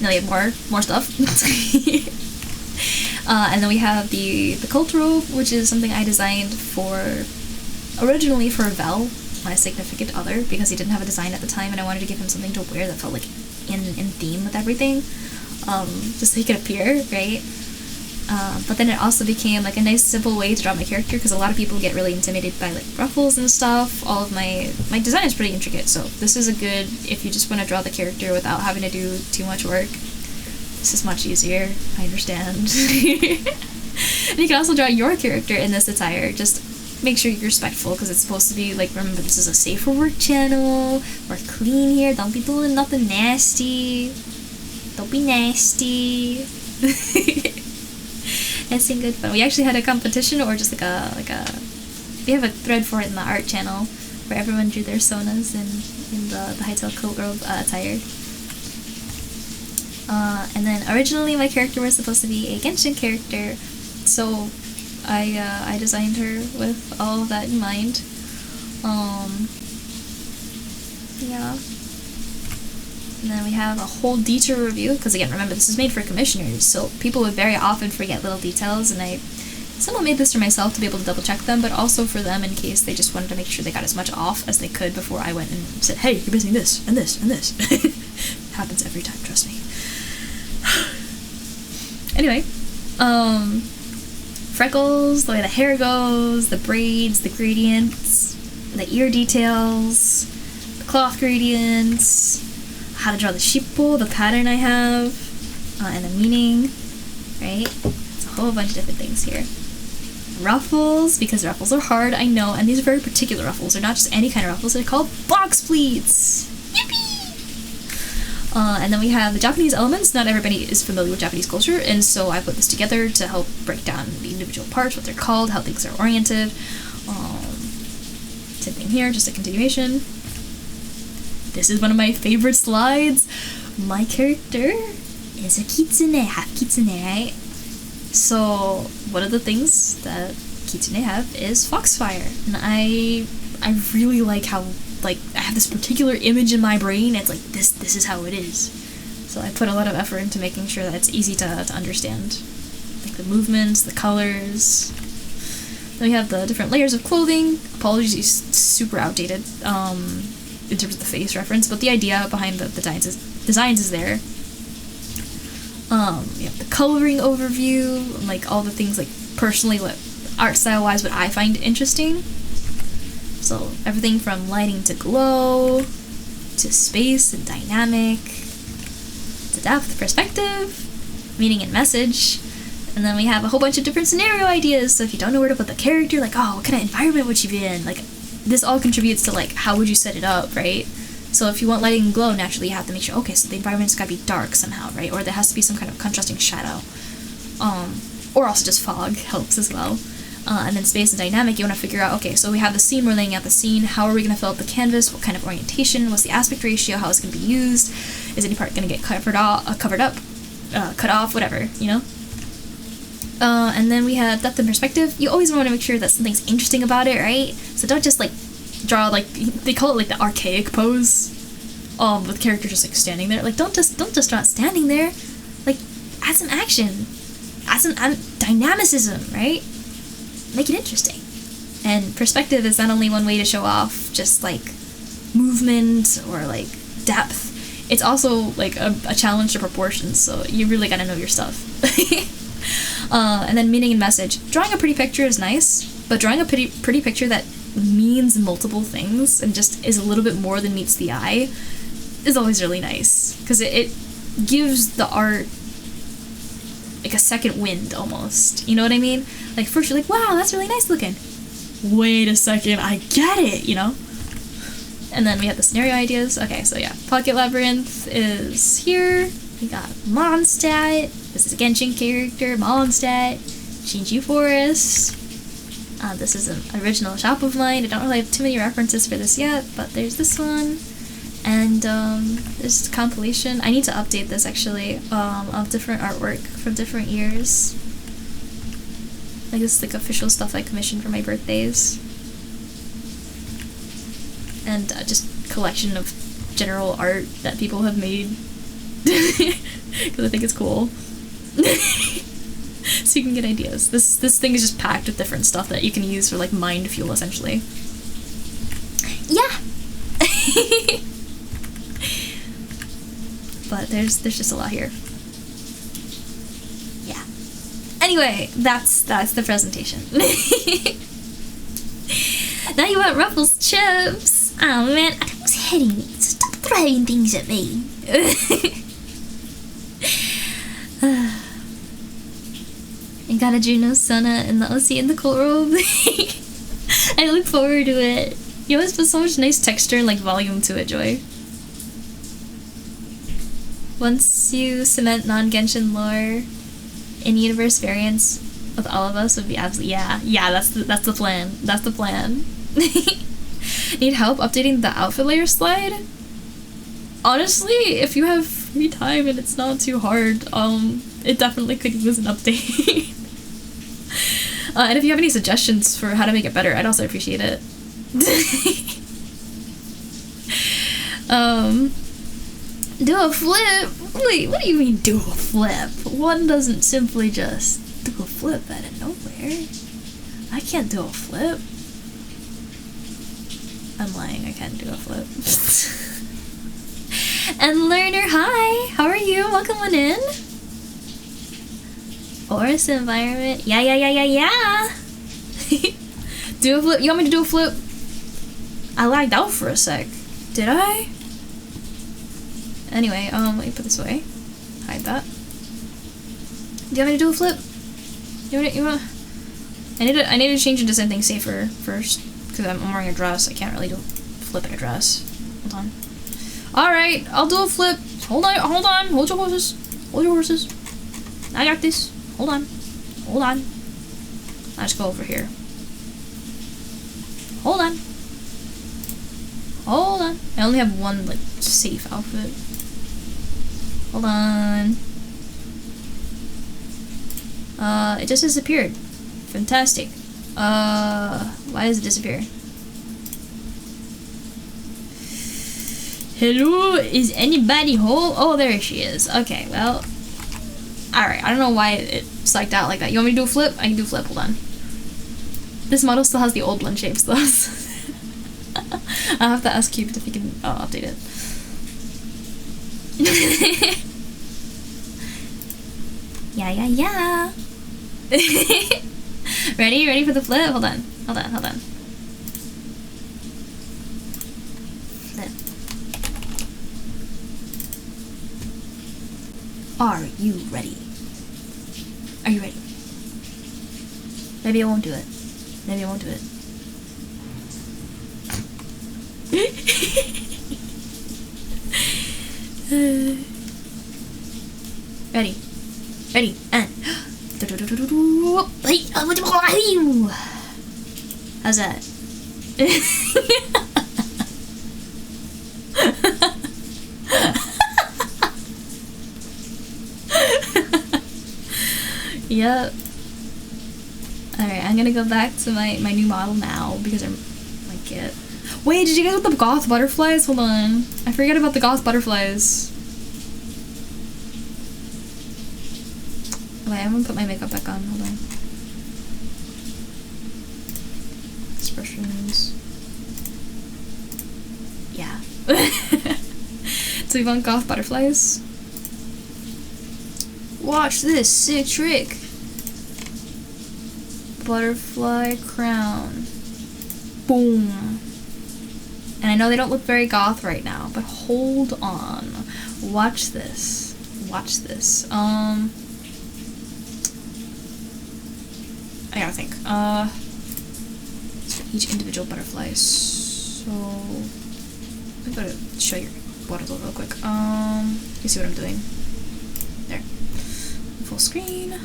[SPEAKER 1] Now we have more stuff. And then we have the cult robe, which is something I designed originally for Vel, my significant other, because he didn't have a design at the time, and I wanted to give him something to wear that felt like in theme with everything, just so he could appear, right? But then it also became like a nice simple way to draw my character, because a lot of people get really intimidated by like ruffles and stuff. All of my design is pretty intricate, so this is a good, if you just want to draw the character without having to do too much work. This is much easier, I understand. And you can also draw your character in this attire. Just make sure you're respectful, because it's supposed to be like, remember, this is a safe for work channel. We're clean here. Don't be doing nothing nasty. Don't be nasty. It's been good fun. We actually had a competition, or just like a we have a thread for it in the art channel where everyone drew their sonas in the Hightail Cult Robe attire. And then originally my character was supposed to be a Genshin character, so I designed her with all of that in mind. Yeah. And then we have a whole detail review, because again, remember, this is made for commissioners, so people would very often forget little details, and I somewhat made this for myself to be able to double check them, but also for them in case they just wanted to make sure they got as much off as they could before I went and said, hey, you're missing this, and this, and this. Happens every time, trust me. Anyway, freckles, the way the hair goes, the braids, the gradients, the ear details, the cloth gradients, how to draw the shippo, the pattern I have, and the meaning, right? It's a whole bunch of different things here. Ruffles, because ruffles are hard, I know, and these are very particular ruffles. They're not just any kind of ruffles, they're called box pleats! Yippee! And then we have the Japanese elements. Not everybody is familiar with Japanese culture, and so I put this together to help break down the individual parts, what they're called, how things are oriented. Same thing here, just a continuation. This is one of my favorite slides. My character is a kitsune, half kitsune, right? So one of the things that kitsune have is foxfire, and I really like how, like, I have this particular image in my brain. It's like, this is how it is. So I put a lot of effort into making sure that it's easy to understand, like the movements, the colors. Then we have the different layers of clothing. Apologies, it's super outdated in terms of the face reference, but the idea behind the designs is there. You have the coloring overview, and like all the things, like personally, what art style wise, what I find interesting. So everything from lighting to glow, to space and dynamic, to depth, perspective, meaning and message. And then we have a whole bunch of different scenario ideas. So if you don't know where to put the character, like, oh, what kind of environment would you be in? Like, this all contributes to, like, how would you set it up, right? So if you want lighting and glow, naturally you have to make sure, okay, so the environment's gotta be dark somehow, right? Or there has to be some kind of contrasting shadow. Or also just fog helps as well. And then space and dynamic, you want to figure out, okay, so we have the scene, we're laying out the scene, how are we going to fill up the canvas, what kind of orientation, what's the aspect ratio, how it's going to be used, is any part going to get cut off, whatever, you know? And then we have depth and perspective. You always want to make sure that something's interesting about it, right? So don't just, like, draw, like, they call it, like, the archaic pose, with the character just, like, standing there. Like, don't just draw it standing there. Like, add some action. Add some dynamicism, right? Make it interesting. And perspective is not only one way to show off just, like, movement or, like, depth. It's also, like, a challenge to proportions, so you really gotta know your stuff. And then meaning and message. Drawing a pretty picture is nice, but drawing a pretty picture that means multiple things and just is a little bit more than meets the eye is always really nice, because it gives the art like a second wind almost, you know what I mean? Like, first you're like, wow, that's really nice looking. Wait a second, I get it, you know? And then we have the scenario ideas. Okay, so yeah, Pocket Labyrinth is here. We got Mondstadt. This is a Genshin character, Mondstadt. Shinju Forest. This is an original shop of mine. I don't really have too many references for this yet, but there's this one. And there's a compilation. I need to update this actually, of different artwork from different years. Like, this is like official stuff I commissioned for my birthdays. And just collection of general art that people have made. Because I think it's cool. So you can get ideas. This thing is just packed with different stuff that you can use for, like, mind fuel, essentially. Yeah! But there's just a lot here. Yeah. Anyway, that's the presentation. Now you want Ruffles chips. Oh man, I was hitting me. Stop throwing things at me. I got a Juno Sona and the OC in the cold robe. I look forward to it. You always put so much nice texture and, like, volume to it, Joy. Once you cement non-Genshin lore, in-universe variants with all of us would be absolutely, yeah, that's the plan. That's the plan. Need help updating the outfit layer slide? Honestly, if you have free time and it's not too hard, it definitely could use an update. And if you have any suggestions for how to make it better, I'd also appreciate it. Do a flip? Wait, what do you mean do a flip? One doesn't simply just do a flip out of nowhere. I can't do a flip. I'm lying, I can't do a flip. And Learner, hi! How are you? Welcome on in. Forest environment. Yeah. Do a flip. You want me to do a flip? I lagged out for a sec. Did I? Anyway, let me put this away. Hide that. Do you want me to do a flip? You want? I need to change into something safer first, because I'm wearing a dress. I can't really do a flip in a dress. Hold on. Alright, I'll do a flip. Hold on. Hold your horses. Hold your horses. I got this. Hold on. Let's go over here. Hold on. I only have one, like, safe outfit. Hold on. It just disappeared. Fantastic. Why does it disappear? Hello? Is anybody home? Oh, there she is. Okay, well. Alright, I don't know why it psyched out like that. You want me to do a flip? I can do a flip, hold on. This model still has the old blend shapes though. I'll have to ask Cupid if he can update it. Yeah. Ready for the flip? Hold on. Are you ready? Are you ready? Maybe I won't do it. Maybe I won't do it. Ready. Ready. And. How's that? Yep. Alright, I'm gonna go back to my new model now because I'm like it. Wait, did you guys get the goth butterflies? Hold on. I forget about the goth butterflies. Wait, I'm gonna put my makeup back on. Hold on. Expressions. Yeah. So we want goth butterflies. Watch this sick trick. Butterfly crown. Boom. And I know they don't look very goth right now, but hold on. Watch this. Watch this. I gotta think. For each individual butterfly. So I'm gonna show you bottle real quick. You see what I'm doing? There. Full screen.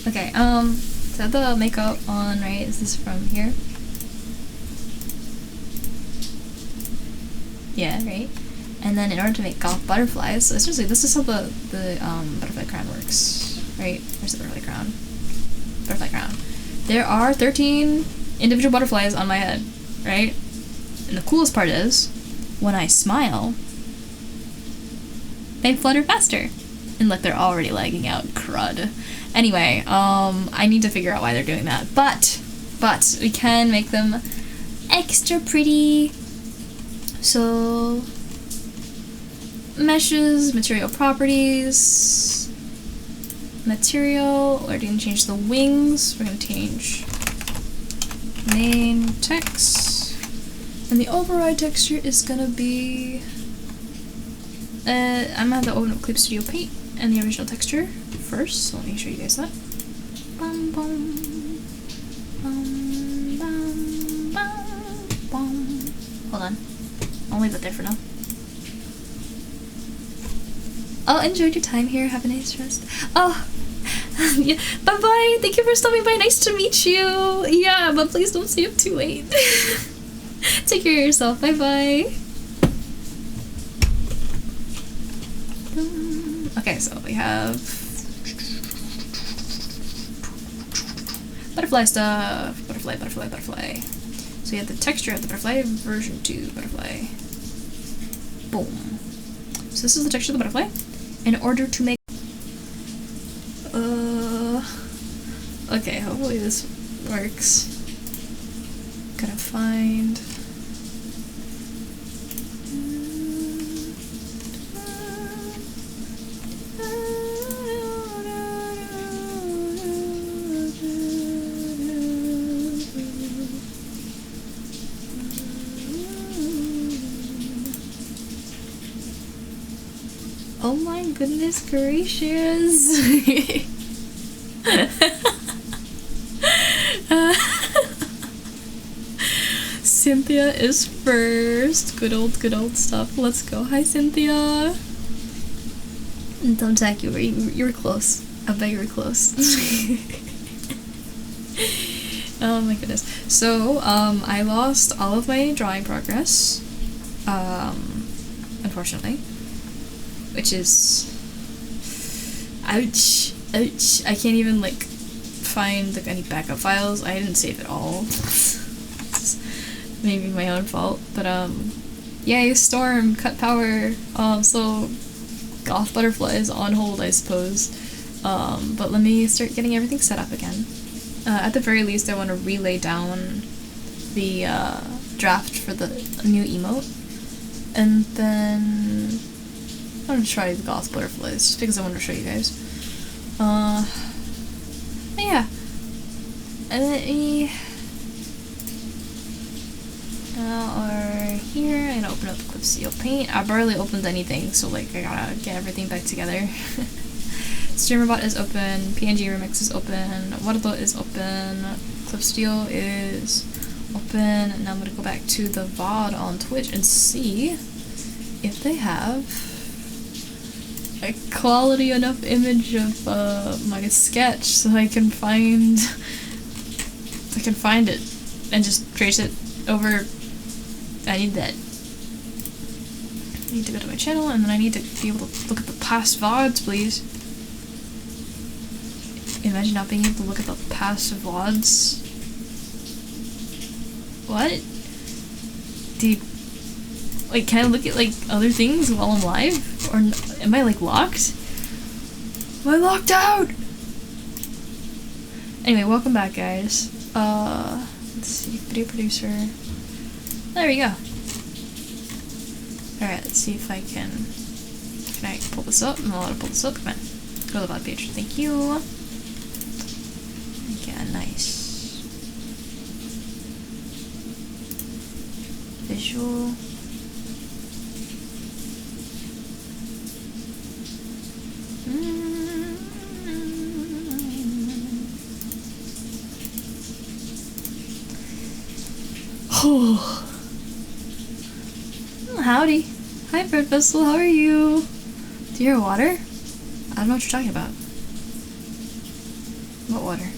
[SPEAKER 1] Okay, so I have the makeup on, right? Is this from here? Yeah, right? And then in order to make goth butterflies, so essentially this is how the butterfly crown works, right? Where's the butterfly crown? Butterfly crown. There are 13 individual butterflies on my head, right? And the coolest part is, when I smile, they flutter faster. And look, they're already lagging out. Crud. Anyway, I need to figure out why they're doing that. But we can make them extra pretty. So, meshes, material properties, material, we're going to change the wings, we're going to change main text, and the override texture is going to be, I'm going to have to open up Clip Studio Paint and the original texture first, so let me show you guys that. Bum, bum, bum, bum, bum, bum. Hold on. I'll leave that there for now. Oh, enjoyed your time here. Have a nice rest. Oh, yeah. Bye bye. Thank you for stopping by. Nice to meet you. Yeah, but please don't stay up too late. Take care of yourself. Bye bye. Okay, so we have butterfly stuff. Butterfly, butterfly, butterfly. So you have the texture of the butterfly, version 2 butterfly. Boom. So this is the texture of the butterfly. In order to make okay, hopefully this works. Gotta find oh my goodness gracious. Cynthia is first. Good old stuff. Let's go. Hi, Cynthia. Don't attack you. You were close. I bet you were close. Oh my goodness. So, I lost all of my drawing progress. Unfortunately. Which is ouch. I can't even like find like any backup files. I didn't save it all. It's maybe my own fault, but yay, storm, cut power. So goth butterfly is on hold, I suppose. But let me start getting everything set up again. At the very least, I want to relay down the draft for the new emote, and then I'm gonna try the goth butterflies just because I want to show you guys. Yeah. And let me over here I'm gonna open up Clip Studio Paint. I barely opened anything, so like I gotta get everything back together. StreamerBot is open, PNG Remix is open, Waterdo is open, Clip Studio is open, and now I'm gonna go back to the VOD on Twitch and see if they have a quality enough image of my sketch so I can find it and just trace it over. I need that. I need to go to my channel, and then I need to be able to look at the past VODs, please. Imagine not being able to look at the past VODs. What? Dude, like, can I look at, like, other things while I'm live? Or am I, like, locked? Am I locked out? Anyway, welcome back, guys. Let's see, video producer. There we go. Alright, let's see if I can I pull this up? I'm allowed to pull this up. Come on. Go to the VOD page. Thank you. Yeah, nice. Visual. Oh. Howdy. Hi, Bird Vessel. How are you? Do you hear water? I don't know what you're talking about. What water?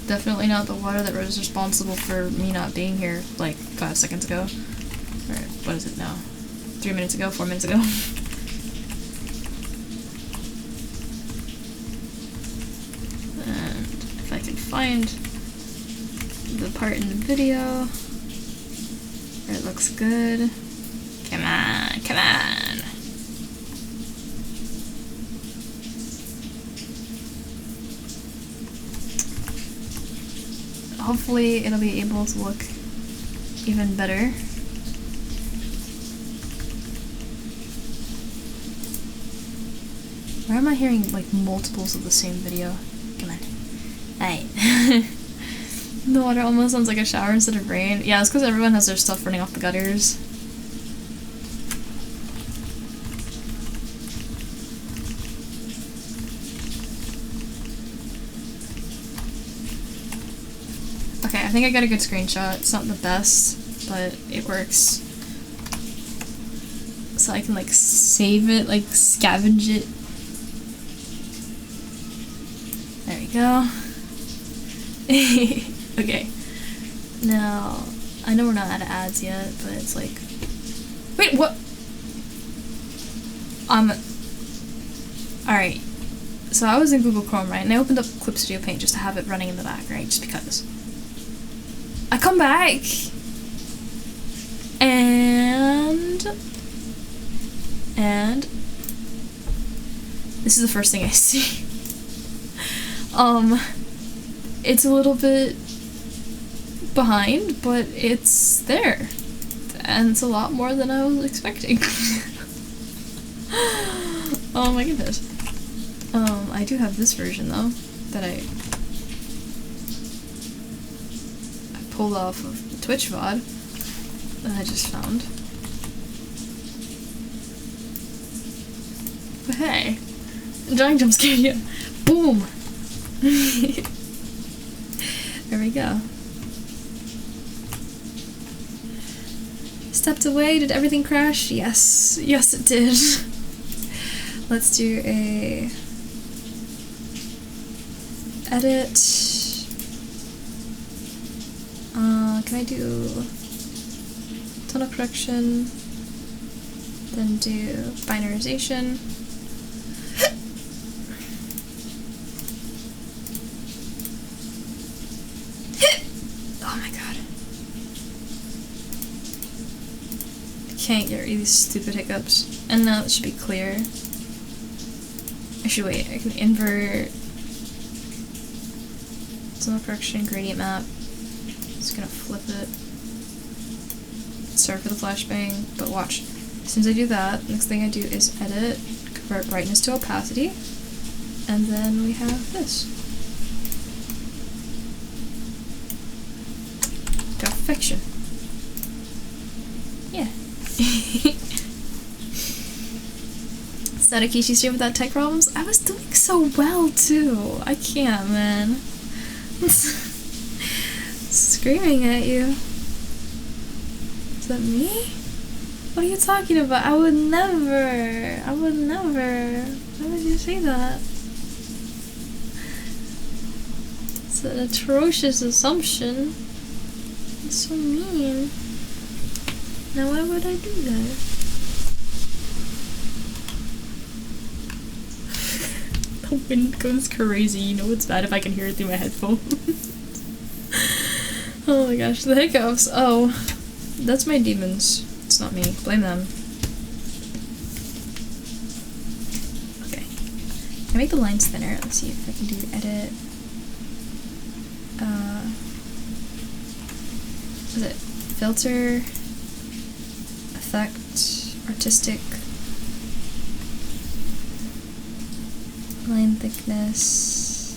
[SPEAKER 1] Definitely not the water that was responsible for me not being here like 5 seconds ago. Or what is it now? 3 minutes ago? 4 minutes ago? And if I can find the part in the video where it looks good. Come on, come on. Hopefully it'll be able to look even better. Why am I hearing like multiples of the same video? Come on. Alright. The water almost sounds like a shower instead of rain. Yeah, it's because everyone has their stuff running off the gutters. Okay, I think I got a good screenshot. It's not the best, but it works. So I can like save it, like scavenge it. There we go. Okay. Now, I know we're not out of ads yet, but it's like... Wait, what? Alright. So I was in Google Chrome, right? And I opened up Clip Studio Paint just to have it running in the back, right? Just because. I come back! And... This is the first thing I see. It's a little bit behind, but it's there. And it's a lot more than I was expecting. Oh my goodness. I do have this version though, that I pulled off of the Twitch VOD that I just found. But hey, giant jump scare you. Boom! There we go. Stepped away, did everything crash? Yes. Yes, it did. Let's do a edit. Can I do tonal correction? Then do binarization. Oh my god. I can't get rid of these stupid hiccups. And now it should be clear. Actually, wait, I can invert tonal correction, gradient map. Just gonna flip it. Sorry for the flashbang, but watch. As soon as I do that, next thing I do is edit, convert brightness to opacity, and then we have this. Perfection. Started Kishi stream without tech problems. I was doing so well too. I can't, man. Screaming at you. Is that me? What are you talking about? I would never. I would never. Why would you say that? It's an atrocious assumption. It's so mean. Now why would I do that? The wind goes crazy. You know it's bad if I can hear it through my headphones. Oh my gosh, the hiccups. Oh, that's my demons. It's not me. Blame them. Okay. Can I make the lines thinner? Let's see if I can do edit. What is it? Filter, effect, artistic, line thickness.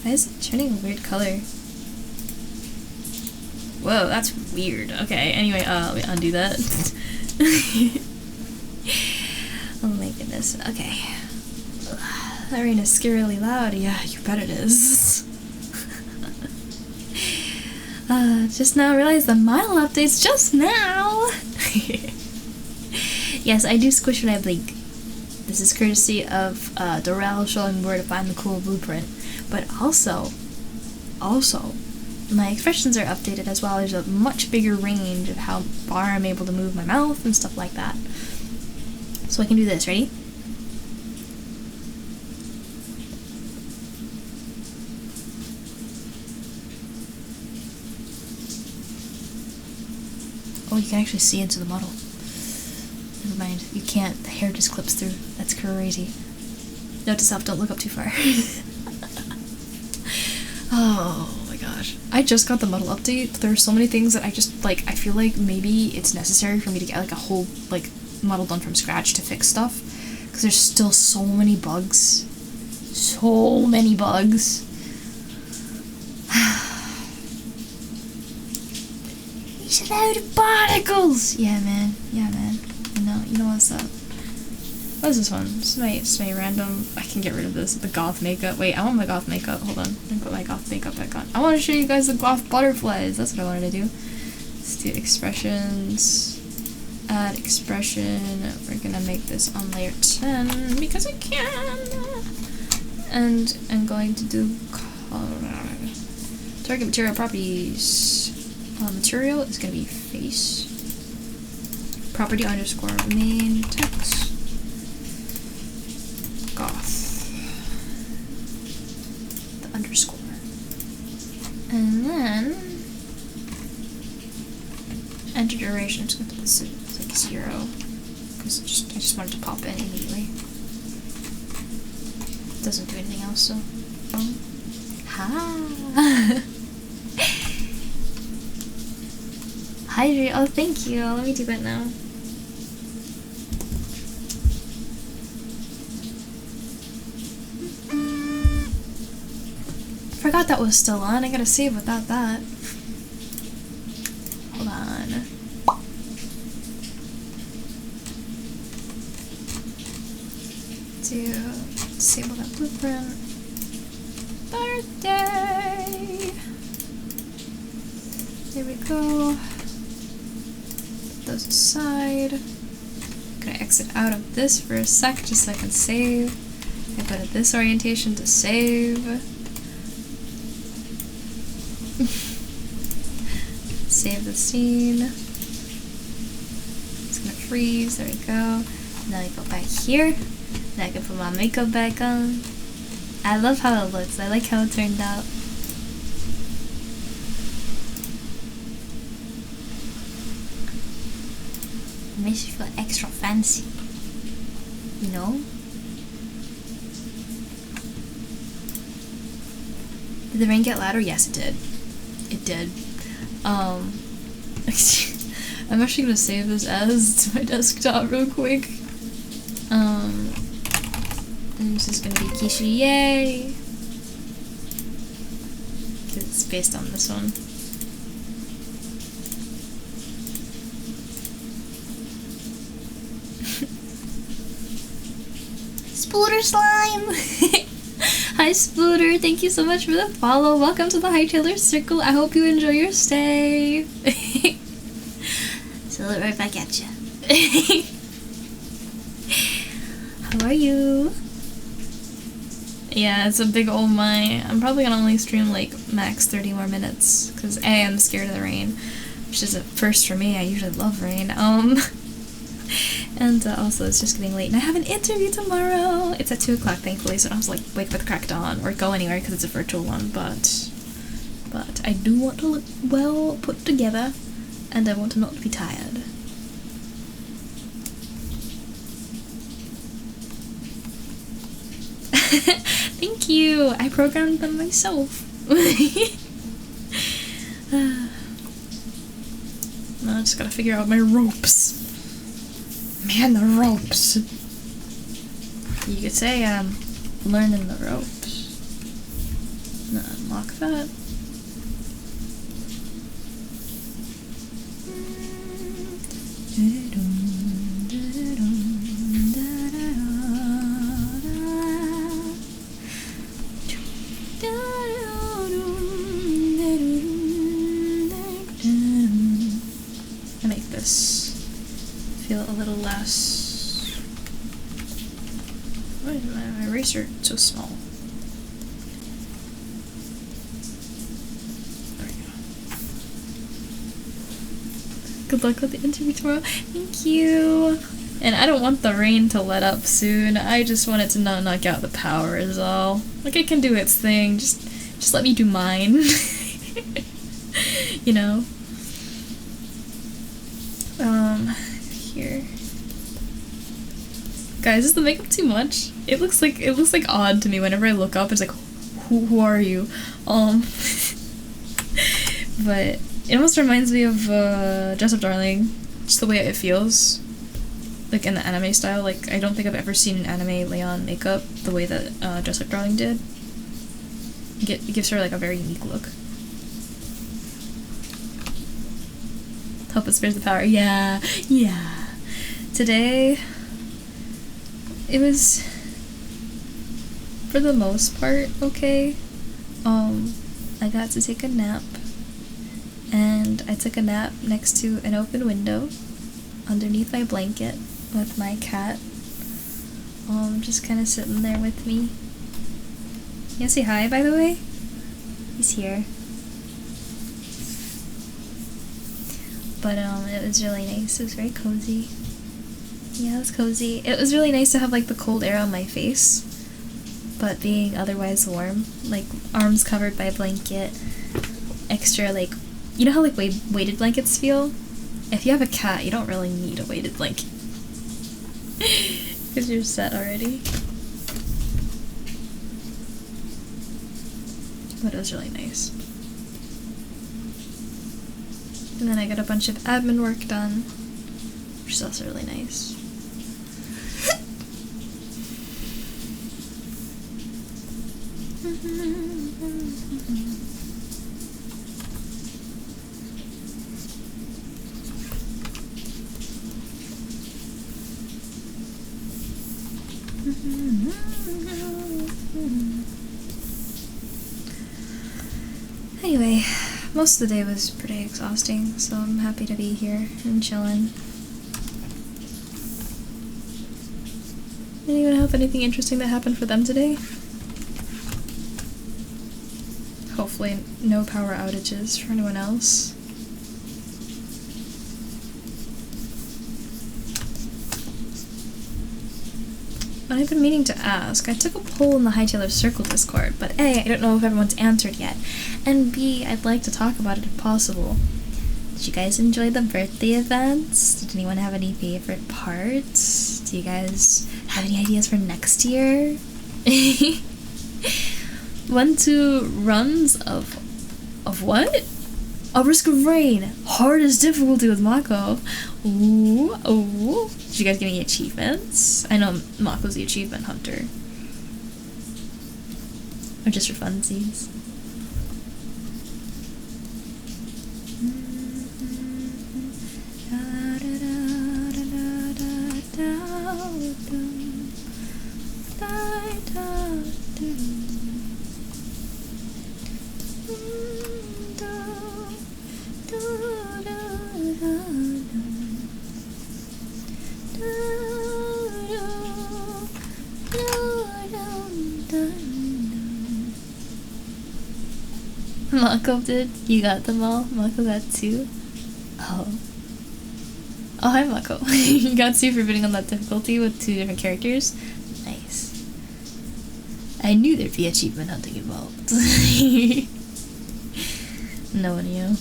[SPEAKER 1] Why is it turning a weird color? Whoa, that's weird. Okay, anyway, let me undo that. Oh my goodness, okay. That rain is scarily loud. Yeah, you bet it is. Just now realized the model updates just now. Yes, I do squish when I blink. This is courtesy of Dorel showing where to find the cool blueprint. But also, my expressions are updated as well. There's a much bigger range of how far I'm able to move my mouth and stuff like that. So I can do this. Ready? Oh, you can actually see into the model. Never mind. You can't. The hair just clips through. That's crazy. Note to self, don't look up too far. Oh my gosh. I just got the model update. There are so many things that I just, like, I feel like maybe it's necessary for me to get, like, a whole, like, model done from scratch to fix stuff. Because there's still so many bugs. So many bugs. It's a load of barnacles! Yeah, man. Yeah, man. You know what's up. What is this one? This is my random... I can get rid of this. The goth makeup. Wait, I want my goth makeup. Hold on. Let me put my goth makeup back on. I want to show you guys the goth butterflies. That's what I wanted to do. Let's do expressions. Add expression. We're gonna make this on layer 10 because I can. And I'm going to do color. Target material properties. Material is gonna be face. Property underscore main text. Goth. The underscore. And then enter duration. I'm just gonna put this at like 0 because I just wanted to pop in immediately. It doesn't do anything else, so. Ha. Hydrate. Oh, thank you. Let me do that now. Forgot that was still on. I gotta save without that. Hold on. Disable that blueprint. Birthday! There we go. Put those aside. I'm gonna exit out of this for a sec just so I can save. I put it this orientation to save. Save the scene. It's gonna freeze. There we go. Now I go back here. Now I can put my makeup back on. I love how it looks. I like how it turned out. It makes you feel extra fancy. You know? Did the rain get louder? Yes, it did. It did. I'm actually gonna save this as to my desktop real quick. And this is gonna be Kishi, yay! Because It's based on this one. Spooter Slime! Hi Spooter, thank you so much for the follow. Welcome to the Hightailor Circle. I hope you enjoy your stay. So look right back at you. How are you? Yeah, it's a big old my. I'm probably gonna only stream like max 30 more minutes because A, I'm scared of the rain, which is a first for me. I usually love rain. And also it's just getting late and I have an interview tomorrow. It's at 2 o'clock thankfully, so I don't have to like wake up with crack dawn or go anywhere because it's a virtual one, but I do want to look well put together and I want to not be tired. Thank you! I programmed them myself. Now I just gotta figure out my ropes. Man, the ropes! You could say I'm learning the ropes. No, unlock that. I make this feel a little less. Why is my eraser so small? There we go. Good luck with the interview tomorrow. Thank you. And I don't want the rain to let up soon. I just want it to not knock out the power is all. Like it can do its thing. Just let me do mine. You know? Here. Guys, is the makeup too much? It looks like odd to me whenever I look up. It's like, who are you? But it almost reminds me of Dress Up Darling. Just the way it feels. Like in the anime style. Like I don't think I've ever seen an anime lay on makeup the way that Dress Up Darling did. It gives her like a very unique look. Hope it spares the power. Yeah. Today, it was, for the most part, okay. I got to take a nap, and I took a nap next to an open window, underneath my blanket, with my cat, just kind of sitting there with me. You wanna say hi, by the way? He's here. But it was really nice. It was very cozy. Yeah, it was cozy. It was really nice to have like the cold air on my face, but being otherwise warm. Like arms covered by a blanket, extra like, you know how like weighted blankets feel? If you have a cat, you don't really need a weighted blanket because you're set already. But it was really nice. And then I got a bunch of admin work done, which is also really nice. Anyway, most of the day was pretty exhausting, so I'm happy to be here and chilling. Anyone have anything interesting that happened for them today? Hopefully no power outages for anyone else. I've been meaning to ask. I took a poll in the Hightailor Circle Discord, but A, I don't know if everyone's answered yet, and B, I'd like to talk about it if possible. Did you guys enjoy the birthday events? Did anyone have any favorite parts? Do you guys have any ideas for next year? 1-2 runs of what? A Risk of Rain. Hardest difficulty with Mako. Ooh, oh. Did you guys get any achievements? I know Mako's the achievement hunter. Or just for funsies. Mako did? You got them all? Mako got 2? Oh. Oh, hi Mako. You got 2 for bidding on that difficulty with 2 different characters? Nice. I knew there'd be achievement hunting involved. No one knew.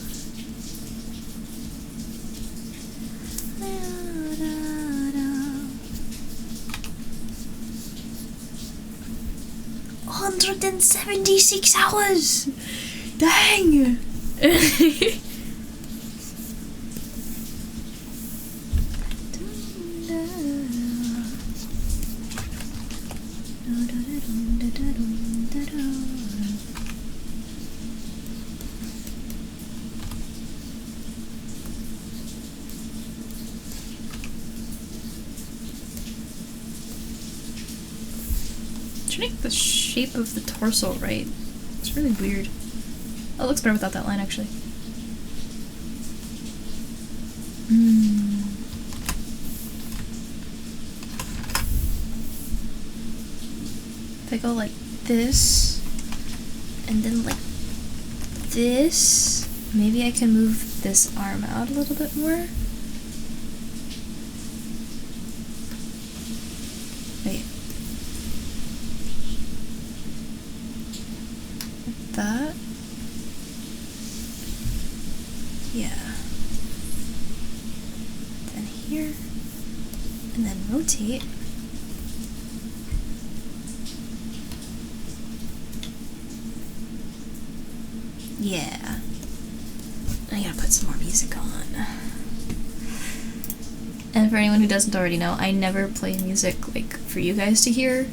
[SPEAKER 1] $176! Dang! Trying to make the shape of the torso right. It's really weird. Oh, it looks better without that line, actually. If I go like this, and then like this, maybe I can move this arm out a little bit more. Wait. Like that. Yeah. Then here, and then rotate. Yeah. I gotta put some more music on. And for anyone who doesn't already know, I never play music like for you guys to hear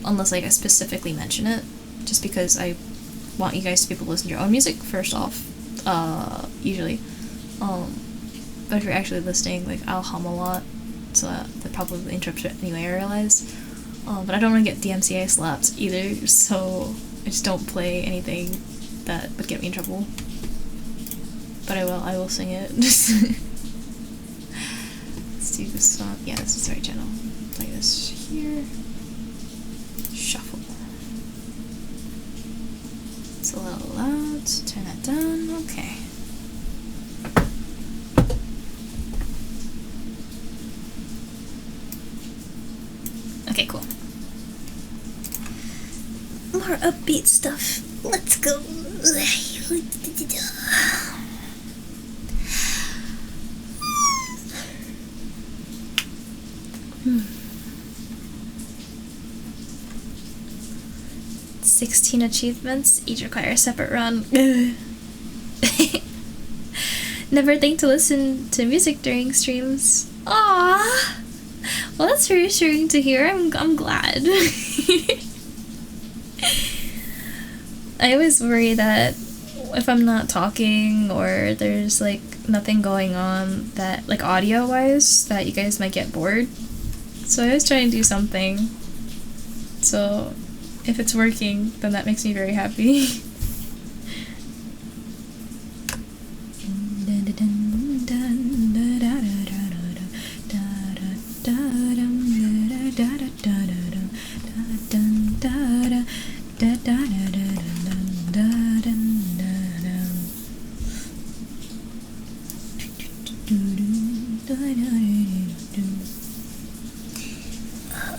[SPEAKER 1] unless like I specifically mention it, just because I want you guys to be able to listen to your own music first off, usually. But if you're actually listening, like I'll hum a lot, so that probably interrupts it anyway, I realize. But I don't want to get DMCA slapped either, so I just don't play anything that would get me in trouble. But I will sing it. Let's do this song. Yeah, this is the right channel. Play this here. Shuffle. It's a little loud. Turn that down. Okay. Okay, cool. More upbeat stuff. Let's go. 16 achievements, each require a separate run. Never think to listen to music during streams. Aww. Well, that's reassuring to hear. I'm glad. I always worry that if I'm not talking or there's like nothing going on that like audio wise that you guys might get bored. So I always try and do something. So if it's working, then that makes me very happy.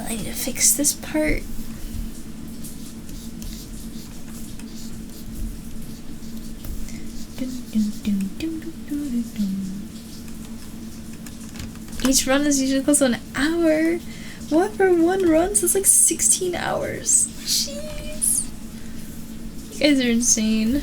[SPEAKER 1] I need to fix this part. Each run is usually close to an hour. What for one run? So it's like 16 hours. Jeez. You guys are insane.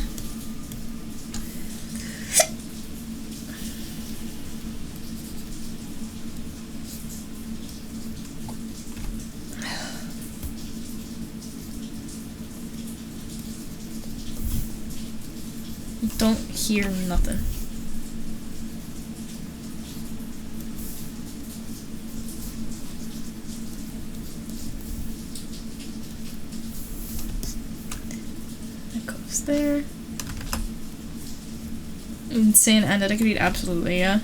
[SPEAKER 1] Don't hear nothing. Almost there. Insane and dedicated, absolutely, yeah.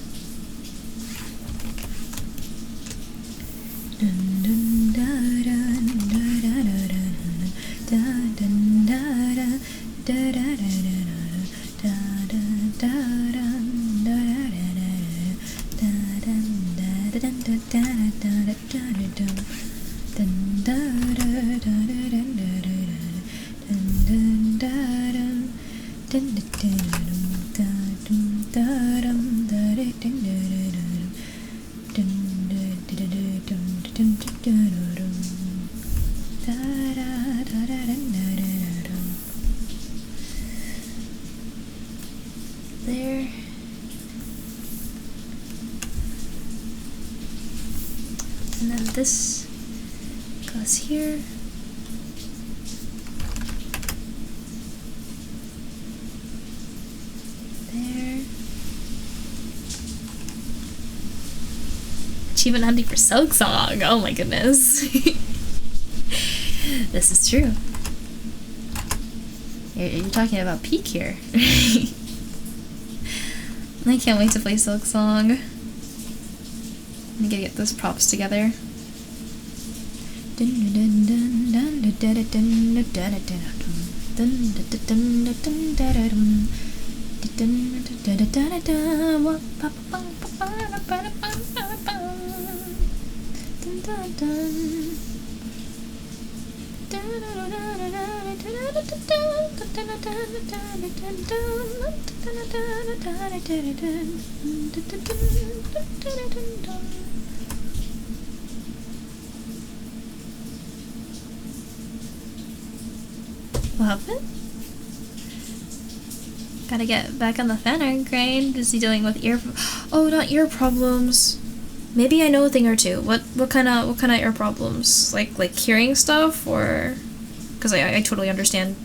[SPEAKER 1] There. And then this goes here. There. Achievement hunting for Silk Song. Oh my goodness. This is true. You're talking about peak here. I can't wait to play Silk Song. I'm gonna get those props together. What happened? Gotta get back on the fan art grind. Busy dealing with not ear problems. Maybe I know a thing or two. What kind of ear problems? Like hearing stuff, or because I totally understand.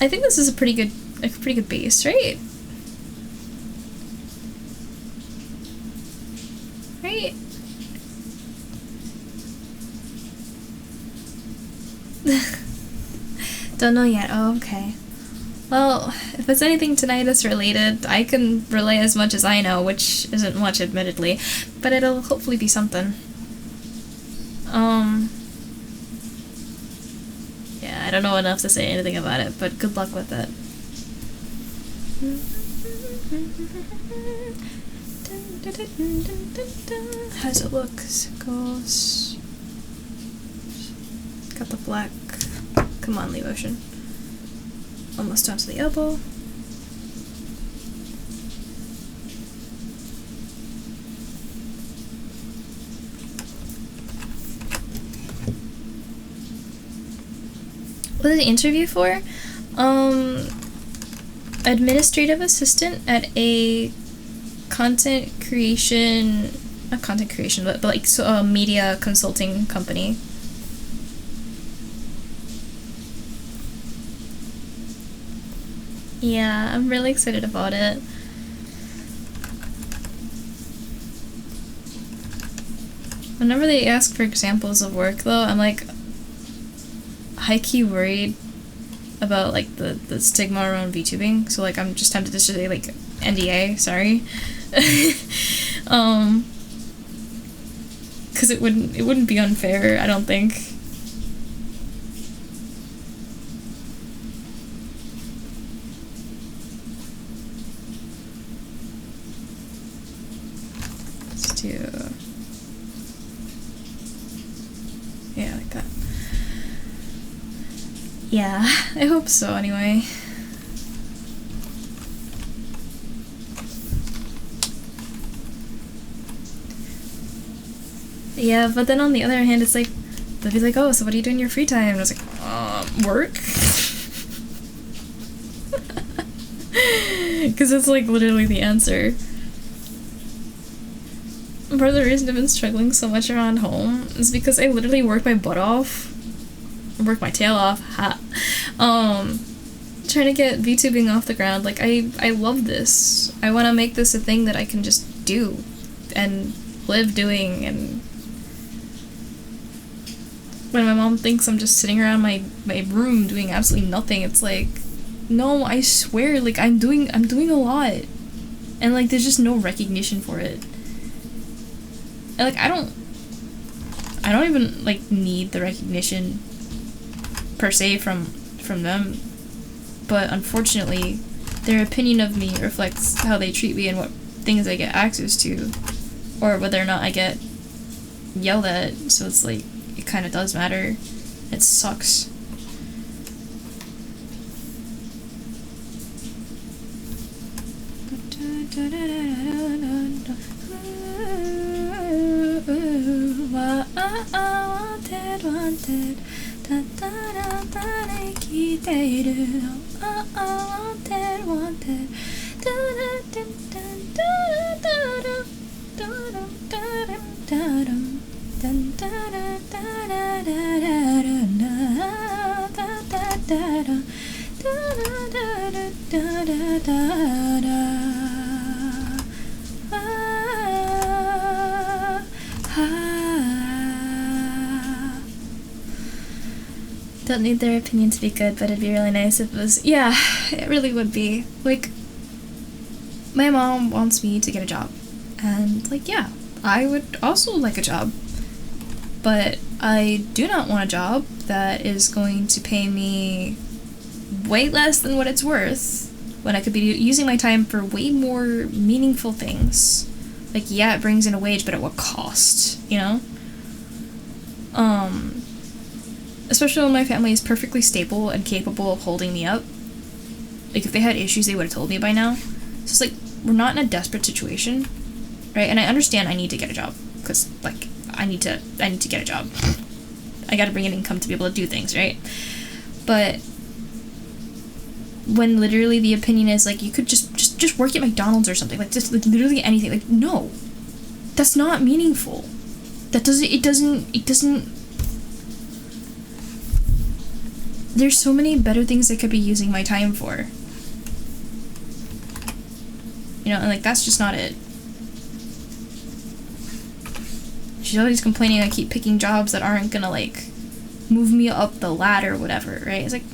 [SPEAKER 1] I think this is a pretty good base, right? Right? Don't know yet. Oh, okay. Well, if it's anything tinnitus related, I can relay as much as I know, which isn't much, admittedly, but it'll hopefully be something. Yeah, I don't know enough to say anything about it, but good luck with it. How's it look? It goes... Got the black... Come on, leave ocean. Almost down to the elbow. What did the interview for? Administrative assistant at a content creation, not content creation, but like a media consulting company. Yeah, I'm really excited about it. Whenever they ask for examples of work, though, I'm like high-key worried about like the stigma around VTubing. So like I'm just tempted to say like NDA, sorry. Because it wouldn't be unfair, I don't think. Yeah, like that. Yeah, I hope so anyway. Yeah, but then on the other hand, it's like, they'll be like, oh, so what do you do in your free time? And I was like, work? Because it's like literally the answer. part of the reason I've been struggling so much around home is because I literally work my butt off, work my tail off, trying to get VTubing off the ground. Like, I love this. I want to make this a thing that I can just do and live doing. And when my mom thinks I'm just sitting around my room doing absolutely nothing, it's like, no, I swear, like, I'm doing a lot, and like there's just no recognition for it. And like I don't even like need the recognition per se from them, but unfortunately their opinion of me reflects how they treat me and what things I get access to, or whether or not I get yelled at. So it's like, it kind of does matter. It sucks. Don't need their opinion to be good, but it'd be really nice if it was. Yeah, it really would be. Like, my mom wants me to get a job, and like, yeah, I would also like a job, but I do not want a job that is going to pay me way less than what it's worth, when I could be using my time for way more meaningful things. Like, yeah, it brings in a wage, but at what cost, you know? Especially when my family is perfectly stable and capable of holding me up. Like, if they had issues, they would have told me by now. So it's like, we're not in a desperate situation, right? And I understand I need to get a job, because, like, I need to get a job. I gotta bring in income to be able to do things, right? But when literally the opinion is, like, you could just work at McDonald's or something, like, just, like, literally anything, like, no. That's not meaningful. It doesn't... There's so many better things I could be using my time for. You know, and like, that's just not it. She's always complaining I keep picking jobs that aren't gonna, like, move me up the ladder or whatever, right? It's like,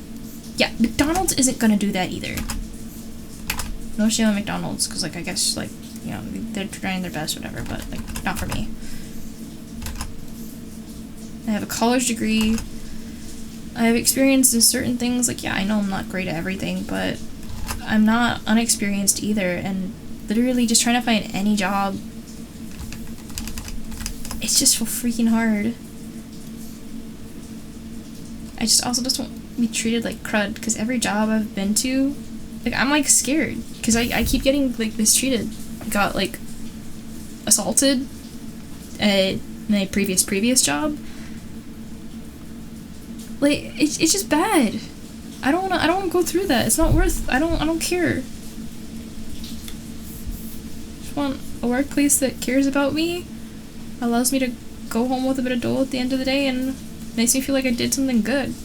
[SPEAKER 1] yeah, McDonald's isn't gonna do that either. No shame on McDonald's, because, like, I guess, like, you know, they're trying their best, whatever, but, like, not for me. I have a college degree. I have experience in certain things. Like, yeah, I know I'm not great at everything, but I'm not unexperienced either, and literally just trying to find any job, it's just so freaking hard. I just also just don't want to be treated like crud, because every job I've been to, like, I'm, like, scared, because I keep getting, like, mistreated. I got, like, assaulted at my previous job. Like, it's just bad. I don't wanna go through that. It's not worth. I don't care. Just want a workplace that cares about me, allows me to go home with a bit of dough at the end of the day, and makes me feel like I did something good.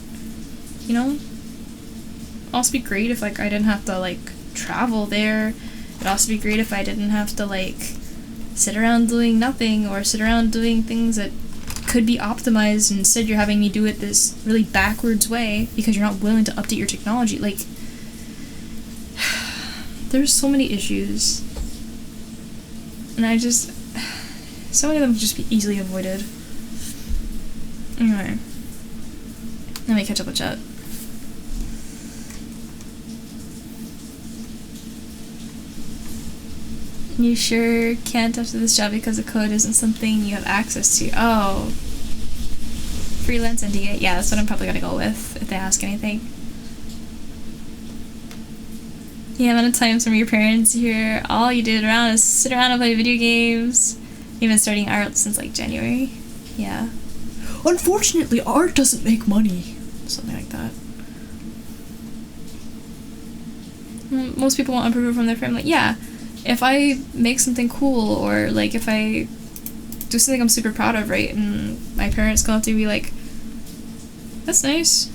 [SPEAKER 1] You know? It'd also be great if, like, I didn't have to, like, travel there. It'd also be great if I didn't have to, like, sit around doing nothing, or sit around doing things that could be optimized, and instead you're having me do it this really backwards way because you're not willing to update your technology. Like, there's so many issues, and so many of them can just be easily avoided. Anyway, let me catch up with chat. You sure can't after this job because the code isn't something you have access to. Oh. Freelance NDA. Yeah, that's what I'm probably gonna go with if they ask anything. The amount of times from your parents here, all you did around is sit around and play video games. You've been starting art since, like, January. Yeah. Unfortunately, art doesn't make money. Something like that. Most people want approval from their family. Yeah. If I make something cool, or, like, if I do something I'm super proud of, right? And my parents come up to me like, that's nice.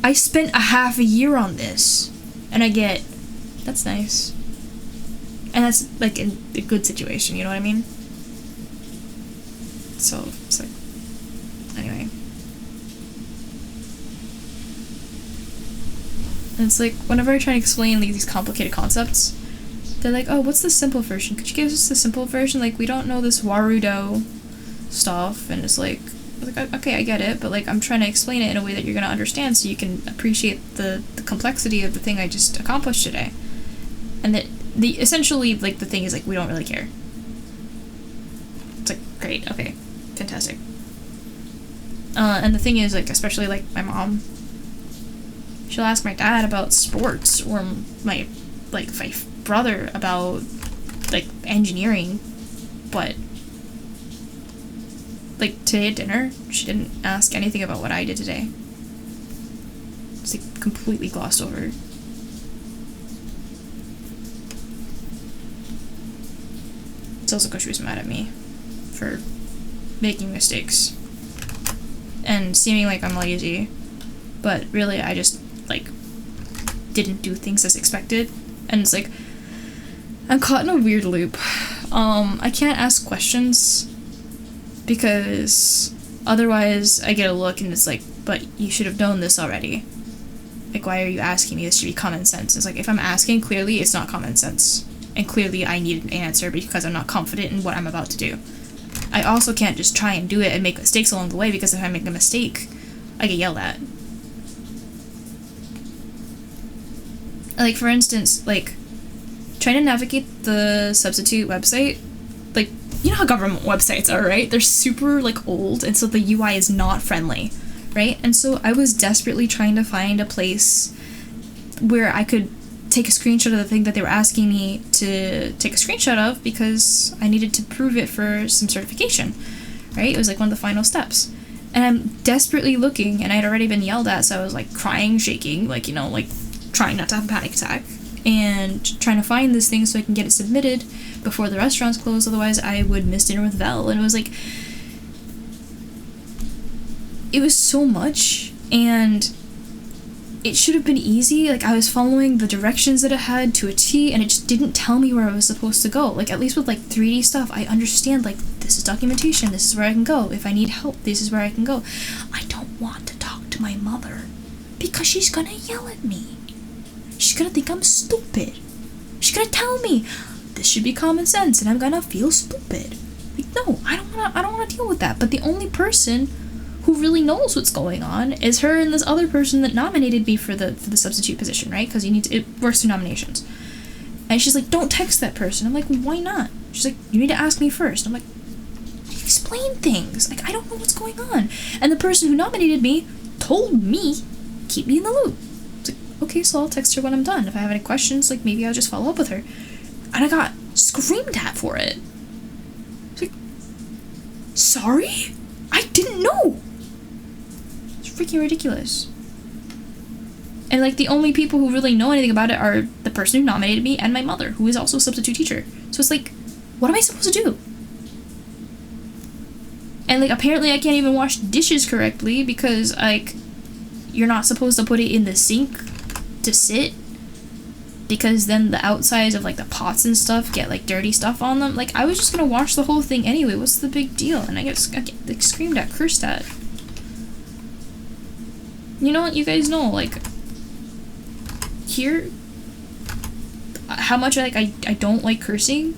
[SPEAKER 1] I spent a half a year on this, and I get, that's nice. And that's, like, in a good situation, you know what I mean? So, it's like, anyway. And it's like, whenever I try to explain, like, these complicated concepts, they're like, oh, what's the simple version? Could you give us the simple version? Like, we don't know this Warudo stuff, and it's like, okay, I get it, but, like, I'm trying to explain it in a way that you're gonna understand so you can appreciate the complexity of the thing I just accomplished today. And that, essentially, like, the thing is, like, we don't really care. It's like, great, okay, fantastic. And the thing is, like, especially, like, my mom, she'll ask my dad about sports, or my brother about, like, engineering, but, like, today at dinner, she didn't ask anything about what I did today. It's, like, completely glossed over. It's also because she was mad at me for making mistakes and seeming like I'm lazy, but really I just, like, didn't do things as expected, and it's like, I'm caught in a weird loop. I can't ask questions because otherwise I get a look and it's like, but you should have known this already. Like, why are you asking me? This should be common sense. It's like, if I'm asking, clearly it's not common sense. And clearly I need an answer because I'm not confident in what I'm about to do. I also can't just try and do it and make mistakes along the way, because if I make a mistake, I get yelled at. Like, for instance, like, trying to navigate the substitute website, like, you know how government websites are, right? They're super, like, old, and so the UI is not friendly, right? And so I was desperately trying to find a place where I could take a screenshot of the thing that they were asking me to take a screenshot of, because I needed to prove it for some certification, right? It was, like, one of the final steps. And I'm desperately looking, and I had already been yelled at, so I was, like, crying, shaking, like, you know, like, trying not to have a panic attack, and trying to find this thing so I can get it submitted before the restaurants close, otherwise I would miss dinner with Vel. And it was like, it was so much, and it should have been easy. Like, I was following the directions that it had to a T, and it just didn't tell me where I was supposed to go. Like, at least with, like, 3D stuff, I understand, like, this is documentation, this is where I can go. If I need help, this is where I can go. I don't want to talk to my mother, because she's gonna yell at me. She's gonna think I'm stupid. She's gonna tell me this should be common sense, and I'm gonna feel stupid. Like, no, I don't wanna deal with that. But the only person who really knows what's going on is her and this other person that nominated me for the substitute position, right? Because it works through nominations. And she's like, don't text that person. I'm like, why not? She's like, you need to ask me first. I'm like, explain things. Like, I don't know what's going on. And the person who nominated me told me, keep me in the loop. Okay, so I'll text her when I'm done. If I have any questions, like, maybe I'll just follow up with her. And I got screamed at for it. It's like, sorry? I didn't know! It's freaking ridiculous. And, like, the only people who really know anything about it are the person who nominated me and my mother, who is also a substitute teacher. So it's like, what am I supposed to do? And, like, apparently I can't even wash dishes correctly because, like, you're not supposed to put it in the sink to sit, because then the outsides of, like, the pots and stuff get, like, dirty stuff on them. Like, I was just gonna wash the whole thing anyway. What's the big deal? And I get like, screamed at, cursed at. You know what? You guys know, like, here, how much, like, I don't like cursing,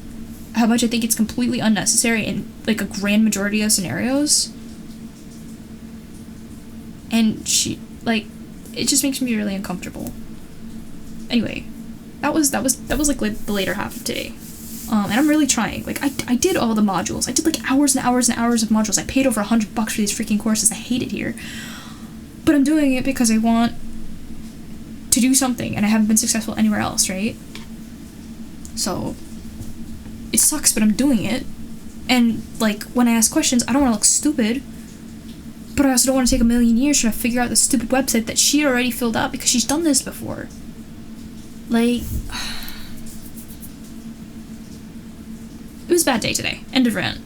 [SPEAKER 1] how much I think it's completely unnecessary in, like, a grand majority of scenarios. And she, like, it just makes me really uncomfortable. Anyway, that was like the later half of today. And I'm really trying. Like, I did all the modules. I did, like, hours and hours and hours of modules. I paid over $100 for these freaking courses. I hate it here. But I'm doing it because I want to do something, and I haven't been successful anywhere else, right? So, it sucks, but I'm doing it. And, like, when I ask questions, I don't want to look stupid, but I also don't want to take a million years trying to figure out the stupid website that she already filled out because she's done this before. Like, it was a bad day today. End of rant.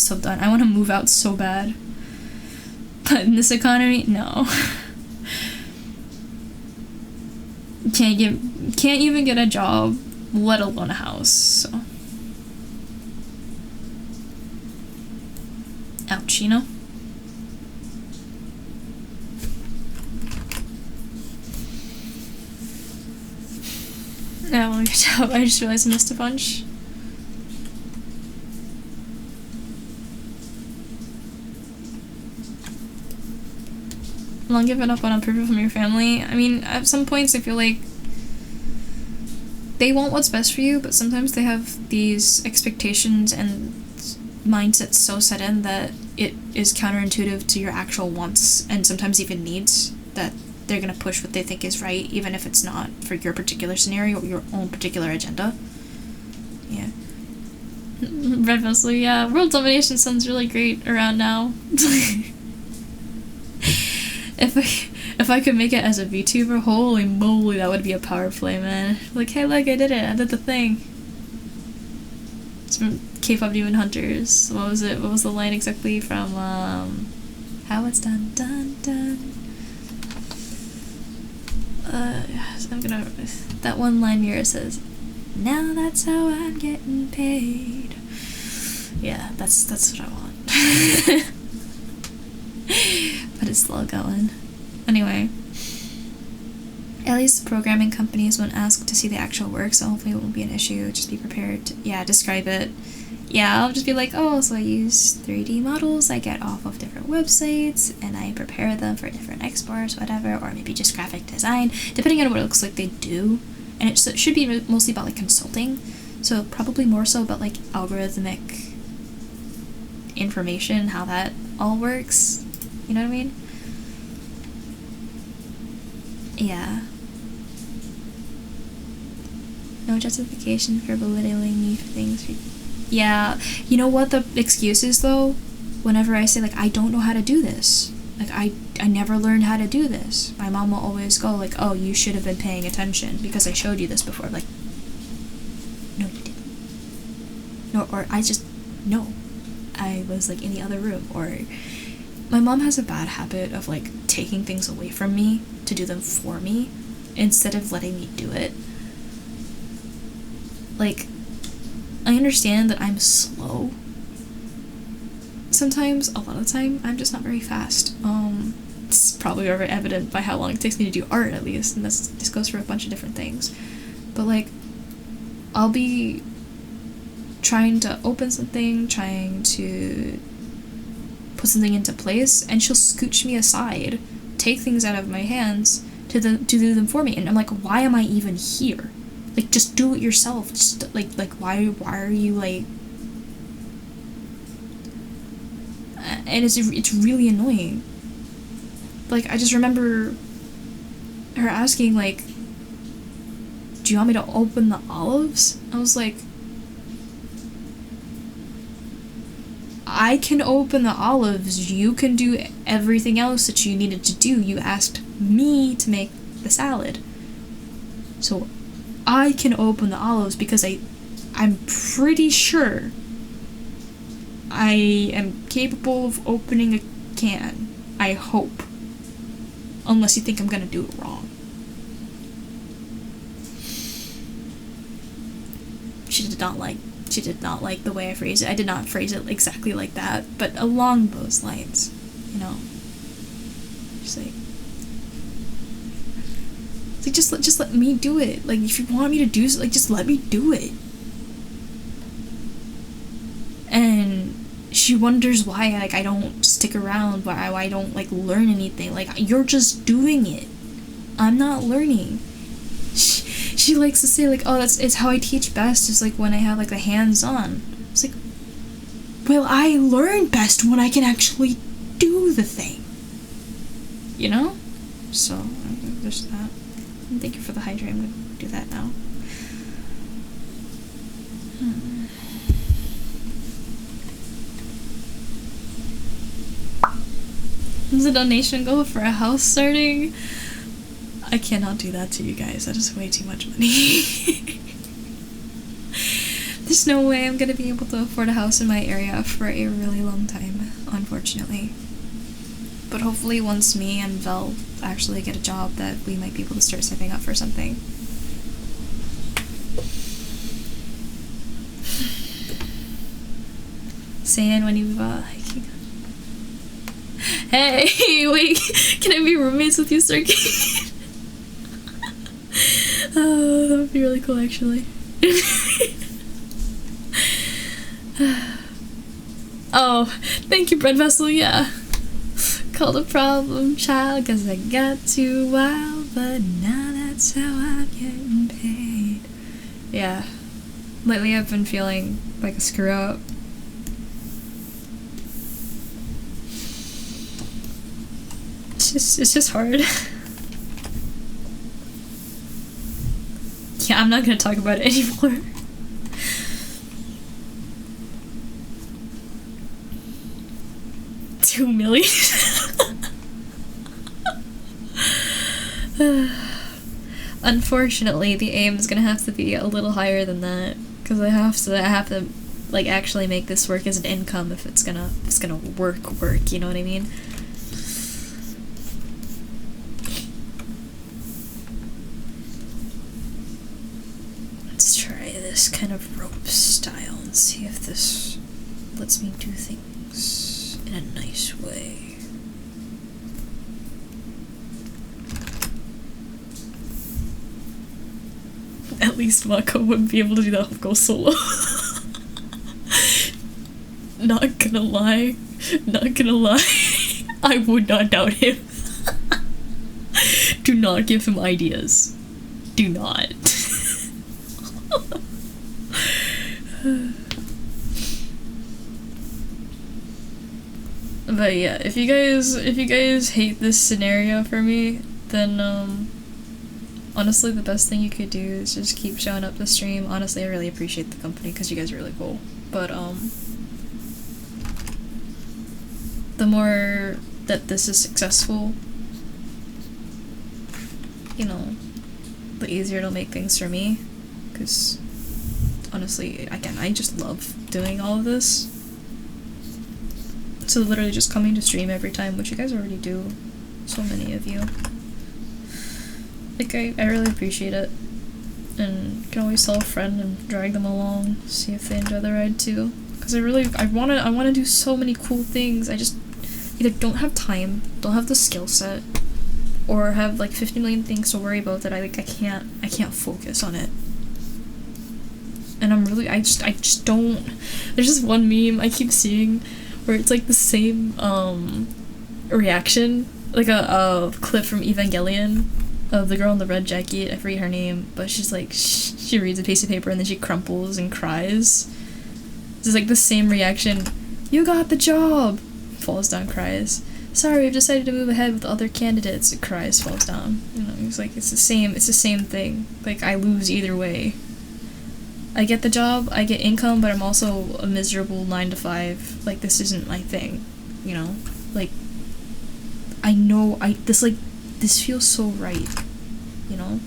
[SPEAKER 1] so done. I want to move out so bad. But in this economy, no. Can't even get a job, let alone a house, so. Ouch, you know? No, good job. I just realized I missed a bunch. Long giving up on approval from your family. I mean, at some points I feel like they want what's best for you, but sometimes they have these expectations and mindsets so set in that it is counterintuitive to your actual wants and sometimes even needs, that they're gonna push what they think is right, even if it's not for your particular scenario or your own particular agenda. Yeah. Red Vessel, yeah. World domination sounds really great around now. If I could make it as a VTuber, holy moly, that would be a power play, man. Like, hey, look, I did it. I did the thing. It's from K-pop Demon Hunters. What was it? What was the line exactly from, How It's Done, Done, Done. I'm gonna... That one line here says, now that's how I'm getting paid. Yeah, that's what I want. But it's still going. Anyway. At least programming companies won't ask to see the actual work, so hopefully it won't be an issue. Just be prepared to, describe it. Yeah, I'll just be like, oh, so I use 3D models I get off of different websites, and I prepare them for different exports, whatever, or maybe just graphic design, depending on what it looks like they do. And it should be mostly about, like, consulting, so probably more so about, like, algorithmic information, how that all works. You know what I mean? Yeah. No justification for belittling me for things. Yeah. You know what the excuse is, though? Whenever I say, like, I don't know how to do this. Like, I never learned how to do this. My mom will always go, like, oh, you should have been paying attention because I showed you this before. Like, no, you didn't. No, or no. I was, like, in the other room. Or my mom has a bad habit of, like, taking things away from me to do them for me instead of letting me do it. Like, I understand that I'm slow. Sometimes, a lot of the time, I'm just not very fast. It's probably very evident by how long it takes me to do art, at least, and this goes for a bunch of different things. But, like, I'll be trying to open something, trying to put something into place, and she'll scooch me aside, take things out of my hands to do them for me, and I'm like, why am I even here? Like, just do it yourself. Just like why are you, like... And it's really annoying. Like, I just remember her asking, like, do you want me to open the olives? I was like, I can open the olives. You can do everything else that you needed to do. You asked me to make the salad. So I can open the olives because I'm pretty sure I am capable of opening a can. I hope. Unless you think I'm gonna do it wrong. She did not like the way I phrased it. I did not phrase it exactly like that, but along those lines, you know. Just let me do it. Like, if you want me to do something, like, just let me do it. And she wonders why, like, I don't stick around, why I don't, like, learn anything. Like, you're just doing it. I'm not learning. She likes to say, like, oh, it's how I teach best, is, like, when I have, like, the hands-on. It's like, well, I learn best when I can actually do the thing. You know? So, there's that. And thank you for the hydrate. I'm gonna do that now. There's a donation goal for a house starting. I cannot do that to you guys. That is way too much money. There's no way I'm gonna be able to afford a house in my area for a really long time, unfortunately. But hopefully once me and Vel actually get a job that we might be able to start saving up for something. Saying when you hey, wait, can I be roommates with you, Sergey? Oh, that would be really cool, actually. Oh, thank you, Bread Vessel, yeah. Called a problem child, cause I got too wild, but now that's how I'm getting paid. Yeah. Lately I've been feeling like a screw up. It's just hard. Yeah, I'm not gonna talk about it anymore. $2 million? Unfortunately, the aim is gonna have to be a little higher than that, because I have to like actually make this work as an income if it's gonna work, you know what I mean? Let's try this kind of rope style and see if this lets me do things in a nice way. At least Mako wouldn't be able to do that whole go solo. Not gonna lie, I would not doubt him. Do not give him ideas. Do not. But yeah, if you guys hate this scenario for me, then honestly the best thing you could do is just keep showing up to stream. Honestly, I really appreciate the company because you guys are really cool. But the more that this is successful, you know, the easier it'll make things for me. Because honestly, again, I just love doing all of this. So literally just coming to stream every time, which you guys already do, so many of you. Like, I really appreciate it. And can always tell a friend and drag them along, see if they enjoy the ride too. Because I wanna do so many cool things. I just either don't have time, don't have the skill set, or have like 50 million things to worry about that I can't focus on it. And I just don't. There's just one meme I keep seeing where it's like the same reaction, like a clip from Evangelion of the girl in the red jacket. I forget her name, but she's like she reads a piece of paper and then she crumples and cries. It's like the same reaction. You got the job. Falls down, cries. Sorry, I've decided to move ahead with other candidates. It cries, falls down. You know, it's like it's the same thing. Like, I lose either way. I get the job, I get income, but I'm also a miserable 9 to 5. Like, this isn't my thing, you know? Like, I know, this feels so right, you know?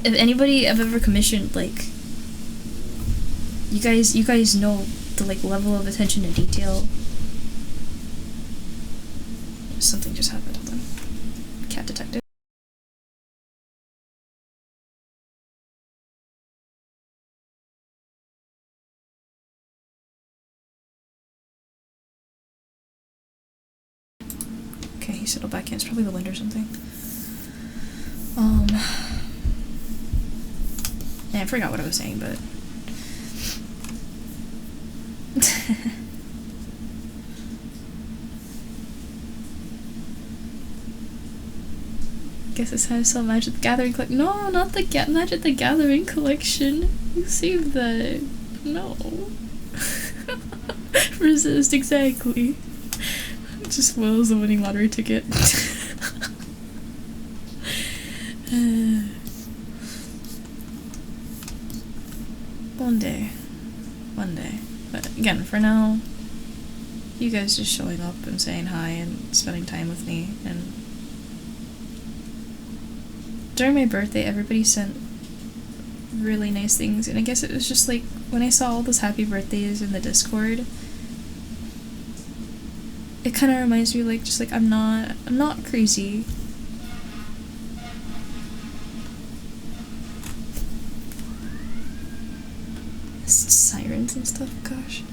[SPEAKER 1] If anybody I've ever commissioned, like, you guys know the, like, level of attention to detail. Something just happened, hold on. Cat detective. Okay, he settled back in. It's probably the wind or something. Yeah, I forgot what I was saying, but... Guess it's time to sell Magic the Gathering collection. No, not the Magic the Gathering collection. You saved that. No. Resist, exactly. Just spoils the winning lottery ticket. One day. But again, for now, you guys just showing up and saying hi and spending time with me and during my birthday, everybody sent really nice things, and I guess it was just like when I saw all those happy birthdays in the Discord, it kind of reminds me like just like I'm not crazy. Sirens and stuff, gosh.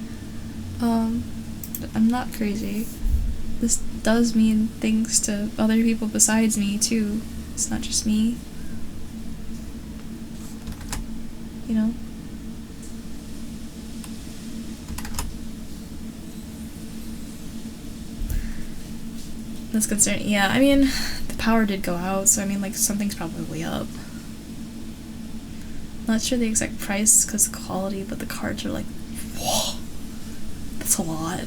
[SPEAKER 1] I'm not crazy. This does mean things to other people besides me too. It's not just me. You know? That's concerning. Yeah, I mean, the power did go out, so I mean, like, something's probably up. Not sure the exact price because the quality, but the cards are like, whoa, that's a lot.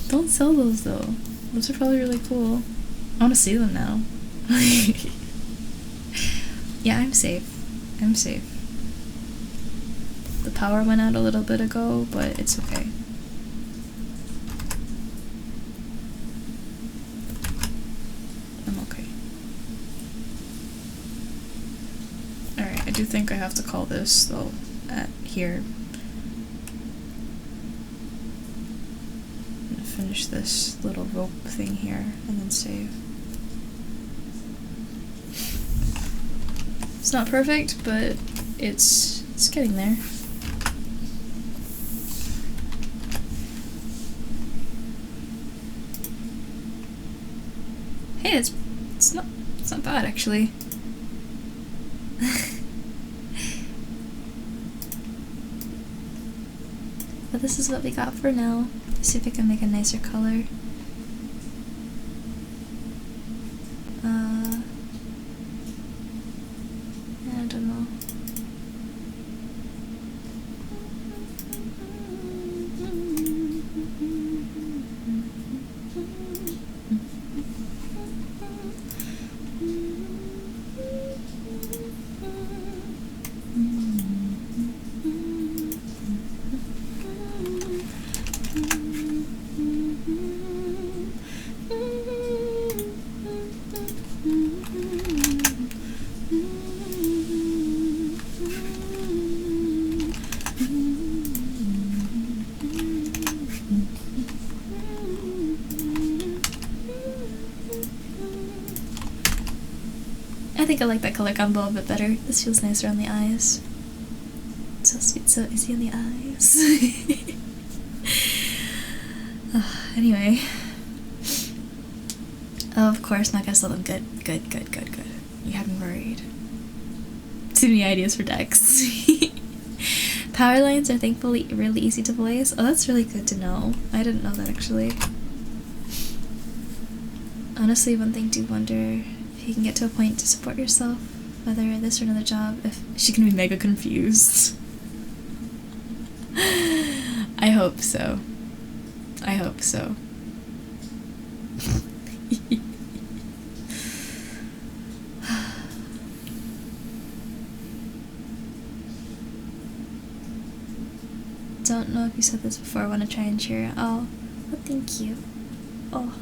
[SPEAKER 1] Don't sell those though. Those are probably really cool. I want to see them now. Yeah, I'm safe. I'm safe. The power went out a little bit ago, but it's okay. I'm okay. Alright, I do think I have to call this, though, at here. I'm gonna finish this little rope thing here, and then save. It's not perfect, but it's getting there. Hey, it's not bad actually. But this is what we got for now. Let's see if I can make a nicer color. I don't know. I think I like that color combo a bit better. This feels nicer on the eyes. So sweet, so easy on the eyes. Anyway. Oh, of course, not gonna sell them. Good. You have me worried. Too many ideas for decks. Power lines are thankfully really easy to place. Oh, that's really good to know. I didn't know that actually. Honestly, one thing to wonder if you can get to a point to support yourself, whether this or another job, if she can be mega confused. I hope so. I hope so. Don't know if you said this before, I want to try and cheer it. Oh, well, thank you. Oh.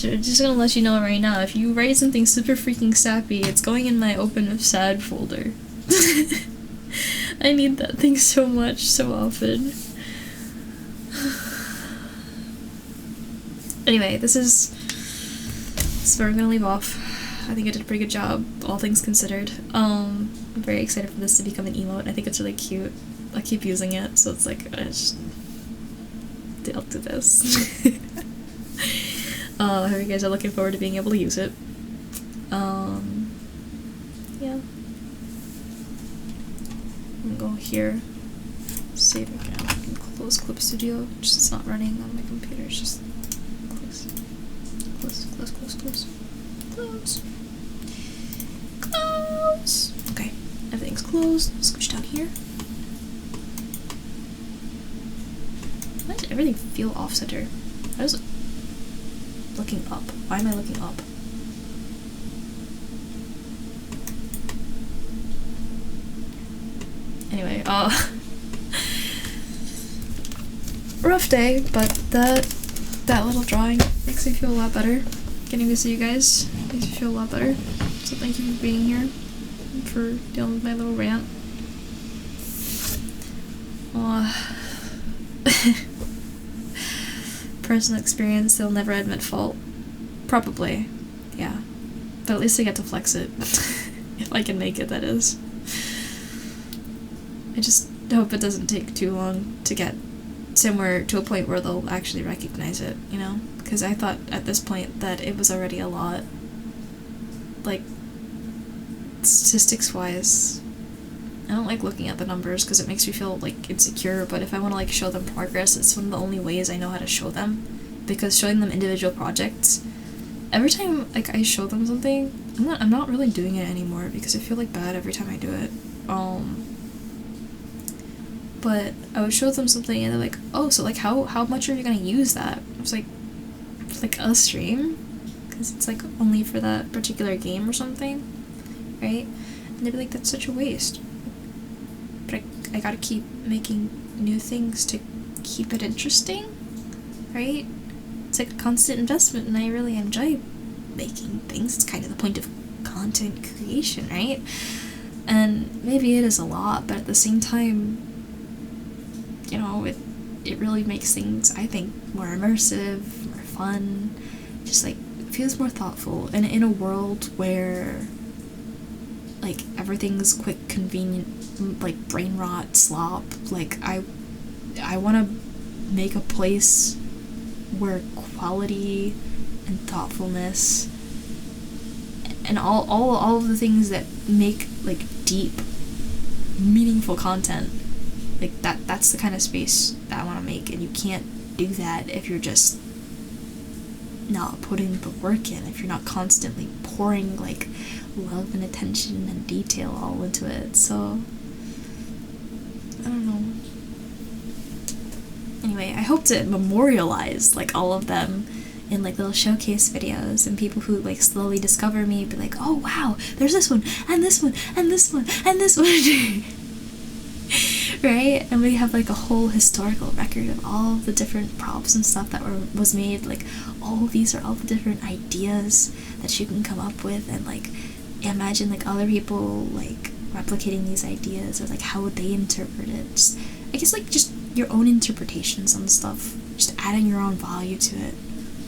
[SPEAKER 1] Just gonna let you know right now, if you write something super freaking sappy, it's going in my open if sad folder. I need that thing so much, so often. Anyway, this is where I'm gonna leave off. I think I did a pretty good job, all things considered. I'm very excited for this to become an emote. I think it's really cute. I keep using it, so it's like, I just... I'll do this. I hope you guys are looking forward to being able to use it. Yeah. I'm gonna go here, save again, and close Clip Studio, just it's not running on my computer, it's just close. Close! Okay, everything's closed. Scooch down here. Why does everything feel off-center? How does it... Looking up. Why am I looking up? Anyway, rough day, but that that little drawing makes me feel a lot better. Getting to see you guys makes me feel a lot better. So thank you for being here and for dealing with my little rant. Personal experience, they'll never admit fault. Probably, yeah. But at least I get to flex it. If I can make it, that is. I just hope it doesn't take too long to get somewhere to a point where they'll actually recognize it, you know? Because I thought at this point that it was already a lot. Like, statistics-wise, I don't like looking at the numbers because it makes me feel, like, insecure, but if I want to, like, show them progress, it's one of the only ways I know how to show them. Because showing them individual projects, every time, like, I show them something, I'm not really doing it anymore because I feel, like, bad every time I do it. But I would show them something and they're like, oh, so, like, how much are you gonna use that? I was like a stream? Because it's, like, only for that particular game or something, right? And they'd be like, that's such a waste. But I gotta keep making new things to keep it interesting, right? It's like a constant investment and I really enjoy making things. It's kind of the point of content creation, right? And maybe it is a lot, but at the same time, you know, it really makes things, I think, more immersive, more fun, just, like, it feels more thoughtful. And in a world where, like, everything's quick, convenient, like, brain rot, slop, like, I want to make a place where quality and thoughtfulness and all of the things that make, like, deep, meaningful content, like, that's the kind of space that I want to make, and you can't do that if you're just not putting the work in, if you're not constantly pouring, like, love and attention and detail all into it. So I don't know. Anyway, I hope to memorialize, like, all of them in, like, little showcase videos, and people who, like, slowly discover me be like, oh wow, there's this one and this one and this one and this one. Right? And we have, like, a whole historical record of all of the different props and stuff that was made. Like, oh, these are all the different ideas that you can come up with, and, like, imagine, like, other people, like, replicating these ideas, or, like, how would they interpret it. Just, I guess, like, just your own interpretations on stuff, just adding your own value to it.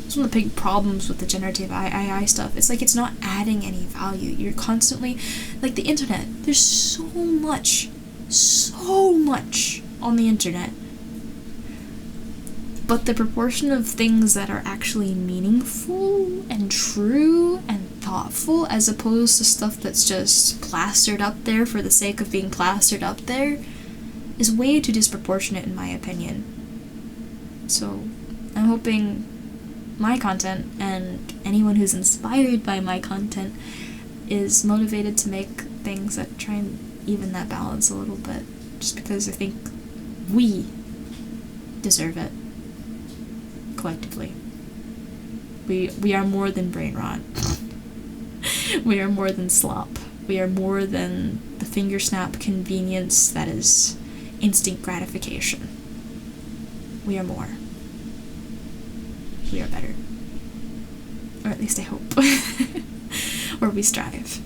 [SPEAKER 1] It's one of the big problems with the generative AI stuff. It's like, it's not adding any value. You're constantly, like, the internet, there's so much on the internet, but the proportion of things that are actually meaningful and true and thoughtful, as opposed to stuff that's just plastered up there for the sake of being plastered up there, is way too disproportionate in my opinion. So I'm hoping my content, and anyone who's inspired by my content, is motivated to make things that try and even that balance a little bit, just because I think we deserve it collectively. We are more than brain rot. We are more than slop. We are more than the finger snap convenience that is instant gratification. We are more. We are better. Or at least I hope. Or we strive.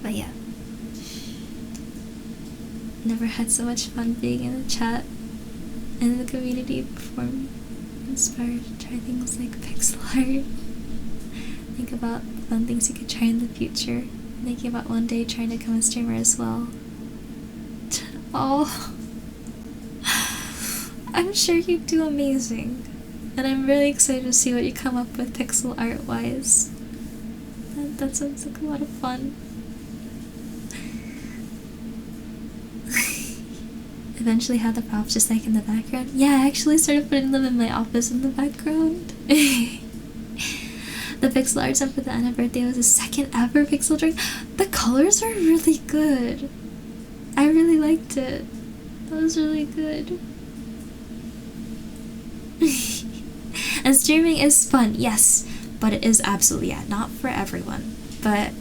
[SPEAKER 1] But yeah. Never had so much fun being in the chat and in the community before. I'm inspired to try things like pixel art. Think about fun things you could try in the future. Thinking about one day trying to become a streamer as well. Oh, I'm sure you do amazing. And I'm really excited to see what you come up with pixel art wise. That sounds like a lot of fun. Eventually had the props just like in the background. Yeah, I actually started putting them in my office in the background. The pixel art stuff for the Anna birthday was the second ever pixel drawing. The colors were really good. I really liked it. That was really good. And streaming is fun, yes, but it is absolutely, yeah, not for everyone. But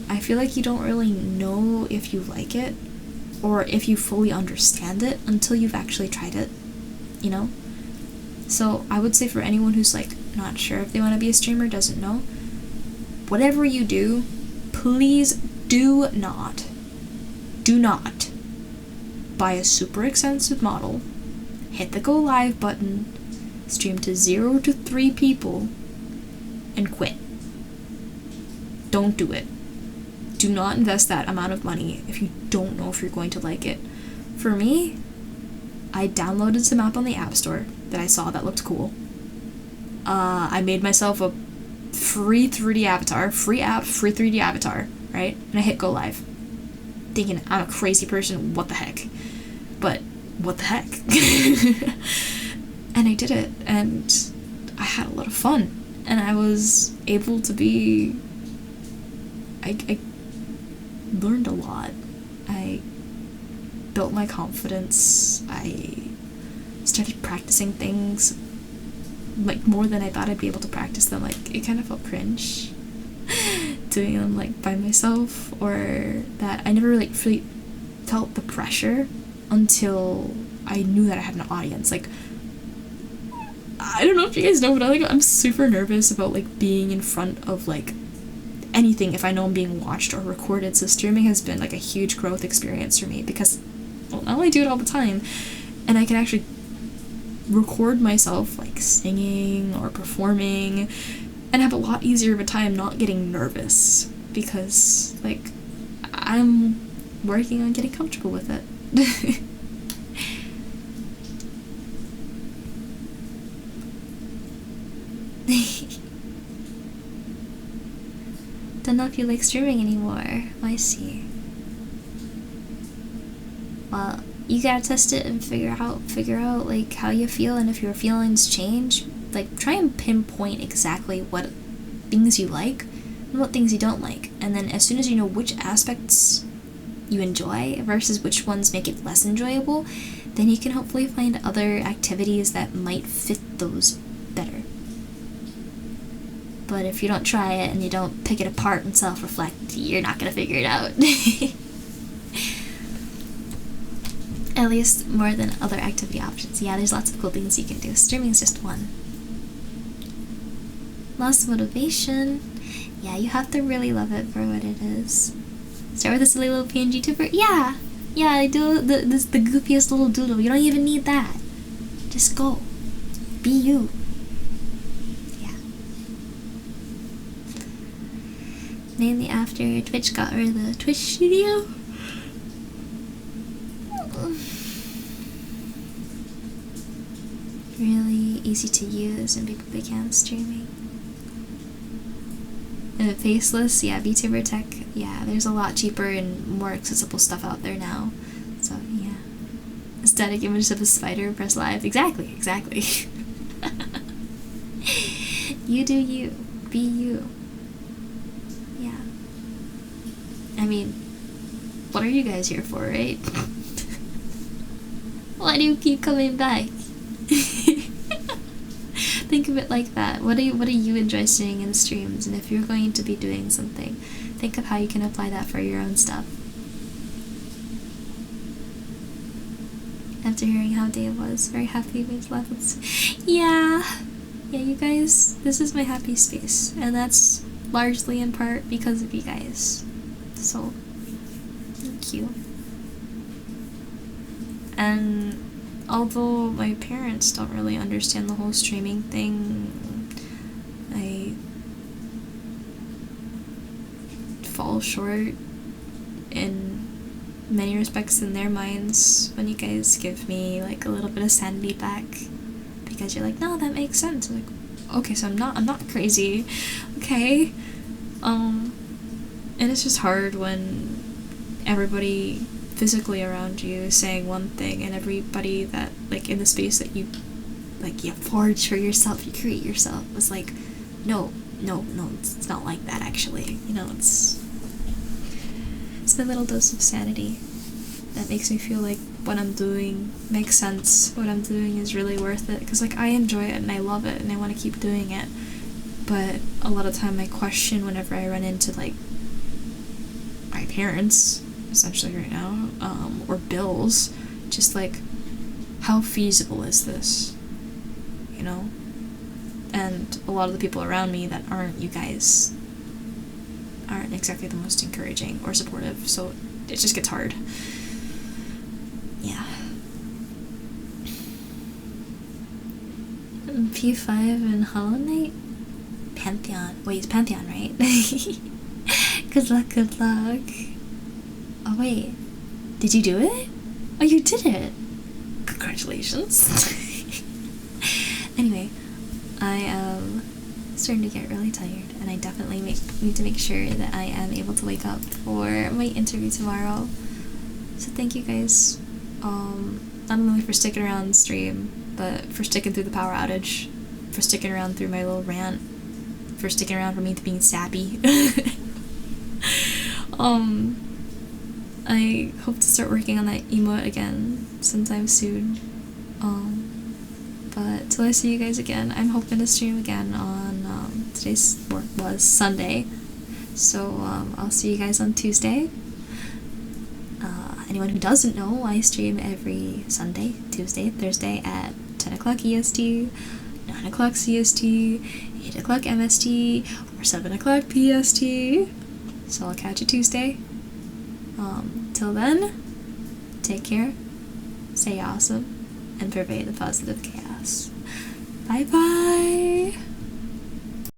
[SPEAKER 1] I feel like you don't really know if you like it, or if you fully understand it, until you've actually tried it, you know? So I would say for anyone who's like not sure if they want to be a streamer, doesn't know, whatever you do, please do not buy a super expensive model, hit the go live button, stream to 0 to 3 people, and quit. Don't do it. Do not invest that amount of money if you don't know if you're going to like it. For me, I downloaded some app on the App Store that I saw that looked cool. I made myself a free 3D avatar, free app, free 3D avatar, right? And I hit go live. Thinking I'm a crazy person, what the heck? But what the heck? And I did it, and I had a lot of fun. And I was able to be... I learned a lot. I built my confidence. I started practicing things like more than I thought I'd be able to practice them. Like, it kind of felt cringe doing them like by myself, or that I never like really felt the pressure until I knew that I had an audience. Like, I don't know if you guys know, but I'm super nervous about like being in front of like anything if I know I'm being watched or recorded. So streaming has been like a huge growth experience for me, because, well, not only do it all the time, and I can actually record myself like singing or performing and have a lot easier of a time not getting nervous, because like I'm working on getting comfortable with it. Don't know if you like streaming anymore. I see. Well, you gotta test it and figure out like how you feel, and if your feelings change, like try and pinpoint exactly what things you like and what things you don't like, and then as soon as you know which aspects you enjoy versus which ones make it less enjoyable, then you can hopefully find other activities that might fit those better. But if you don't try it and you don't pick it apart and self-reflect, you're not gonna figure it out. At least more than other activity options. Yeah, there's lots of cool things you can do. Streaming's just one. Lost motivation. Yeah, you have to really love it for what it is. Start with a silly little PNG tuber. Yeah, I do the goofiest little doodle. You don't even need that. Just go. Be you. Yeah. Mainly after Twitch got rid of the Twitch studio. Really easy to use and people began streaming. And faceless, yeah, VTuber tech, yeah, there's a lot cheaper and more accessible stuff out there now. So yeah. Static image of a spider, press live. Exactly. You do you. Be you. Yeah. I mean, what are you guys here for, right? Why do you keep coming back? Think of it like that. What do you enjoy seeing in streams? And if you're going to be doing something, think of how you can apply that for your own stuff. After hearing how day was, very happy with levels. Yeah, you guys, this is my happy space, and that's largely in part because of you guys. So, thank you. And although my parents don't really understand the whole streaming thing, I fall short in many respects in their minds when you guys give me like a little bit of sanity back, because you're like, no, that makes sense. I'm like, okay, so I'm not crazy, okay? And it's just hard when everybody physically around you is saying one thing, and everybody that like in the space that you forge for yourself, you create yourself, was like, no, it's not like that actually. You know, it's the little dose of sanity that makes me feel like what I'm doing makes sense. What I'm doing is really worth it, because like I enjoy it and I love it and I want to keep doing it. But a lot of time I question whenever I run into like my parents, essentially right now, or bills, just like, how feasible is this? you know? And a lot of the people around me that aren't you guys aren't exactly the most encouraging or supportive, so it just gets hard. Yeah. P5 and Hollow Knight? Pantheon. Wait, it's Pantheon, right? Good luck, good luck. Oh wait, did you do it? Oh, you did it! Congratulations. Anyway, I am starting to get really tired, and I definitely need to make sure that I am able to wake up for my interview tomorrow. So thank you guys, not only for sticking around the stream, but for sticking through the power outage, for sticking around through my little rant, for sticking around for me to being sappy. I hope to start working on that emote again sometime soon. But till I see you guys again, I'm hoping to stream again on today's was Sunday. So I'll see you guys on Tuesday. Anyone who doesn't know, I stream every Sunday, Tuesday, Thursday at 10 o'clock EST, 9 o'clock CST, 8 o'clock MST, or 7 o'clock PST. So I'll catch you Tuesday. Till then, take care, stay awesome, and pervade the positive chaos. Bye bye!